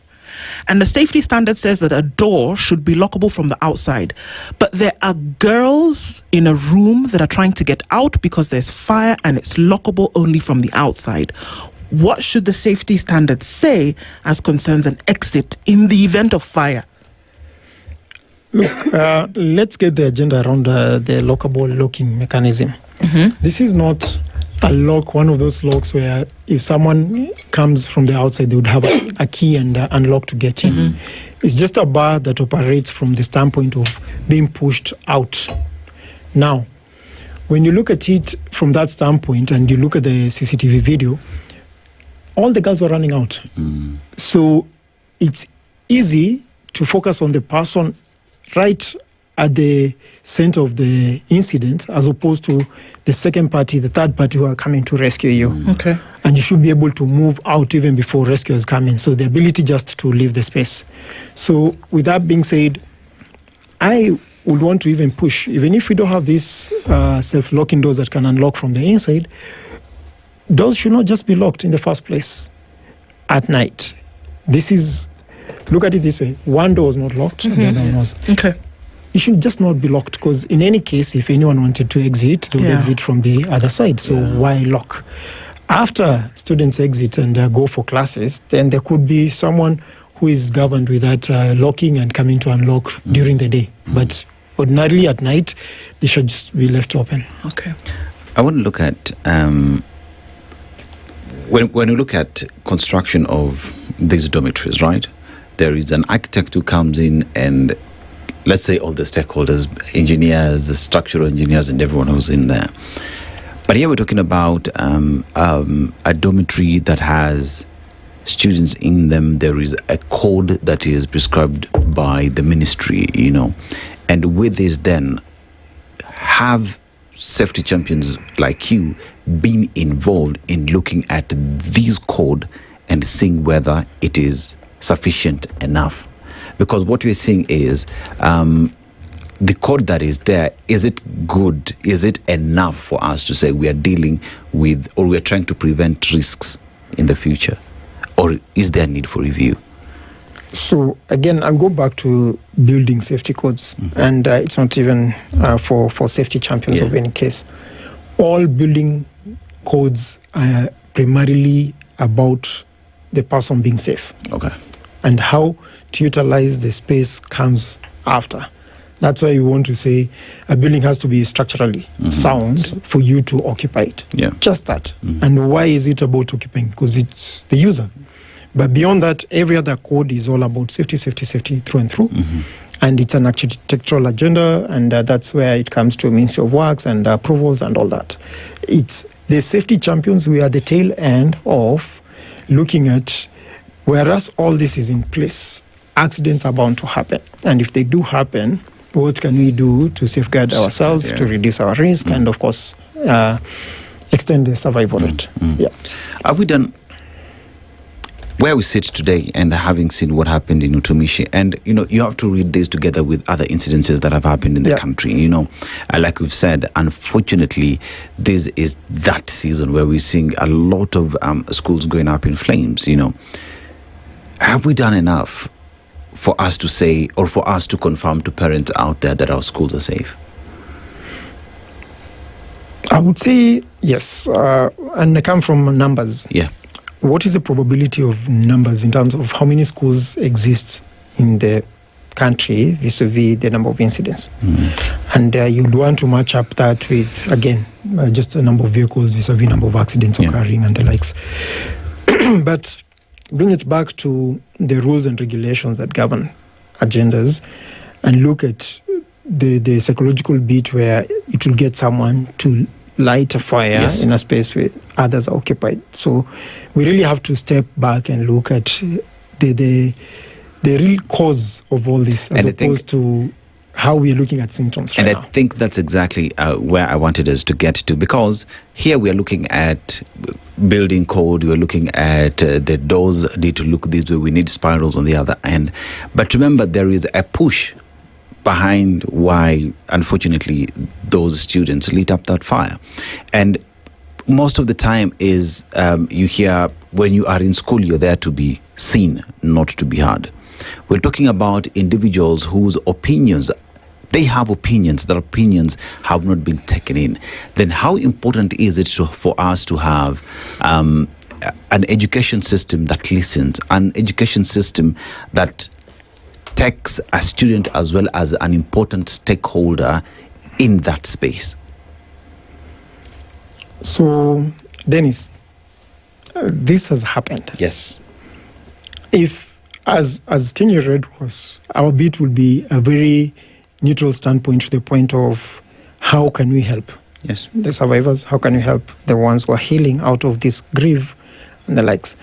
H: and the safety standard says that a door should be lockable from the outside. But there are girls in a room that are trying to get out because there's fire and it's lockable only from the outside. What should the safety standard say as concerns an exit in the event of fire?
A: Look, let's get the agenda around the lockable locking mechanism. This is not a lock, one of those locks where if someone comes from the outside, they would have a key and unlock to get in. It's just a bar that operates from the standpoint of being pushed out. Now, when you look at it from that standpoint and you look at the CCTV video, all the girls were running out. So it's easy to focus on the person right at the center of the incident as opposed to the second party, the third party who are coming to rescue you.
H: Okay.
A: And you should be able to move out even before rescuers come in. So the ability just to leave the space. So with that being said, I would want to even push, even if we don't have these self-locking doors that can unlock from the inside, doors should not just be locked in the first place at night. Look at it this way. One door was not locked, the other one was.
H: Okay.
A: It should just not be locked because in any case, if anyone wanted to exit, they would exit from the other side. So why lock? After students exit and go for classes, then there could be someone who is governed with that locking and coming to unlock during the day. But ordinarily at night, they should just be left open.
H: Okay.
W: I want to look at when you look at construction of these dormitories, right? There is an architect who comes in and let's say all the stakeholders, engineers, structural engineers, and everyone who's in there. But here we're talking about a dormitory that has students in them. There is a code that is prescribed by the ministry, and with this then have safety champions like you been involved in looking at this code and seeing whether it is sufficient enough. Because what we're seeing is the code that is there, is it good? Is it enough for us to say we are dealing with or we are trying to prevent risks in the future? Or is there a need for review?
A: So again, I'll go back to building safety codes, and it's not even for safety champions of any case. All building codes are primarily about the person being safe.
W: Okay.
A: And how to utilize the space comes after. That's why we want to say a building has to be structurally sound for you to occupy it.
W: Yeah.
A: Just that. And why is it about occupying? Because it's the user. But beyond that, every other code is all about safety, safety, safety through and through. And it's an architectural agenda, and that's where it comes to Ministry of Works and approvals and all that. It's the safety champions, we are the tail end of looking at, whereas all this is in place, accidents are bound to happen. And if they do happen, what can we do to safeguard ourselves, to reduce our risk, and of course, extend the survival rate?
W: Have we done where we sit today and having seen what happened in Utumishi, and you have to read this together with other incidences that have happened in the country, like we've said, unfortunately this is that season where we're seeing a lot of schools going up in flames. Have we done enough for us to say, or for us to confirm to parents out there that our schools are safe?
A: I would say yes, and I come from numbers. What is the probability of numbers in terms of how many schools exist in the country vis-a-vis the number of incidents? And you'd want to match up that with, again, just the number of vehicles vis-a-vis number of accidents occurring and the likes. But bring it back to the rules and regulations that govern agendas and look at the psychological bit where it will get someone to light a fire in a space where others are occupied. So we really have to step back and look at the real cause of all this, as opposed to how we're looking at symptoms right now.
W: I think that's exactly where I wanted us to get to, because here we are looking at building code, we're looking at the doors need to look this way, we need spirals on the other end. But remember, there is a push behind why, unfortunately, those students lit up that fire. And most of the time is you hear when you are in school, you're there to be seen, not to be heard. We're talking about individuals whose opinions, they have opinions, their opinions have not been taken in. Then how important is it for us to have an education system that listens, an education system that takes a student as well as an important stakeholder in that space?
A: So, Dennis, this has happened.
W: Yes.
A: If, as Kenya Red Cross, our bit will be a very neutral standpoint to the point of how can we help the survivors? How can we help the ones who are healing out of this grief and the likes?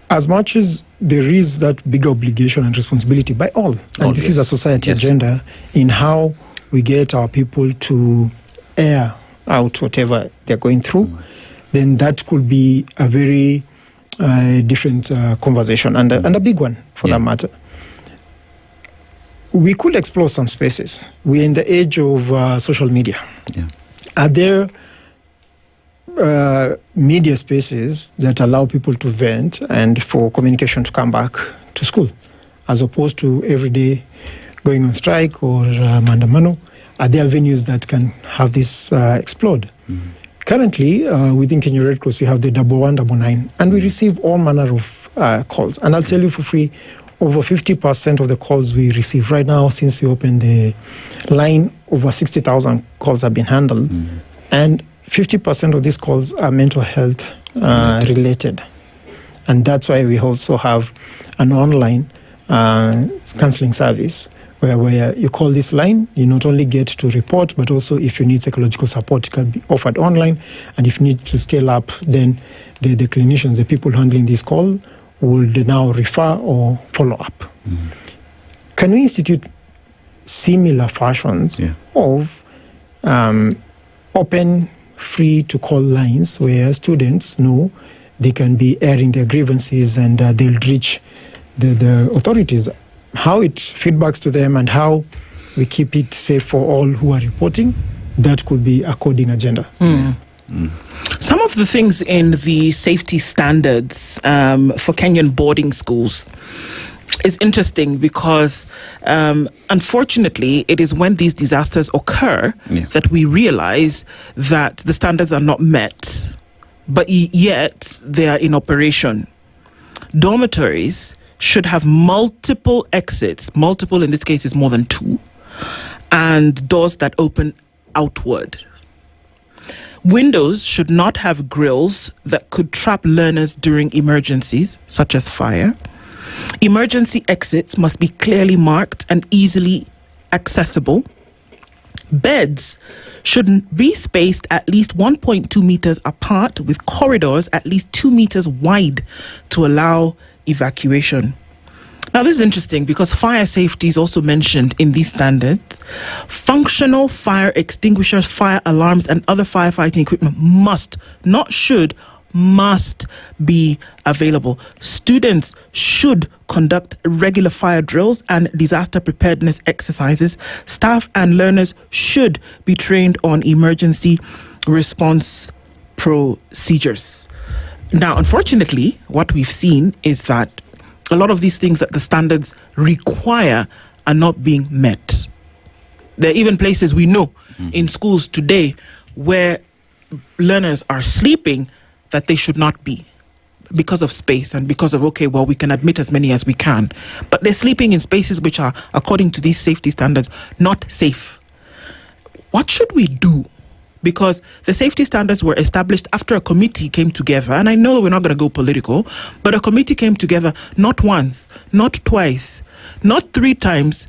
A: As much as there is that big obligation and responsibility by all, and this is a society agenda in how we get our people to air out whatever they're going through, then that could be a very different conversation and a big one for that matter. We could explore some spaces. We're in the age of social media. Are there media spaces that allow people to vent and for communication to come back to school, as opposed to every day going on strike or mandamano? Are there venues that can have this explode? Currently, within Kenya Red Cross, we have the 1199, and we receive all manner of calls. And I'll tell you for free, over 50% of the calls we receive right now, since we opened the line, over 60,000 calls have been handled. And 50% of these calls are mental health related. And that's why we also have an online counseling service where you call this line, you not only get to report, but also if you need psychological support, it can be offered online. And if you need to scale up, then the clinicians, the people handling this call, would now refer or follow up. Can we institute similar fashions of open, free to call lines where students know they can be airing their grievances and they'll reach the authorities? How it feedbacks to them and how we keep it safe for all who are reporting, that could be a coding agenda.
H: Some of the things in the safety standards for Kenyan boarding schools is interesting because unfortunately it is when these disasters occur that we realize that the standards are not met, but yet they are in operation. Dormitories should have multiple exits, multiple in this case is more than 2, and doors that open outward. Windows should not have grills that could trap learners during emergencies, such as fire. Emergency exits must be clearly marked and easily accessible. Beds should be spaced at least 1.2 meters apart, with corridors at least 2 meters wide to allow evacuation. Now, this is interesting because fire safety is also mentioned in these standards. Functional fire extinguishers, fire alarms, and other firefighting equipment must, not should, must be available. Students should conduct regular fire drills and disaster preparedness exercises. Staff and learners should be trained on emergency response procedures. Now, unfortunately, what we've seen is that a lot of these things that the standards require are not being met. There are even places we know in schools today where learners are sleeping that they should not be because of space and because of, we can admit as many as we can. But they're sleeping in spaces which are, according to these safety standards, not safe. What should we do? Because the safety standards were established after a committee came together. And I know we're not going to go political, but a committee came together not once, not twice, not 3 times,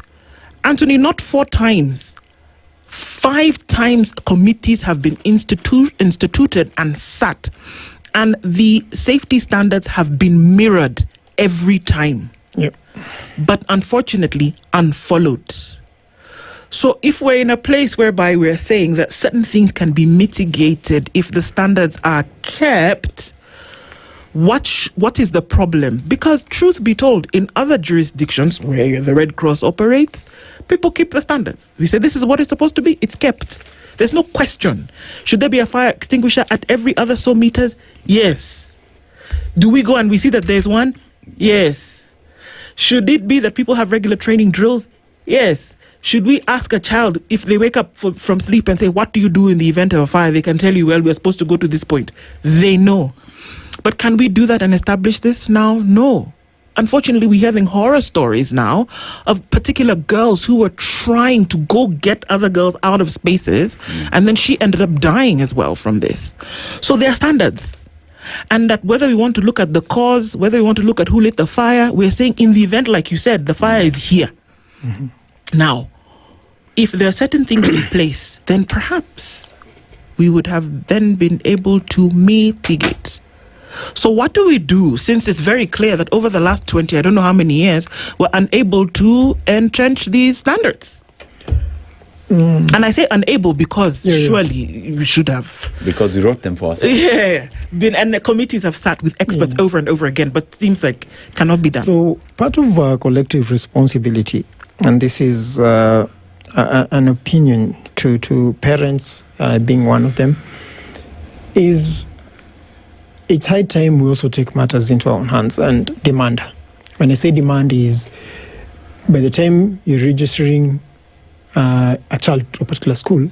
H: Anthony, not 4 times. 5 times committees have been instituted and sat. And the safety standards have been mirrored every time. But unfortunately, unfollowed. So if we're in a place whereby we're saying that certain things can be mitigated if the standards are kept, what is the problem? Because truth be told, in other jurisdictions where the Red Cross operates, people keep the standards. We say this is what it's supposed to be, it's kept. There's no question. Should there be a fire extinguisher at every other so meters? Yes. Do we go and we see that there's one? Yes. Should it be that people have regular training drills? Yes. Should we ask a child if they wake up from sleep and say, what do you do in the event of a fire? They can tell you, well, we're supposed to go to this point. They know. But can we do that and establish this now? No. unfortunately, we're having horror stories now of particular girls who were trying to go get other girls out of spaces, and then she ended up dying as well from this. So there are standards. And that whether we want to look at the cause, whether we want to look at who lit the fire, we're saying in the event, like you said, the fire is here. Now, if there are certain things in place, then perhaps we would have then been able to mitigate. So what do we do, since it's very clear that over the last 20, I don't know how many years, we're unable to entrench these standards? And I say unable because surely we should have.
W: Because we wrote them for ourselves.
H: And the committees have sat with experts over and over again, but it seems like cannot be done.
A: So part of our collective responsibility, and this is an opinion to parents, being one of them, is it's high time we also take matters into our own hands and demand. When I say demand is, by the time you're registering a child to a particular school,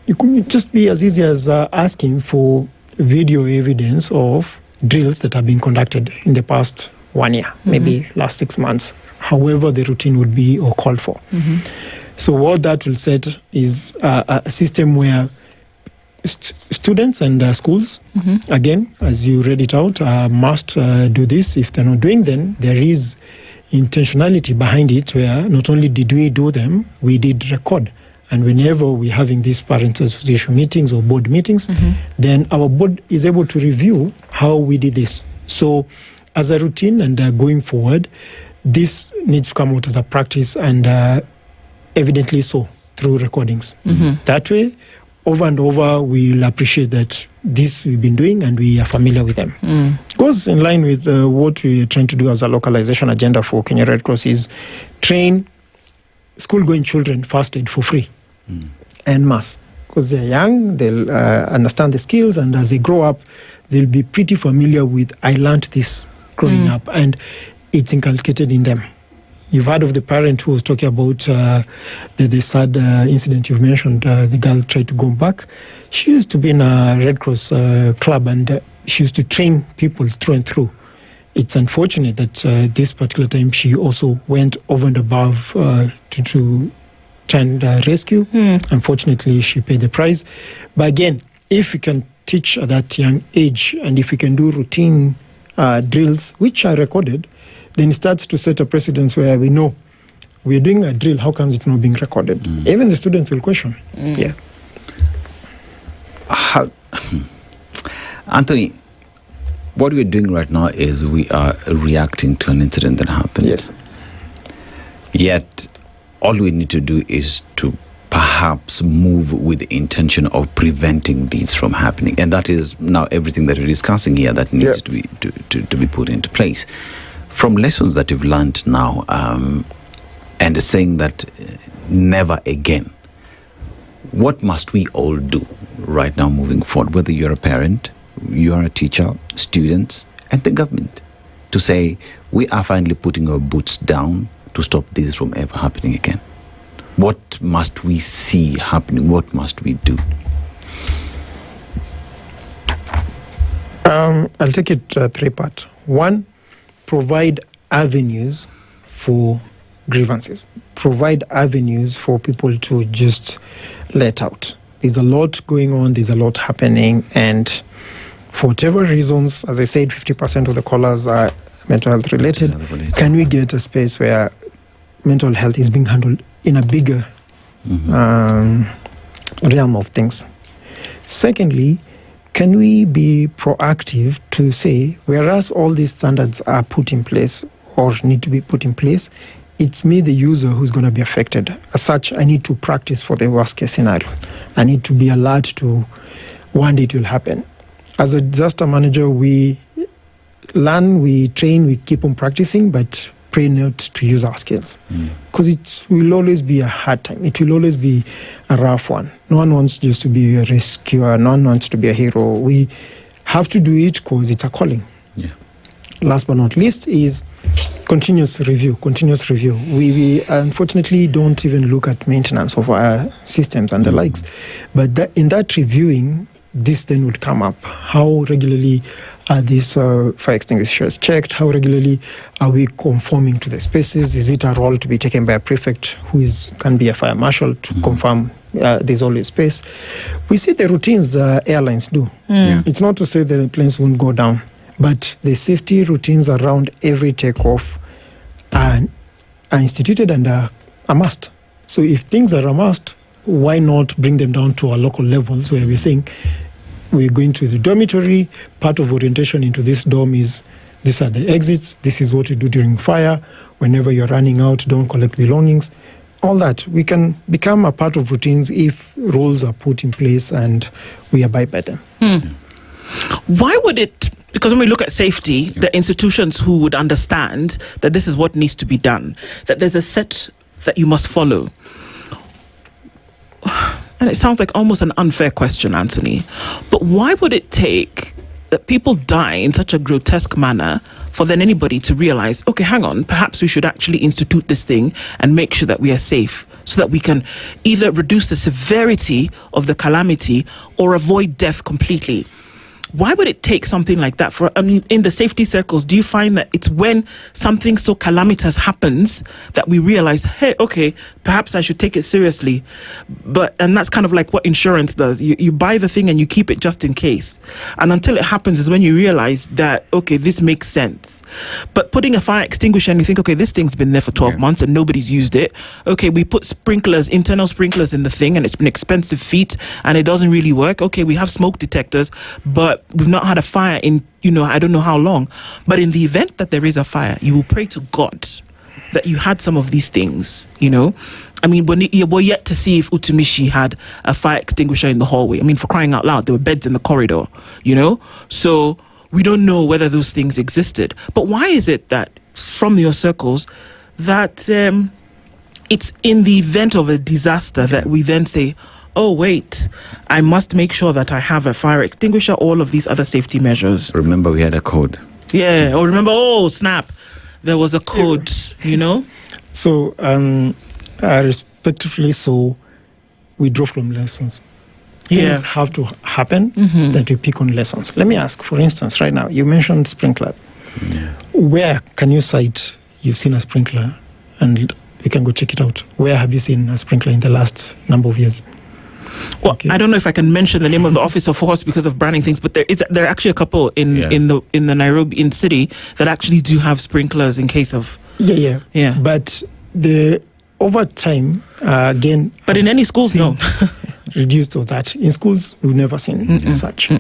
A: it could just be as easy as asking for video evidence of drills that have been conducted in the past 1 year, maybe last 6 months, however the routine would be or called for. So what that will set is a system where students and schools, again, as you read it out, must do this. If they're not doing them, there is intentionality behind it, where not only did we do them, we did record. And whenever we're having these parents' association meetings or board meetings, then our board is able to review how we did this. So as a routine and going forward, this needs to come out as a practice, and evidently so through recordings. That way, over and over, we'll appreciate that this we've been doing and we are familiar with them. Goes in line with what we're trying to do as a localization agenda for Kenya Red Cross, is train school-going children first aid for free en masse. Because they're young, they'll understand the skills, and as they grow up, they'll be pretty familiar with, I learned this growing up, and it's inculcated in them. You've heard of the parent who was talking about the sad incident you've mentioned. The girl tried to go back. She used to be in a Red Cross club, and she used to train people through and through. It's unfortunate that this particular time she also went over and above to try and rescue. Unfortunately, she paid the price. But again, if we can teach at that young age, and if we can do routine drills, which are recorded, then it starts to set a precedence where we know we're doing a drill, how comes it's not being recorded? Even the students will question.
W: Anthony, what we're doing right now is we are reacting to an incident that happened.
A: Yes.
W: Yet, all we need to do is to perhaps move with the intention of preventing these from happening. And that is now everything that we're discussing here that needs to be put into place. From lessons that you've learned now, and saying that never again, what must we all do right now moving forward, whether you're a parent, you're a teacher, students, and the government, to say we are finally putting our boots down to stop this from ever happening again? What must we see happening? What must we do?
A: I'll take it three-part. One, provide avenues for grievances. Provide avenues for people to just let out. There's a lot going on. There's a lot happening. And for whatever reasons, as I said, 50% of the callers are mental health related. Can we get a space where mental health is being handled in a bigger realm of things? Secondly, can we be proactive to say, whereas all these standards are put in place or need to be put in place, it's me, the user, who's going to be affected. As such, I need to practice for the worst case scenario. I need to be alert to one day it will happen. As a disaster manager, we learn, we train, we keep on practicing, but pray not to use our skills. Because it will always be a hard time. It will always be a rough one. No one wants just to be a rescuer. No one wants to be a hero. We have to do it because it's a calling. Last but not least is continuous review. We unfortunately don't even look at maintenance of our systems and the likes. But in that reviewing, this then would come up. How regularly are these fire extinguishers checked? How regularly are we conforming to the spaces? Is it a role to be taken by a prefect who can be a fire marshal to confirm there's always space? We see the routines airlines do. It's not to say that the planes won't go down, but the safety routines around every takeoff are instituted and are a must. So if things are a must, why not bring them down to our local levels where we're saying we're going to the dormitory, part of orientation into this dorm is these are the exits, this is what you do during fire, whenever you're running out, don't collect belongings. All that, we can become a part of routines if rules are put in place and we abide by them.
H: Why would it, because when we look at safety, the institutions who would understand that this is what needs to be done, that there's a set that you must follow. And it sounds like almost an unfair question, Anthony, but why would it take that people die in such a grotesque manner for then anybody to realize, okay, hang on, perhaps we should actually institute this thing and make sure that we are safe so that we can either reduce the severity of the calamity or avoid death completely? Why would it take something like that? In the safety circles, do you find that it's when something so calamitous happens that we realize, hey, okay, perhaps I should take it seriously? And that's kind of like what insurance does. You buy the thing and you keep it just in case. And until it happens is when you realize that, okay, this makes sense. But putting a fire extinguisher and you think, okay, this thing's been there for 12 months and nobody's used it. Okay, we put internal sprinklers in the thing and it's been expensive feat and it doesn't really work. Okay, we have smoke detectors, but we've not had a fire in, I don't know how long. But in the event that there is a fire, you will pray to God that you had some of these things, I mean, we're yet to see if Utumishi had a fire extinguisher in the hallway. I mean, for crying out loud, there were beds in the corridor, So we don't know whether those things existed. But why is it that from your circles that it's in the event of a disaster that we then say, oh, wait, I must make sure that I have a fire extinguisher, all of these other safety measures.
W: Remember, we had a code.
H: Yeah, or remember, snap, there was a code,
A: So, respectively, so we draw from lessons. Things have to happen that we pick on lessons. Let me ask, for instance, right now, you mentioned sprinkler. Where can you cite you've seen a sprinkler and we can go check it out? Where have you seen a sprinkler in the last number of years?
H: Well, I don't know if I can mention the name of the office of force because of branding things, but there are actually a couple in the Nairobi city that actually do have sprinklers in case of
A: yeah. But over time again.
H: But in any schools, no.
A: Reduced of that. In schools, we've never seen such.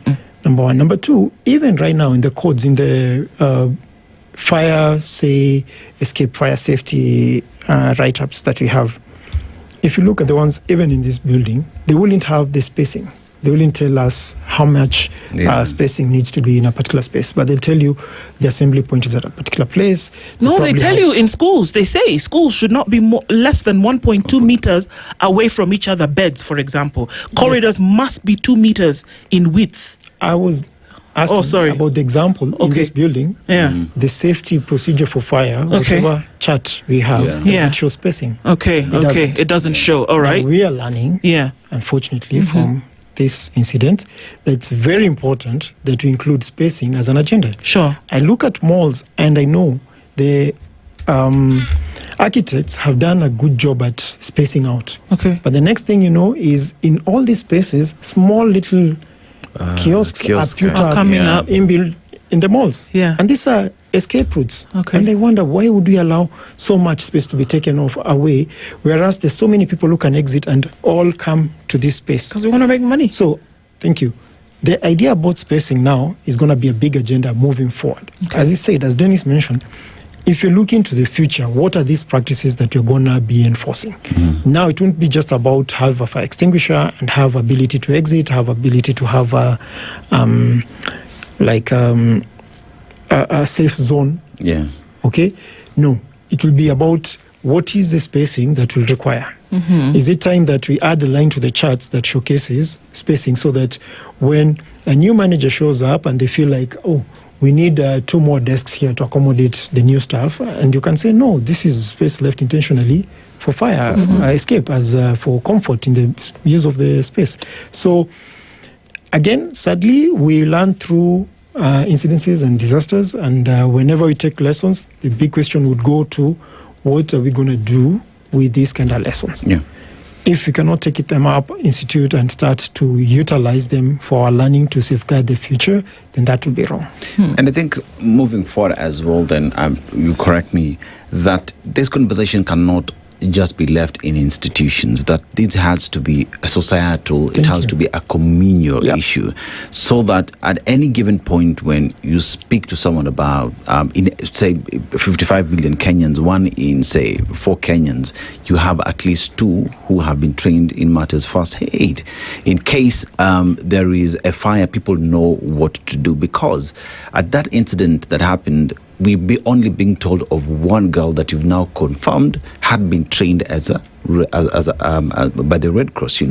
A: Number one. Number two. Even right now in the codes, in the escape fire safety write-ups that we have. If you look at the ones even in this building, they wouldn't have the spacing. They wouldn't tell us how much spacing needs to be in a particular space, but they'll tell you the assembly point is at a particular place.
H: They tell you in schools, they say schools should not be less than 1.2 meters away from each other, beds, for example. Corridors must be 2 meters in width.
A: I was asking about the example in this building. The safety procedure for fire, whatever chart we have, does it show spacing?
H: It doesn't show. All right.
A: Now we are learning, unfortunately, from this incident, that it's very important that we include spacing as an agenda.
H: Sure.
A: I look at malls and I know the architects have done a good job at spacing out. But the next thing you know is in all these spaces, small little kiosks are coming up inbuilt in the malls. And these are escape routes. And I wonder, why would we allow so much space to be taken away, whereas there's so many people who can exit and all come to this space?
H: Because we want to make money.
A: So, thank you. The idea about spacing now is going to be a big agenda moving forward. As he said, as Dennis mentioned, if you look into the future, what are these practices that you're going to be enforcing? Now, it won't be just about have a fire extinguisher and have ability to exit, have ability to have a safe zone. No, it will be about what is the spacing that will require. Is it time that we add a line to the charts that showcases spacing so that when a new manager shows up and they feel like, we need 2 more desks here to accommodate the new staff, and you can say, no, this is space left intentionally for fire escape, as for comfort in the use of the space. So again, sadly, we learn through incidences and disasters. And whenever we take lessons, the big question would go to what are we going to do with these kind of lessons?
W: Yeah.
A: If we cannot take them up, institute, and start to utilize them for our learning to safeguard the future, then that would be wrong.
W: And I think moving forward as well, then you correct me, that this conversation cannot just be left in institutions, that this has to be a societal, it has to be a communal issue, so that at any given point when you speak to someone about, in say 55 million Kenyans, one in say 4 Kenyans, you have at least 2 who have been trained in matters first aid. In case there is a fire, people know what to do, because at that incident that happened, we be only being told of one girl that you've now confirmed had been trained as a by the Red Cross.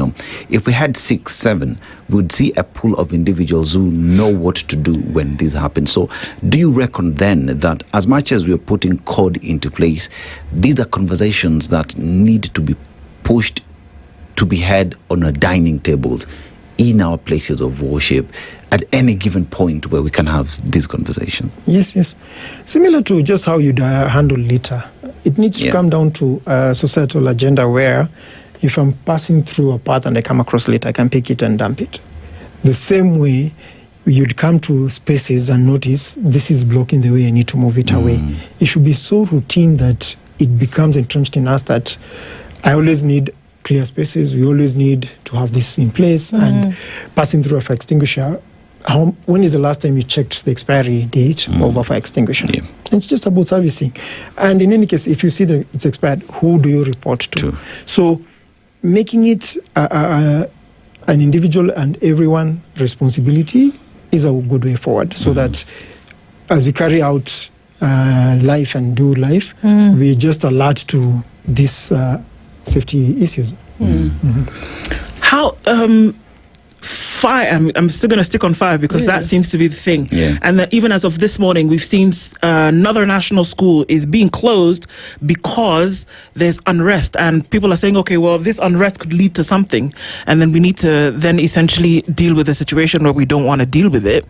W: If we had 6, 7, we'd see a pool of individuals who know what to do when this happens. So do you reckon then that as much as we're putting code into place, these are conversations that need to be pushed to be had on our dining tables in our places of worship at any given point where we can have this conversation?
A: Yes. Similar to just how you handle litter, it needs to come down to a societal agenda where if I'm passing through a path and I come across litter, I can pick it and dump it. The same way you'd come to spaces and notice this is blocking the way, I need to move it away. It should be so routine that it becomes entrenched in us that I always need clear spaces. We always need to have this in place. And passing through a fire extinguisher, when is the last time you checked the expiry date of a fire extinguisher? It's just about servicing. And in any case, if you see that it's expired, who do you report to? So making it an individual and everyone responsibility is a good way forward, so that as we carry out life and do life, we just alert to these safety issues.
H: How fire, I'm still going to stick on fire because that seems to be the thing. And that even as of this morning, we've seen another national school is being closed because there's unrest, and people are saying, okay, well, this unrest could lead to something, and then we need to then essentially deal with the situation where we don't want to deal with it.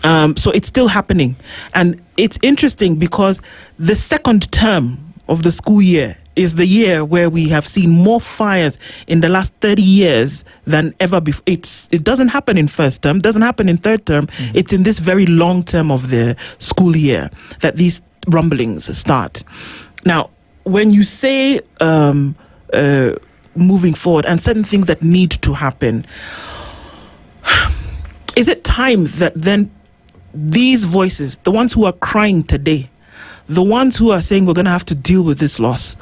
H: So it's still happening. And it's interesting because the second term of the school year is the year where we have seen more fires in the last 30 years than ever before. It doesn't happen in first term, doesn't happen in third term. It's in this very long term of the school year that these rumblings start. Now, when you say moving forward and certain things that need to happen, is it time that then these voices, the ones who are crying today, the ones who are saying we're going to have to deal with this loss,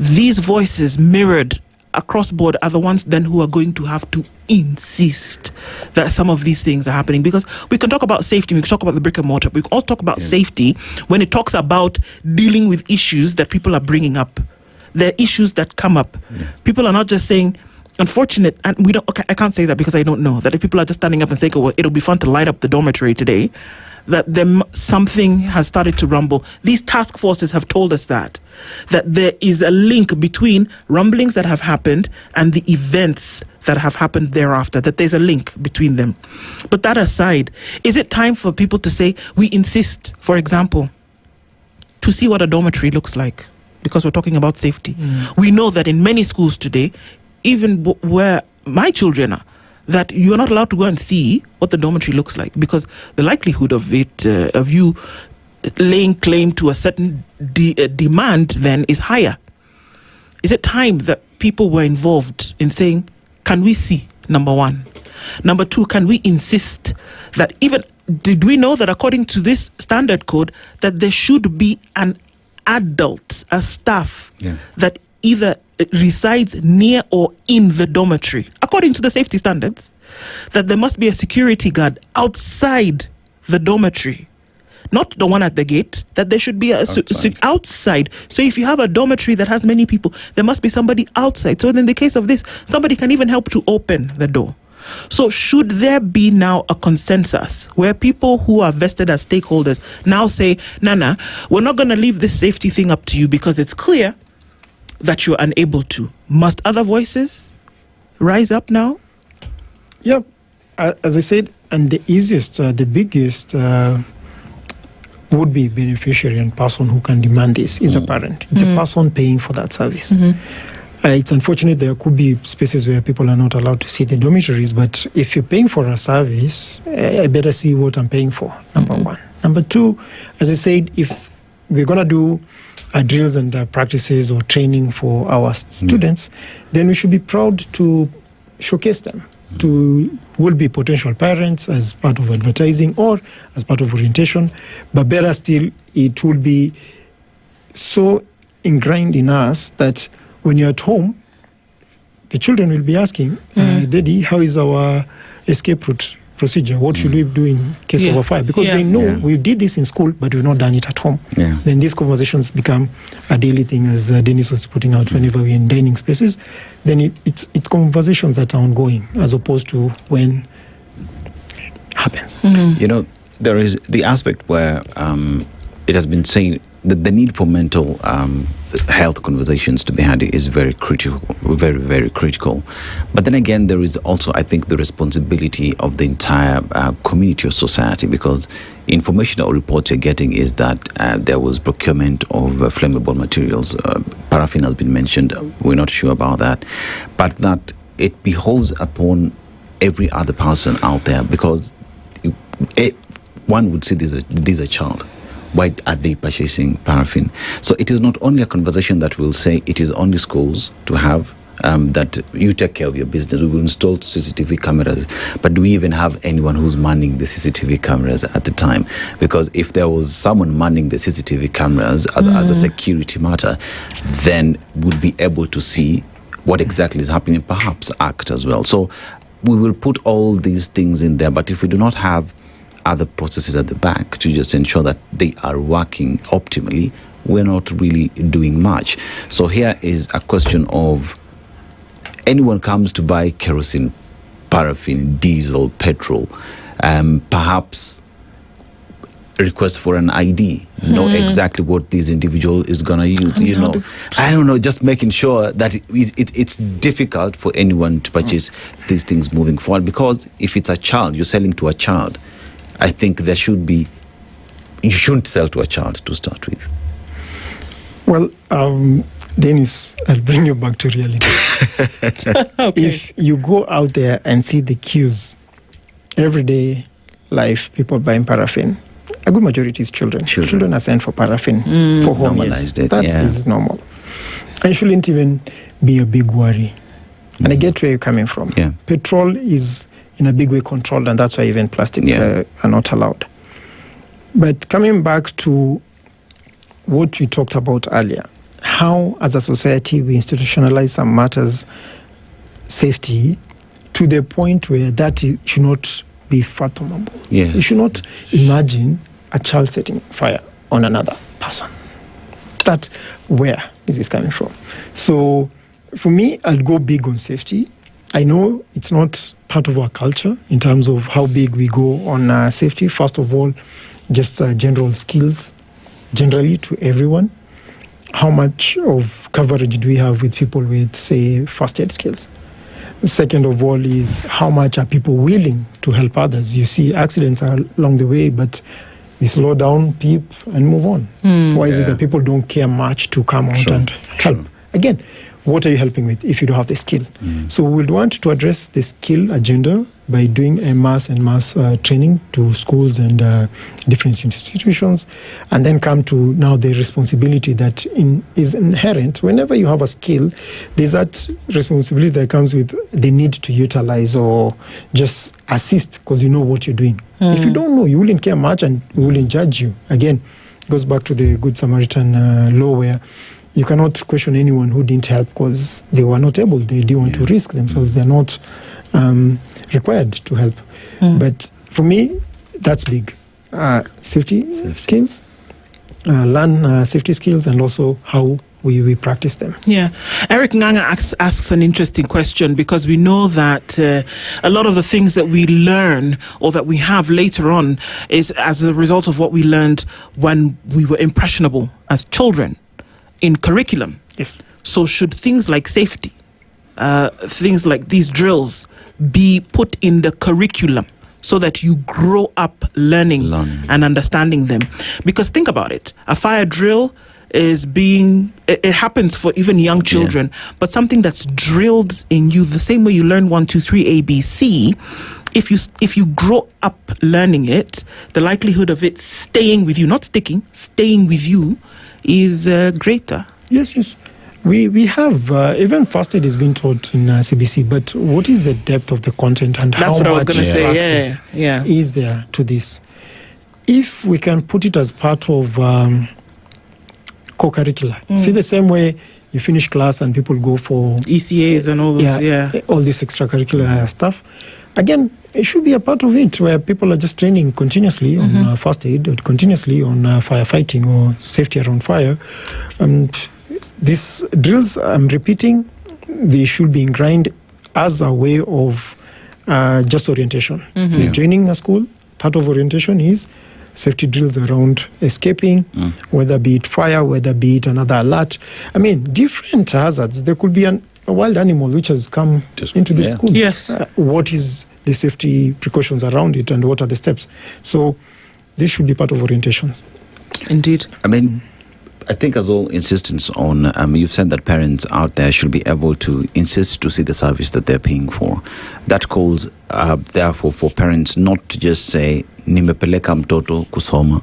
H: these voices mirrored across board are the ones then who are going to have to insist that some of these things are happening? Because we can talk about safety, we can talk about the brick and mortar, we can also talk about safety when it talks about dealing with issues that people are bringing up. There are issues that come up. People are not just saying, unfortunate, and we don't, okay, I can't say that because I don't know, that if people are just standing up and saying, oh, well, it'll be fun to light up the dormitory today, that something has started to rumble. These task forces have told us that there is a link between rumblings that have happened and the events that have happened thereafter, that there's a link between them. But that aside, is it time for people to say, we insist, for example, to see what a dormitory looks like? Because we're talking about safety. We know that in many schools today, even where my children are, that you are not allowed to go and see what the dormitory looks like, because the likelihood of it, of you laying claim to a certain demand then is higher. Is it time that people were involved in saying, can we see, number one? Number two, can we insist that even, did we know that according to this standard code, that there should be an adult, a staff that either resides near or in the dormitory, according to the safety standards, that there must be a security guard outside the dormitory, not the one at the gate, that there should be outside. So if you have a dormitory that has many people, there must be somebody outside. So in the case of this, somebody can even help to open the door. So should there be now a consensus where people who are vested as stakeholders now say, Nana, we're not going to leave this safety thing up to you because it's clear that you're unable to? Must other voices rise up now?
A: Yeah, as I said, And the easiest, the biggest would-be beneficiary and person who can demand this is a parent. It's a person paying for that service. It's unfortunate there could be spaces where people are not allowed to see the dormitories, but if you're paying for a service, I better see what I'm paying for, number one. Number two, as I said, if we're going to do drills and practices or training for our students, then we should be proud to showcase them to will-be potential parents as part of advertising or as part of orientation. But better still, it will be so ingrained in us that when you're at home, the children will be asking, Daddy, how is our escape route procedure? What should we do in case of a fire? Because they know we did this in school, but we've not done it at home. Then these conversations become a daily thing, as Dennis was putting out whenever we're in dining spaces. Then it's conversations that are ongoing, as opposed to when it happens.
W: You know, there is the aspect where it has been saying that the need for mental health conversations to be had is very critical, very, very critical. But then again, there is also, I think, the responsibility of the entire community or society, because information or reports you're getting is that there was procurement of flammable materials. Paraffin has been mentioned. We're not sure about that. But that it behoves upon every other person out there, because one would say this is a child. Why are they purchasing paraffin? So it is not only a conversation that will say it is only schools to have, that you take care of your business. We will install CCTV cameras. But do we even have anyone who's manning the CCTV cameras at the time? Because if there was someone manning the CCTV cameras as a security matter, then we'd be able to see what exactly is happening, perhaps act as well. So we will put all these things in there. But if we do not have other processes at the back to just ensure that they are working optimally, we're not really doing much. So here is a question of, anyone comes to buy kerosene, paraffin, diesel, petrol, perhaps request for an ID, know exactly what this individual is going to use. I don't know, just making sure that it's difficult for anyone to purchase these things moving forward. Because if it's a child, you're selling to a child, I think there should be, you shouldn't sell to a child to start with.
A: Well, Dennis, I'll bring you back to reality. If you go out there and see the queues, everyday life, people buying paraffin, a good majority is children. Children are sent for paraffin for home use. That is normal. And shouldn't even be a big worry. And I get where you're coming from. Petrol is in a big way controlled, and that's why even plastic are not allowed. But coming back to what we talked about earlier, how as a society we institutionalize some matters, safety, to the point where that should not be fathomable. You should not imagine a child setting fire on another person. That, where is this coming from? So for me, I'll go big on safety. I know it's not part of our culture in terms of how big we go on safety. First of all, just general skills, generally to everyone. How much of coverage do we have with people with, say, first aid skills? Second of all is how much are people willing to help others? You see accidents are along the way, but we slow down, peep, and move on. Why is it that people don't care much to come out and help? Again, what are you helping with if you don't have the skill? So we would want to address the skill agenda by doing a mass training to schools and different institutions, and then come to now the responsibility that is inherent. Whenever you have a skill, there's that responsibility that comes with the need to utilize or just assist because you know what you're doing. If you don't know, you wouldn't care much and we wouldn't judge you. Again, it goes back to the Good Samaritan law, where you cannot question anyone who didn't help because they were not able. They didn't want to risk themselves. They're not required to help. But for me, that's big. Safety skills, learn safety skills, and also how we practice them.
H: Eric Nganga asks an interesting question, because we know that a lot of the things that we learn or that we have later on is as a result of what we learned when we were impressionable as children in curriculum. So should things like safety, things like these drills be put in the curriculum so that you grow up learning and understanding them. Because think about it, a fire drill is it happens for even young children, but something that's drilled in you the same way you learn 1, 2, 3 ABC. If you grow up learning it, the likelihood of it staying with you, not sticking, staying with you, is greater.
A: Yes. We have, even first aid is being taught in CBC, but what is the depth of the content and how much practice is there to this? If we can put it as part of co-curricular, see the same way you finish class and people go for
H: ECAs and all those,
A: all this extracurricular stuff. Again, it should be a part of it where people are just training continuously on first aid, or continuously on firefighting or safety around fire. And these drills, I'm repeating, they should be ingrained as a way of just orientation. Joining a school, part of orientation is safety drills around escaping, whether be it fire, whether be it another alert. I mean, different hazards. There could be a wild animal which has come into the school.
H: Yes.
A: What is the safety precautions around it and what are the steps? So this should be part of orientations.
H: Indeed.
W: I mean, I think as well, insistence on, you've said that parents out there should be able to insist to see the service that they're paying for. That calls, therefore, for parents not to just say, nimepeleka mtoto kusoma,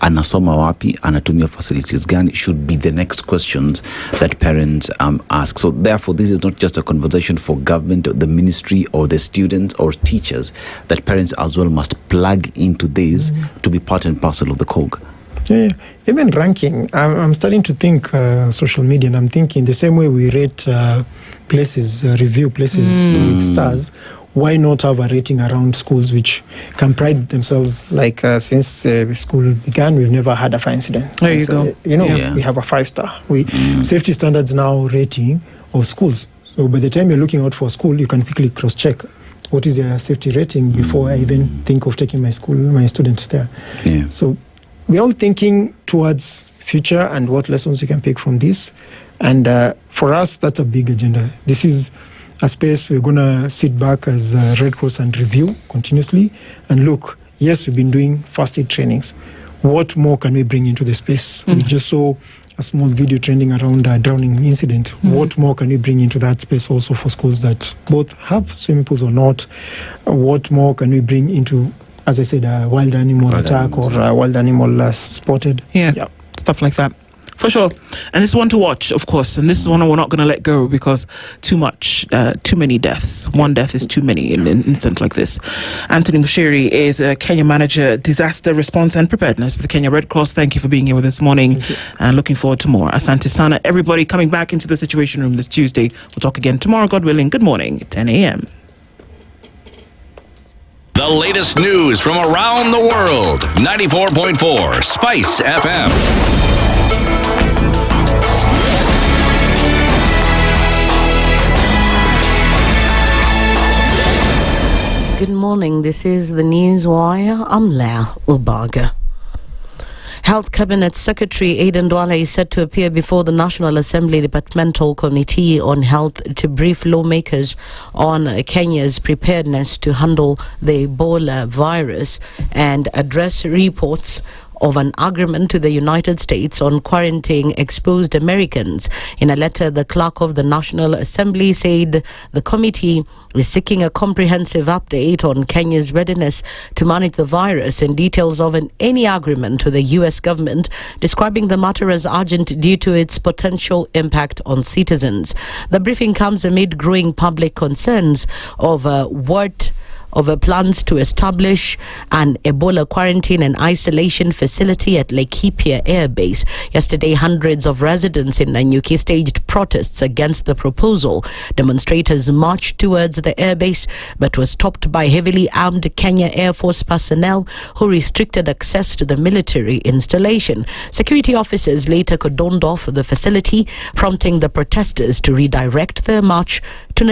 W: anasoma wapi, anatumia facilities gani, should be the next questions that parents ask. So therefore, this is not just a conversation for government, or the ministry, or the students, or teachers, that parents as well must plug into this to be part and parcel of the cog.
A: Yeah, even ranking. I'm starting to think social media, and I'm thinking the same way we rate places, review places with stars. Why not have a rating around schools which can pride themselves? Like since school began, we've never had a fire incident.
H: There you go.
A: We have a 5-star. Safety standards now rating of schools. So by the time you're looking out for a school, you can quickly cross-check what is their safety rating before I even think of taking my students there.
W: Yeah.
A: So we're all thinking towards future and what lessons we can pick from this. And for us, that's a big agenda. This is a space we're going to sit back as Red Cross and review continuously and look, yes, we've been doing first aid trainings. What more can we bring into the space? We just saw a small video trending around a drowning incident. What more can we bring into that space also for schools that both have swimming pools or not? What more can we bring into, as I said, a wild animal attack or a wild animal spotted?
H: Yeah, stuff like that. For sure. And this is one to watch, of course. And this is one we're not going to let go because too many deaths. One death is too many in an incident like this. Anthony Njeri is a Kenya Manager, Disaster Response and Preparedness for the Kenya Red Cross. Thank you for being here with us this morning and looking forward to more. Asante Sana. Everybody coming back into the Situation Room this Tuesday. We'll talk again tomorrow, God willing. Good morning, 10 a.m.
C: The latest news from around the world. 94.4 Spice FM.
E: Good morning, this is the News Wire. I'm Leah Ubaga. Health Cabinet Secretary Aden Duale is set to appear before the National Assembly Departmental Committee on Health to brief lawmakers on Kenya's preparedness to handle the Ebola virus and address reports of an agreement to the United States on quarantining exposed Americans. In a letter, the clerk of the National Assembly said the committee is seeking a comprehensive update on Kenya's readiness to manage the virus and details of any agreement to the U.S. government, describing the matter as urgent due to its potential impact on citizens. The briefing comes amid growing public concerns over plans to establish an Ebola quarantine and isolation facility at Laikipia Air Base. Yesterday, hundreds of residents in Nanyuki staged protests against the proposal. Demonstrators marched towards the airbase but were stopped by heavily armed Kenya Air Force personnel who restricted access to the military installation. Security officers later cordoned off the facility, prompting the protesters to redirect their march to Nanyuki.